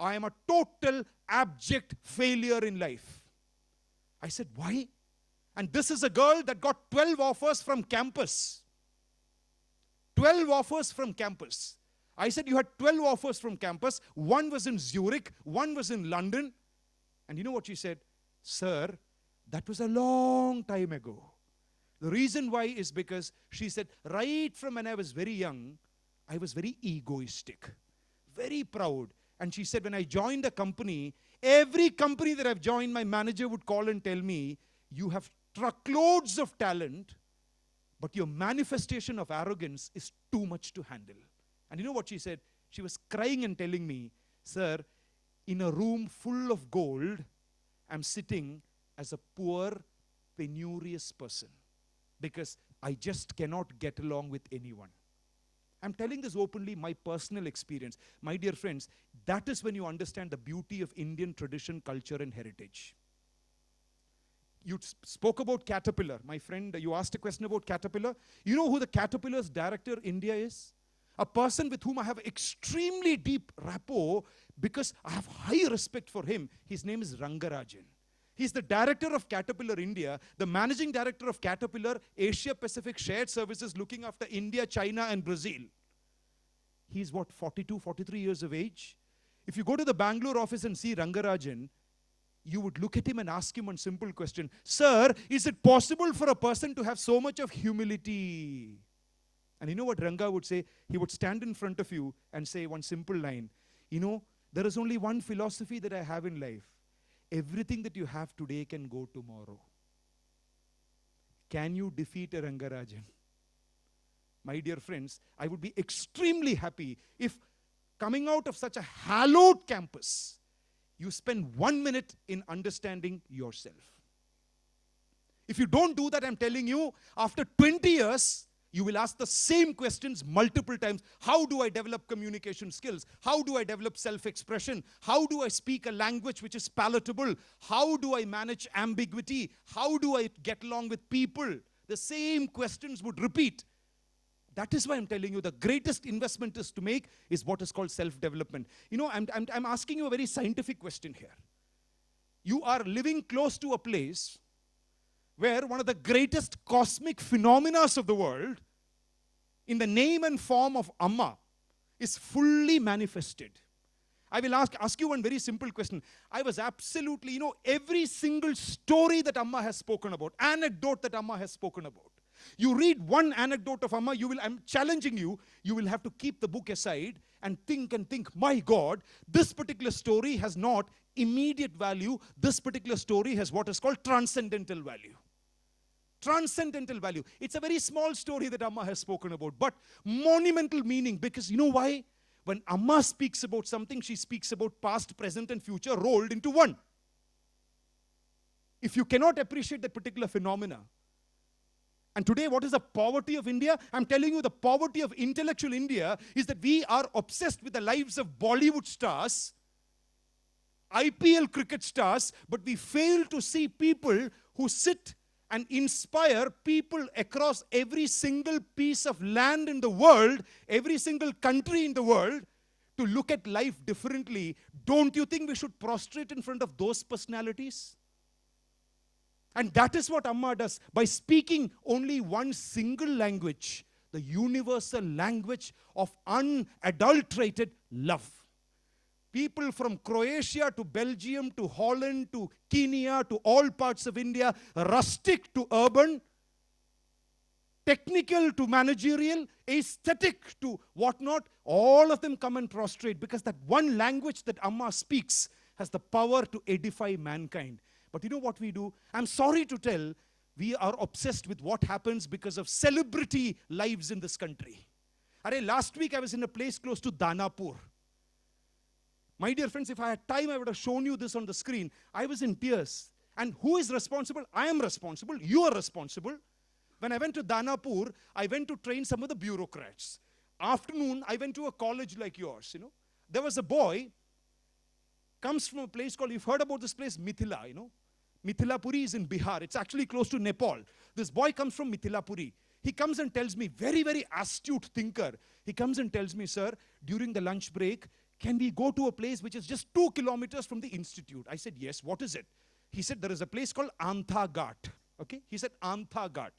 "I am a total abject failure in life." I said, "Why?" And this is a girl that got 12 offers from campus. 12 offers from campus. I said, "You had 12 offers from campus. One was in Zurich, one was in London." And you know what she said? "Sir, that was a long time ago." The reason why is because she said, right from when I was very young, I was very egoistic, very proud. And she said, when I joined a company, every company that I've joined, my manager would call and tell me, "You have truckloads of talent, but your manifestation of arrogance is too much to handle." And you know what she said? She was crying and telling me, "Sir, in a room full of gold, I'm sitting as a poor, penurious person because I just cannot get along with anyone." I'm telling this openly, my personal experience. My dear friends, that is when you understand the beauty of Indian tradition, culture, and heritage. You spoke about Caterpillar. My friend, you asked a question about Caterpillar. You know who the Caterpillar's director India is? A person with whom I have extremely deep rapport because I have high respect for him. His name is Rangarajan. He's the director of Caterpillar India, the managing director of Caterpillar Asia Pacific Shared Services, looking after India, China, and Brazil. He's what, 42, 43 years of age? If you go to the Bangalore office and see Rangarajan, you would look at him and ask him one simple question. Sir, is it possible for a person to have so much of humility? And you know what Ranga would say? He would stand in front of you and say one simple line. You know, there is only one philosophy that I have in life. Everything that you have today can go tomorrow. Can you defeat a Rangarajan? My dear friends, I would be extremely happy if coming out of such a hallowed campus, you spend 1 minute in understanding yourself. If you don't do that, I'm telling you, after 20 years, you will ask the same questions multiple times. How do I develop communication skills? How do I develop self-expression? How do I speak a language which is palatable? How do I manage ambiguity? How do I get along with people? The same questions would repeat. That is why I'm telling you the greatest investment is to make is what is called self-development. You know, I'm asking you a very scientific question here. You are living close to a place where one of the greatest cosmic phenomena of the world, in the name and form of Amma, is fully manifested. I will ask you one very simple question. I was absolutely, you know, every single story that Amma has spoken about, anecdote that Amma has spoken about. You read one anecdote of Amma, I'm challenging you, you will have to keep the book aside and think, my God, this particular story has not immediate value. This particular story has what is called transcendental value. Transcendental value. It's a very small story that Amma has spoken about, but monumental meaning, because you know why? When Amma speaks about something, she speaks about past, present, and future rolled into one. If you cannot appreciate that particular phenomena, and today, what is the poverty of India? I'm telling you, the poverty of intellectual India is that we are obsessed with the lives of Bollywood stars, IPL cricket stars, but we fail to see people who sit and inspire people across every single piece of land in the world, every single country in the world, to look at life differently. Don't you think we should prostrate in front of those personalities? And that is what Amma does. By speaking only one single language, the universal language of unadulterated love. People from Croatia to Belgium to Holland to Kenya to all parts of India, rustic to urban, technical to managerial, aesthetic to whatnot, all of them come and prostrate because that one language that Amma speaks has the power to edify mankind. But you know what we do? I'm sorry to tell, we are obsessed with what happens because of celebrity lives in this country. Last week I was in a place close to Danapur. My dear friends, if I had time, I would have shown you this on the screen. I was in tears. And who is responsible? I am responsible. You are responsible. When I went to Danapur, I went to train some of the bureaucrats. Afternoon, I went to a college like yours, you know. There was a boy, comes from a place called, you've heard about this place, Mithila, you know. Mithilapuri is in Bihar. It's actually close to Nepal. This boy comes from Mithilapuri. He comes and tells me, very, very astute thinker. He comes and tells me, sir, during the lunch break, can we go to a place which is just 2 kilometers from the institute? I said, yes, what is it? He said, there is a place called Antha Ghat. Okay? He said, Antha Ghat.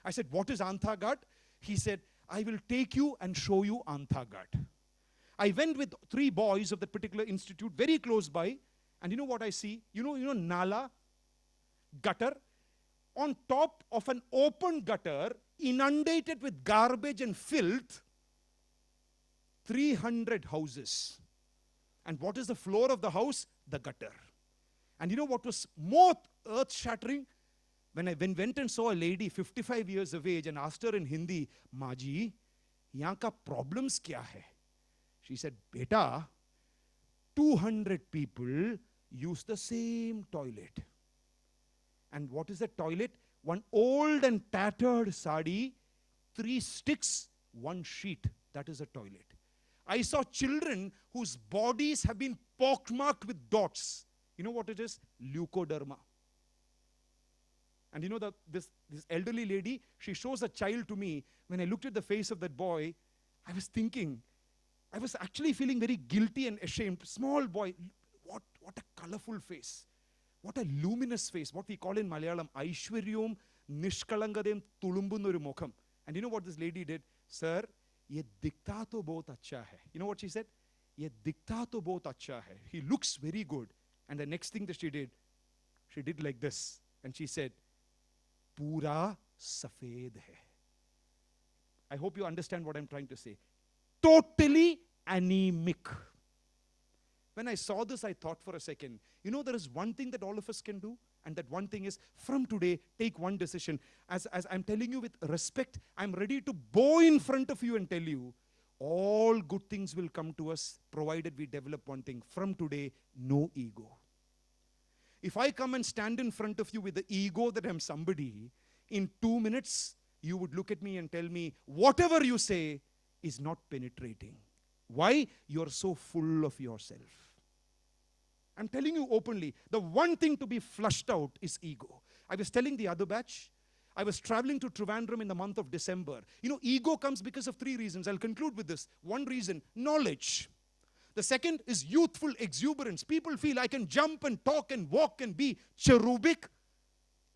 I said, what is Antha Ghat? He said, I will take you and show you Antha Ghat. I went with 3 boys of that particular institute, very close by, and you know what I see? You know, Nala, gutter, on top of an open gutter, inundated with garbage and filth, 300 houses. And what is the floor of the house? The gutter. And you know what was more earth-shattering? When I went and saw a lady, 55 years of age, and asked her in Hindi, Maji, yahan ka problems kya hai? She said, Beta, 200 people use the same toilet. And what is the toilet? One old and tattered sari, 3 sticks, 1 sheet. That is a toilet. I saw children whose bodies have been pockmarked with dots. You know what it is? Leukoderma. And you know, this elderly lady, she shows a child to me. When I looked at the face of that boy, I was thinking, I was actually feeling very guilty and ashamed. Small boy, what a colorful face. What a luminous face. What we call in Malayalam, Aishwaryom Nishkalangadem Tulumbunnoru Mokham. And you know what this lady did? Sir, ye dikta to bahut acha hai. You know what she said? Ye dikta to bahut acha hai. He looks very good. And the next thing that she did like this. And she said, Pura safed hai. I hope you understand what I'm trying to say. Totally anemic. When I saw this, I thought for a second, you know, there is one thing that all of us can do, and that one thing is, from today, take one decision. As I'm telling you with respect, I'm ready to bow in front of you and tell you, all good things will come to us, provided we develop one thing. From today, no ego. If I come and stand in front of you with the ego that I'm somebody, in 2 minutes, you would look at me and tell me, whatever you say is not penetrating. Why? You're so full of yourself. I'm telling you openly, the one thing to be flushed out is ego. I was telling the other batch, I was traveling to Trivandrum in the month of December. You know, ego comes because of 3 reasons. I'll conclude with this. One reason, knowledge. The second is youthful exuberance. People feel I can jump and talk and walk and be cherubic.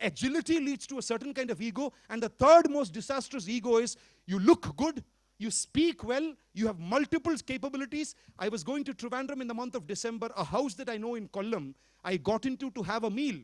Agility leads to a certain kind of ego. And the third most disastrous ego is you look good, you speak well, you have multiple capabilities. I was going to Trivandrum in the month of December, a house that I know in Kollam. I got into to have a meal.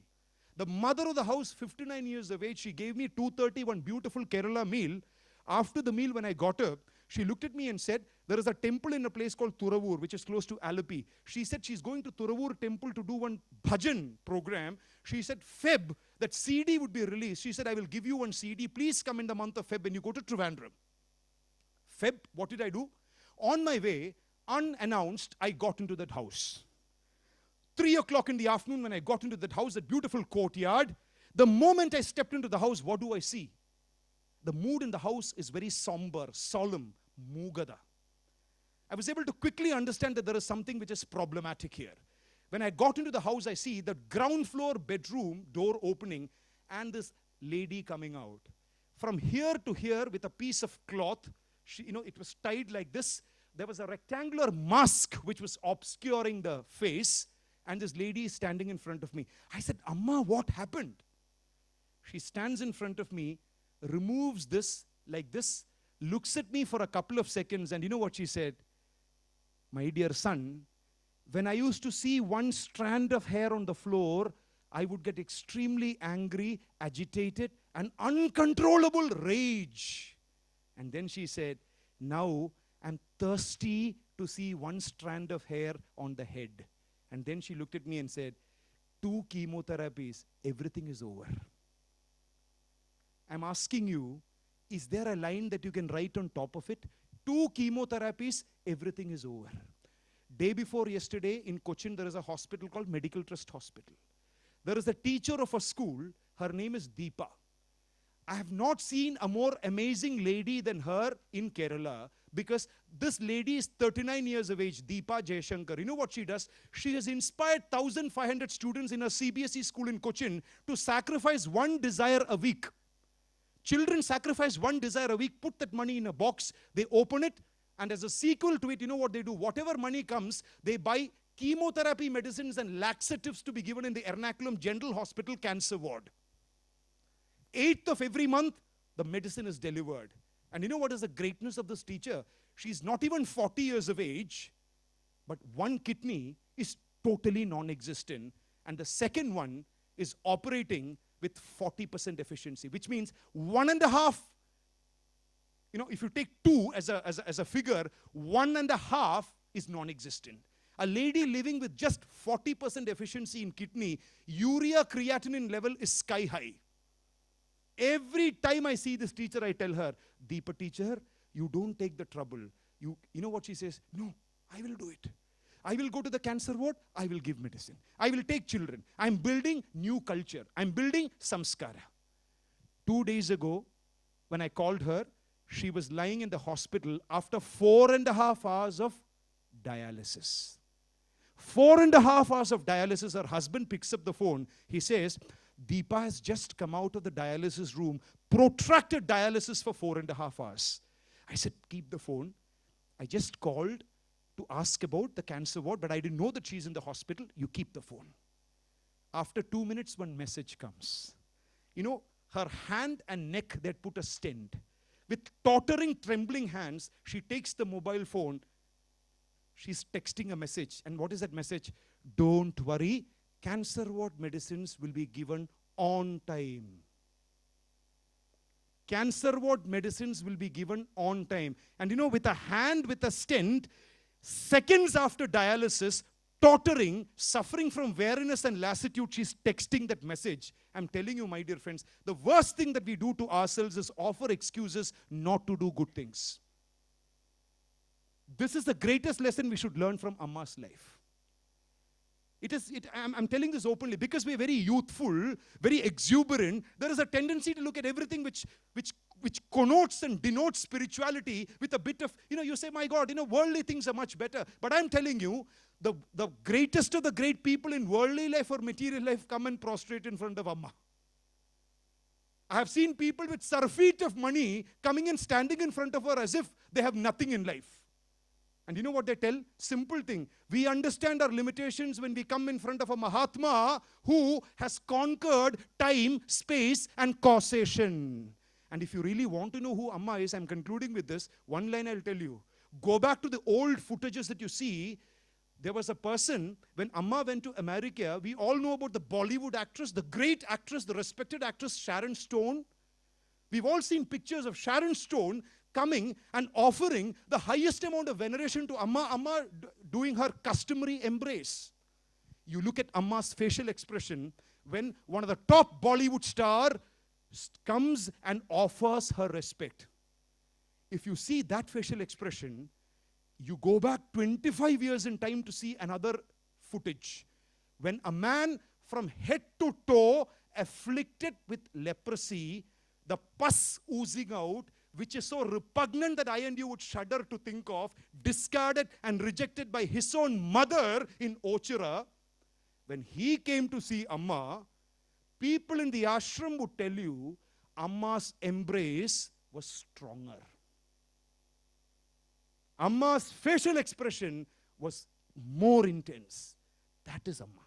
The mother of the house, 59 years of age, she gave me 2:30, one beautiful Kerala meal. After the meal, when I got up, she looked at me and said, there is a temple in a place called Thuravur, which is close to Alapi. She said she's going to Thuravur temple to do one bhajan program. She said, Feb, that CD would be released. She said, I will give you one CD. Please come in the month of Feb when you go to Trivandrum. Feb, what did I do? On my way, unannounced, I got into that house. 3 o'clock in the afternoon, when I got into that house, that beautiful courtyard, the moment I stepped into the house, what do I see? The mood in the house is very somber, solemn, mugada. I was able to quickly understand that there is something which is problematic here. When I got into the house, I see the ground floor bedroom door opening and this lady coming out. From here to here with a piece of cloth, it was tied like this. There was a rectangular mask which was obscuring the face, and this lady is standing in front of me. I said, Amma, what happened? She stands in front of me, removes this like this, looks at me for a couple of seconds, and you know what she said? My dear son, when I used to see one strand of hair on the floor, I would get extremely angry, agitated, and uncontrollable rage. And then she said, now I'm thirsty to see one strand of hair on the head. And then she looked at me and said, 2 chemotherapies, everything is over. I'm asking you, is there a line that you can write on top of it? 2 chemotherapies, everything is over. Day before yesterday in Cochin, there is a hospital called Medical Trust Hospital. There is a teacher of a school, her name is Deepa. I have not seen a more amazing lady than her in Kerala, because this lady is 39 years of age, Deepa Jayashankar. You know what she does? She has inspired 1,500 students in a CBSE school in Cochin to sacrifice one desire a week. Children sacrifice one desire a week, put that money in a box, they open it, and as a sequel to it, you know what they do? Whatever money comes, they buy chemotherapy medicines and laxatives to be given in the Ernakulam General Hospital cancer ward. 8th of every month, the medicine is delivered. And you know what is the greatness of this teacher? She's not even 40 years of age, but one kidney is totally non-existent, and the second one is operating with 40% efficiency, which means 1.5. If you take 2 as a figure, 1.5 is non-existent. A lady living with just 40% efficiency in kidney, urea creatinine level is sky high. Every time I see this teacher, I tell her, Deepa teacher, you don't take the trouble. You know what she says? No, I will do it. I will go to the cancer ward, I will give medicine. I will take children. I'm building new culture. I'm building samskara. 2 days ago, when I called her, she was lying in the hospital after 4.5 hours of dialysis. 4.5 hours of dialysis, her husband picks up the phone. He says, Deepa has just come out of the dialysis room, protracted dialysis for 4.5 hours. I said, keep the phone. I just called to ask about the cancer ward, but I didn't know that she's in the hospital. You keep the phone. After 2 minutes, one message comes. You know, her hand and neck, they'd put a stent. With tottering, trembling hands, she takes the mobile phone. She's texting a message. And what is that message? Don't worry, cancer ward medicines will be given on time. Cancer ward medicines will be given on time. And you know, with a hand with a stent, seconds after dialysis, tottering, suffering from weariness and lassitude, she's texting that message. I'm telling you, my dear friends, the worst thing that we do to ourselves is offer excuses not to do good things. This is the greatest lesson we should learn from Amma's life. I'm telling this openly, because we're very youthful, very exuberant, there is a tendency to look at everything which connotes and denotes spirituality with a bit of, you say, my God, worldly things are much better. But I'm telling you, the greatest of the great people in worldly life or material life come and prostrate in front of Amma. I have seen people with surfeit of money coming and standing in front of her as if they have nothing in life. And you know what they tell? Simple thing. We understand our limitations when we come in front of a Mahatma who has conquered time, space, and causation. And if you really want to know who Amma is, I'm concluding with this. One line I'll tell you. Go back to the old footages that you see. There was a person, when Amma went to America, we all know about the Bollywood actress, the great actress, the respected actress Sharon Stone. We've all seen pictures of Sharon Stone coming and offering the highest amount of veneration to Amma doing her customary embrace. You look at Amma's facial expression when one of the top Bollywood star comes and offers her respect. If you see that facial expression, you go back 25 years in time to see another footage. When a man from head to toe afflicted with leprosy, the pus oozing out, which is so repugnant that I and you would shudder to think of, discarded and rejected by his own mother in Ochira, when he came to see Amma, people in the ashram would tell you, Amma's embrace was stronger. Amma's facial expression was more intense. That is Amma.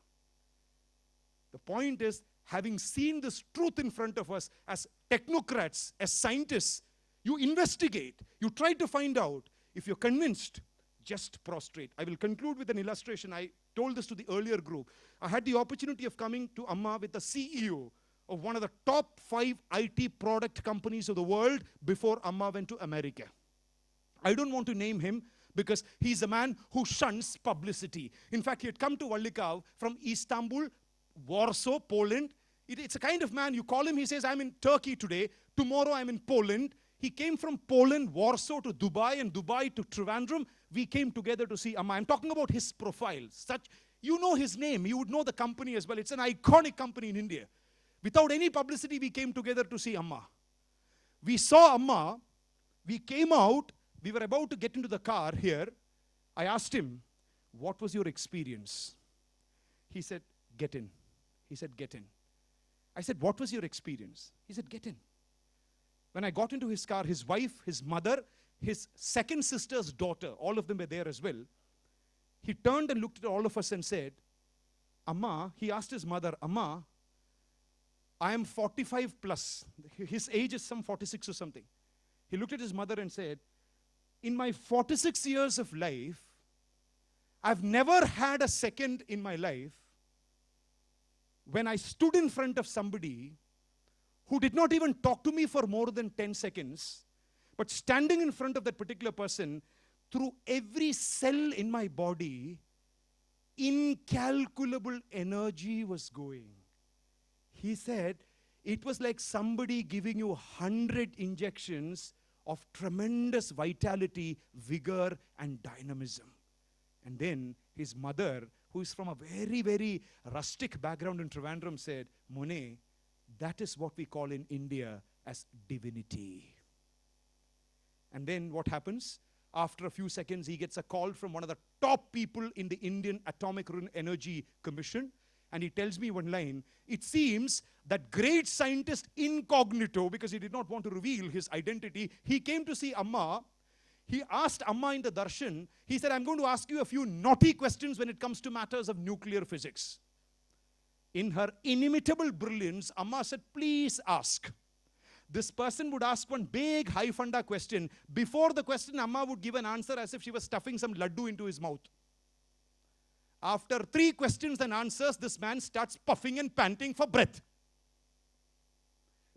The point is, having seen this truth in front of us as technocrats, as scientists, you investigate, you try to find out. If you're convinced, just prostrate. I will conclude with an illustration. I told this to the earlier group. I had the opportunity of coming to Amma with the CEO of one of the top 5 IT product companies of the world before Amma went to America. I don't want to name him because he's a man who shuns publicity. In fact, he had come to Vallikav from Istanbul, Warsaw, Poland. It's a kind of man, you call him, he says, I'm in Turkey today, tomorrow I'm in Poland. He came from Poland, Warsaw to Dubai, and Dubai to Trivandrum. We came together to see Amma. I'm talking about his profile. You know his name, you would know the company as well. It's an iconic company in India. Without any publicity, we came together to see Amma. We saw Amma, we came out, we were about to get into the car here. I asked him, what was your experience? He said, get in. He said, get in. I said, what was your experience? He said, get in. When I got into his car, his wife, his mother, his second sister's daughter, all of them were there as well. He turned and looked at all of us and said, Amma, he asked his mother, Amma, I am 45 plus. His age is some 46 or something. He looked at his mother and said, in my 46 years of life, I've never had a second in my life when I stood in front of somebody who did not even talk to me for more than 10 seconds, but standing in front of that particular person, through every cell in my body, incalculable energy was going. He said, it was like somebody giving you 100 injections of tremendous vitality, vigor, and dynamism. And then his mother, who is from a very, very rustic background in Trivandrum, said, Mone, that is what we call in India as divinity. And then what happens? After a few seconds, he gets a call from one of the top people in the Indian Atomic Energy Commission. And he tells me one line, it seems that great scientist incognito, because he did not want to reveal his identity, he came to see Amma. He asked Amma in the darshan, he said, I'm going to ask you a few naughty questions when it comes to matters of nuclear physics. In her inimitable brilliance, Amma said, please ask. This person would ask one big high funda question. Before the question, Amma would give an answer as if she was stuffing some laddu into his mouth. After 3 questions and answers, this man starts puffing and panting for breath.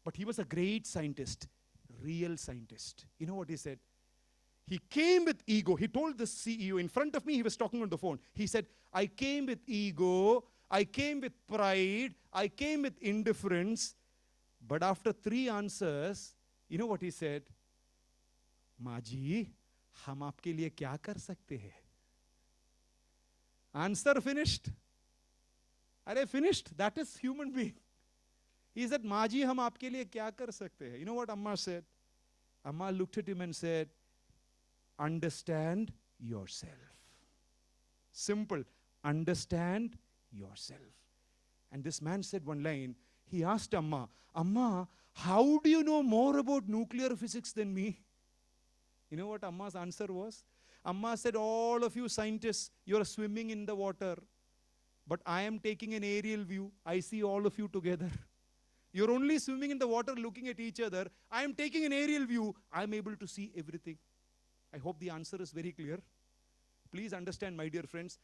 But he was a great scientist, real scientist. You know what he said? He came with ego. He told the CEO in front of me, he was talking on the phone. He said, I came with ego, I came with pride, I came with indifference. But after 3 answers, you know what he said? Maji, hum aapke liye kya kar sakte hai? Answer finished. Are finished? That is human being. He said, Maji, hum aapke liye kya kar sakte hai? You know what Amma said? Amma looked at him and said, understand yourself. Simple. Understand yourself. And this man said one line, he asked Amma, Amma, how do you know more about nuclear physics than me? You know what Amma's answer was? Amma said, all of you scientists, you are swimming in the water. But I am taking an aerial view. I see all of you together. You're only swimming in the water looking at each other. I am taking an aerial view. I am able to see everything. I hope the answer is very clear. Please understand, my dear friends,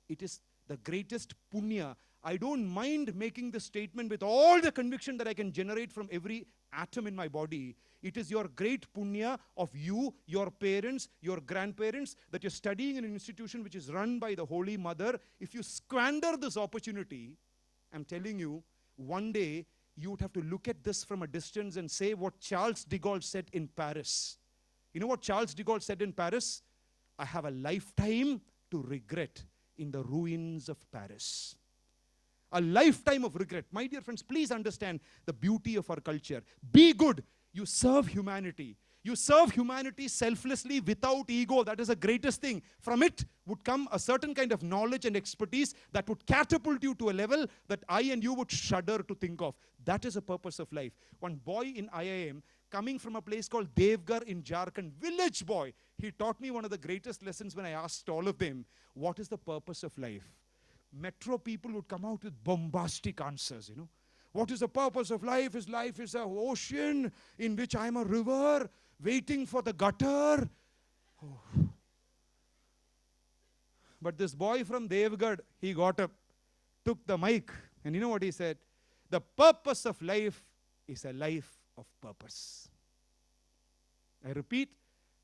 it is the greatest punya. I don't mind making this statement with all the conviction that I can generate from every atom in my body. It is your great punya of you, your parents, your grandparents, that you're studying in an institution which is run by the Holy Mother. If you squander this opportunity, I'm telling you, one day you would have to look at this from a distance and say what Charles de Gaulle said in Paris. You know what Charles de Gaulle said in Paris? I have a lifetime to regret in the ruins of Paris. A lifetime of regret. My dear friends, please understand the beauty of our culture. Be good. You serve humanity. You serve humanity selflessly without ego. That is the greatest thing. From it would come a certain kind of knowledge and expertise that would catapult you to a level that I and you would shudder to think of. That is the purpose of life. One boy in IIM, coming from a place called Devgar in Jharkhand, village boy, he taught me one of the greatest lessons when I asked all of them, what is the purpose of life? Metro people would come out with bombastic answers, you know. What is the purpose of life? Life is an ocean in which I am a river waiting for the gutter. Oh. But this boy from Devgad, he got up, took the mic, and you know what he said? The purpose of life is a life of purpose. I repeat,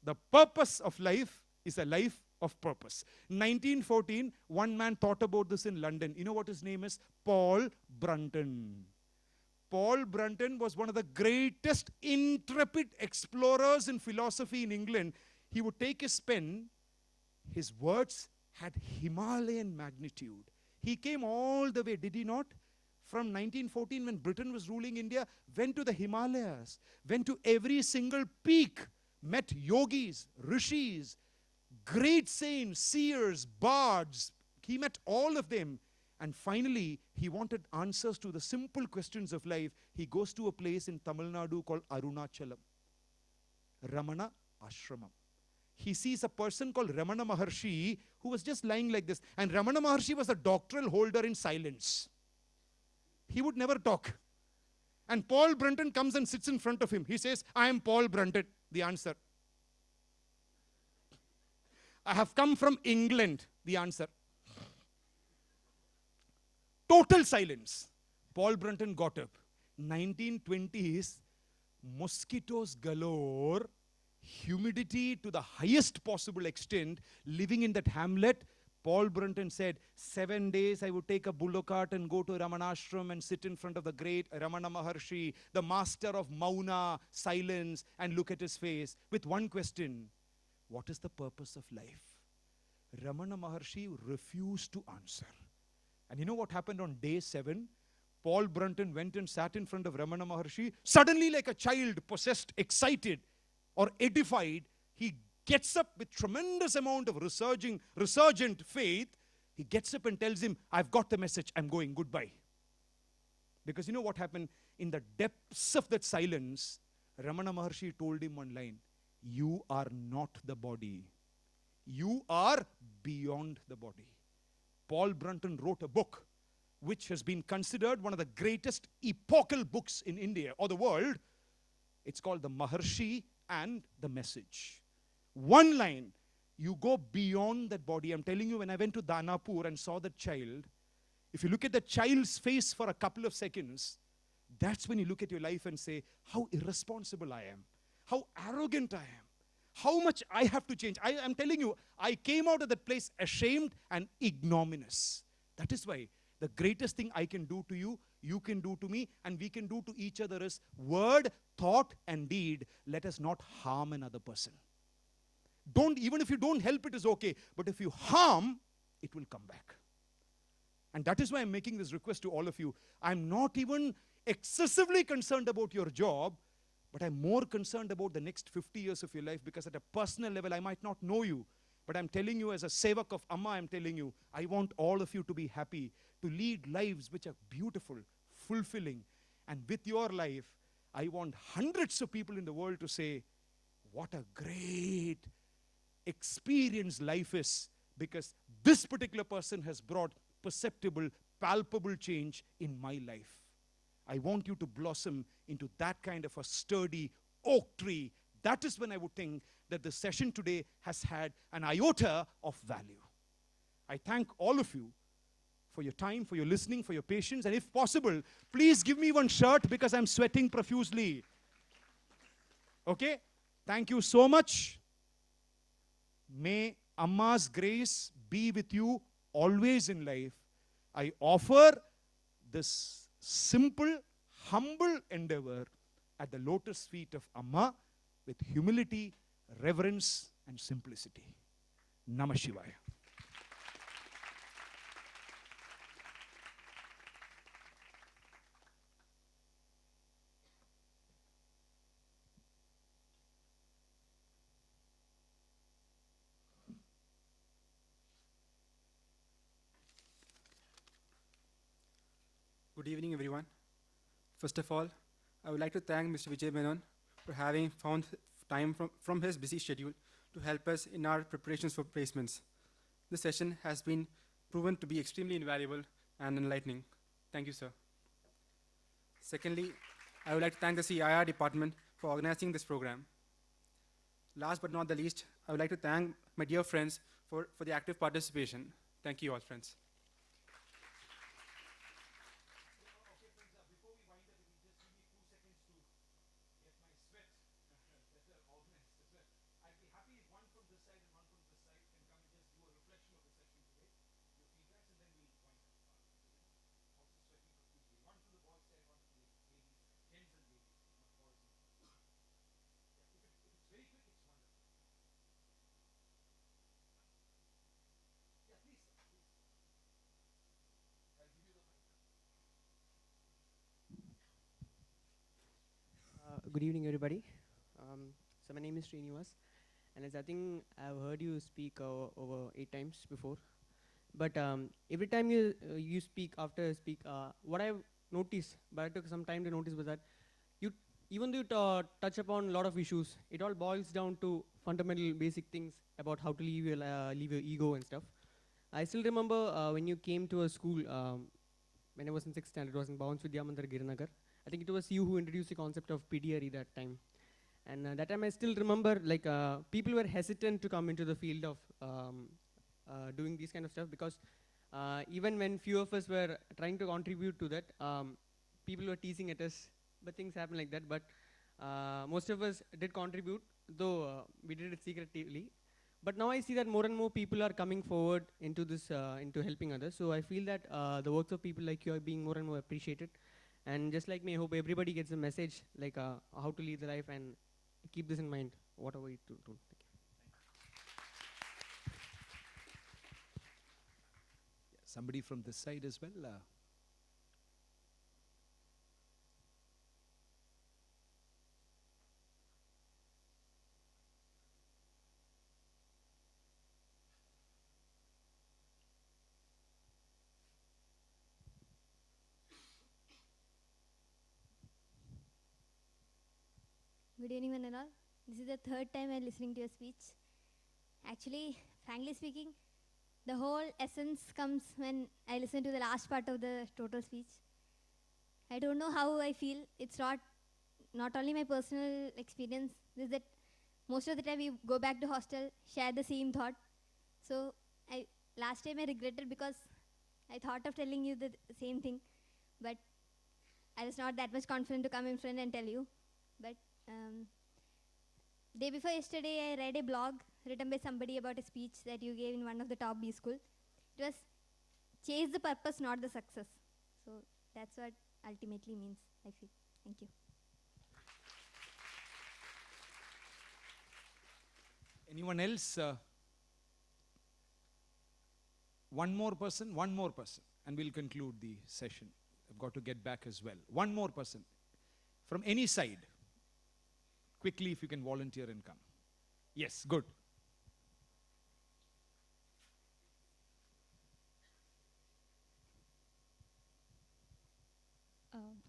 the purpose of life is a life of purpose. 1914, one man thought about this in London. You know what his name is? Paul Brunton. Paul Brunton was one of the greatest intrepid explorers in philosophy in England. He would take his pen, his words had Himalayan magnitude. He came all the way, did he not? From 1914, when Britain was ruling India, went to the Himalayas, went to every single peak, met yogis, rishis, great saints, seers, bards. He met all of them. And finally, he wanted answers to the simple questions of life. He goes to a place in Tamil Nadu called Arunachalam, Ramana Ashramam. He sees a person called Ramana Maharshi who was just lying like this. And Ramana Maharshi was a doctoral holder in silence. He would never talk. And Paul Brunton comes and sits in front of him. He says, I am Paul Brunton. The answer. I have come from England. The answer. Total silence. Paul Brunton got up. 1920s, mosquitoes galore, humidity to the highest possible extent, living in that hamlet. Paul Brunton said, 7 days I would take a bullock cart and go to Ramanashram and sit in front of the great Ramana Maharshi, the master of Mauna, silence, and look at his face with one question. What is the purpose of life? Ramana Maharshi refused to answer. And you know what happened on day 7? Paul Brunton went and sat in front of Ramana Maharshi. Suddenly, like a child possessed, excited, or edified, he gets up with tremendous amount of resurgent faith. He gets up and tells him, I've got the message, I'm going, goodbye. Because you know what happened? In the depths of that silence, Ramana Maharshi told him one line, you are not the body. You are beyond the body. Paul Brunton wrote a book which has been considered one of the greatest epochal books in India or the world. It's called The Maharshi and the Message. One line, you go beyond that body. I'm telling you, when I went to Danapur and saw that child, if you look at the child's face for a couple of seconds, that's when you look at your life and say, how irresponsible I am, how arrogant I am, how much I have to change. I am telling you, I came out of that place ashamed and ignominious. That is why the greatest thing I can do to you, you can do to me, and we can do to each other is word, thought, and deed. Let us not harm another person. Even if you don't help, it is okay. But if you harm, it will come back. And that is why I'm making this request to all of you. I'm not even excessively concerned about your job, but I'm more concerned about the next 50 years of your life, because at a personal level, I might not know you. But I'm telling you, as a sevak of Amma, I'm telling you, I want all of you to be happy, to lead lives which are beautiful, fulfilling. And with your life, I want hundreds of people in the world to say, what a great experience life is, because this particular person has brought perceptible, palpable change in my life. I want you to blossom into that kind of a sturdy oak tree. That is when I would think that the session today has had an iota of value. I thank all of you for your time, for your listening, for your patience, and if possible, please give me one shirt because I'm sweating profusely. Okay? Thank you so much. May Amma's grace be with you always in life. I offer this simple, humble endeavor at the lotus feet of Amma with humility, reverence, and simplicity. Namah Shivaya. Good evening, everyone. First of all, I would like to thank Mr. Vijay Menon for having found time from his busy schedule to help us in our preparations for placements. This session has been proven to be extremely invaluable and enlightening. Thank you, sir. Secondly, I would like to thank the CIR department for organizing this program. Last but not the least, I would like to thank my dear friends for the active participation. Thank you all, friends. Good evening, everybody. So my name is Srinivas, and as I think I've heard you speak over 8 times before. But every time you speak, what I've noticed, but I took some time to notice, was that even though you touch upon a lot of issues, it all boils down to fundamental, basic things about how to leave your ego and stuff. I still remember when you came to a school when I was in 6th standard. It was in Bhavans Vidya Mandir, Girinagar. I think it was you who introduced the concept of PDRE that time. And that time I still remember, people were hesitant to come into the field of doing these kind of stuff, because even when few of us were trying to contribute to that, people were teasing at us, but things happen like that. But most of us did contribute, though we did it secretly. But now I see that more and more people are coming forward into this, into helping others. So I feel that the works of people like you are being more and more appreciated. And just like me, I hope everybody gets a message like how to lead the life, and keep this in mind, whatever you do. Thank you. Somebody from this side as well. Good evening, one and all. This is the third time I'm listening to your speech. Actually, frankly speaking, the whole essence comes when I listen to the last part of the total speech. I don't know how I feel. It's not only my personal experience. Is that most of the time we go back to hostel, share the same thought. So I last time I regretted because I thought of telling you the same thing, but I was not that much confident to come in front and tell you. But day before yesterday, I read a blog written by somebody about a speech that you gave in one of the top B school. It was chase the purpose, not the success. So that's what ultimately means, I feel. Thank you. Anyone else? One more person, and we'll conclude the session. I've got to get back as well. One more person from any side. Quickly, if you can volunteer and come. Yes, good.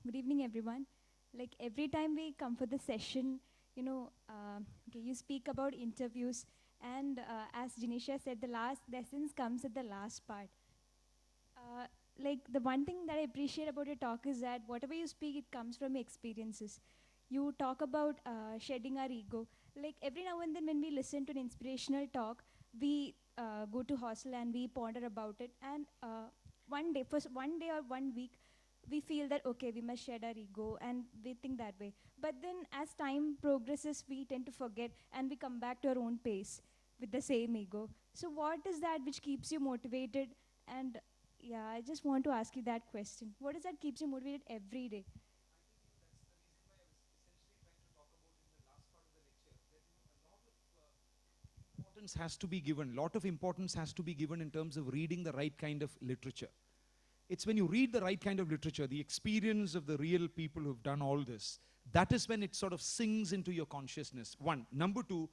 Good evening, everyone. Like every time we come for the session, okay, you speak about interviews, and as Janisha said, the essence comes at the last part. Like the one thing that I appreciate about your talk is that whatever you speak, it comes from your experiences. You talk about shedding our ego. Like every now and then, when we listen to an inspirational talk, we go to hostel and we ponder about it. And one day or 1 week, we feel that okay, we must shed our ego, and we think that way. But then, as time progresses, we tend to forget, and we come back to our own pace with the same ego. So, what is that which keeps you motivated? And yeah, I just want to ask you that question. What is that keeps you motivated every day? Importance has to be given. Lot of importance has to be given in terms of reading the right kind of literature. It's when you read the right kind of literature, the experience of the real people who've done all this, that is when it sort of sinks into your consciousness. One. Number two,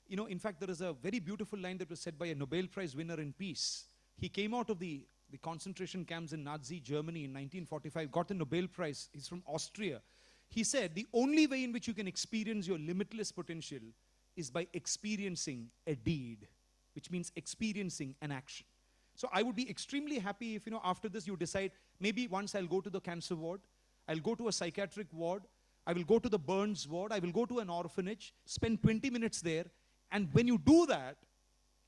in fact, there is a very beautiful line that was said by a Nobel Prize winner in peace. He came out of the concentration camps in Nazi Germany in 1945, got the Nobel Prize. He's from Austria. He said, the only way in which you can experience your limitless potential is by experiencing a deed, which means experiencing an action. So I would be extremely happy if, after this you decide, maybe once I'll go to the cancer ward, I'll go to a psychiatric ward, I will go to the burns ward, I will go to an orphanage, spend 20 minutes there, and when you do that,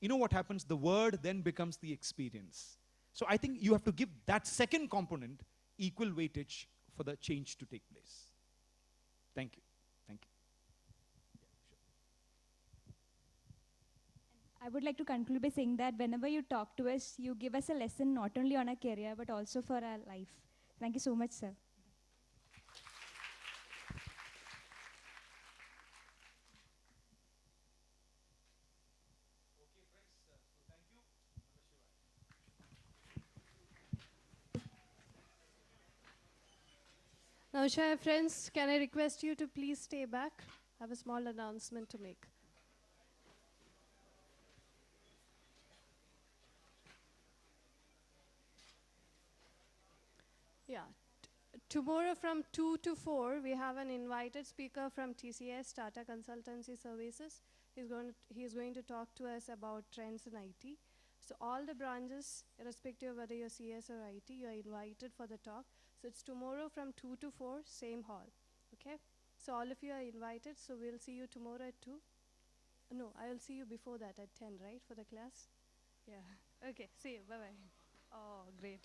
you know what happens? The word then becomes the experience. So I think you have to give that second component equal weightage for the change to take place. Thank you. Thank you. I would like to conclude by saying that whenever you talk to us, you give us a lesson not only on our career but also for our life. Thank you so much, sir. Now, Shaya friends, can I request you to please stay back? I have a small announcement to make. Yeah. Tomorrow from 2 to 4, we have an invited speaker from TCS, Tata Consultancy Services. He's going to talk to us about trends in IT. So all the branches, irrespective of whether you're CS or IT, you're invited for the talk. So it's tomorrow from 2 to 4, same hall. Okay? So all of you are invited. So we'll see you tomorrow at 2. No, I'll see you before that at 10, right, for the class? Yeah. Okay, see you. Bye-bye. Oh, great.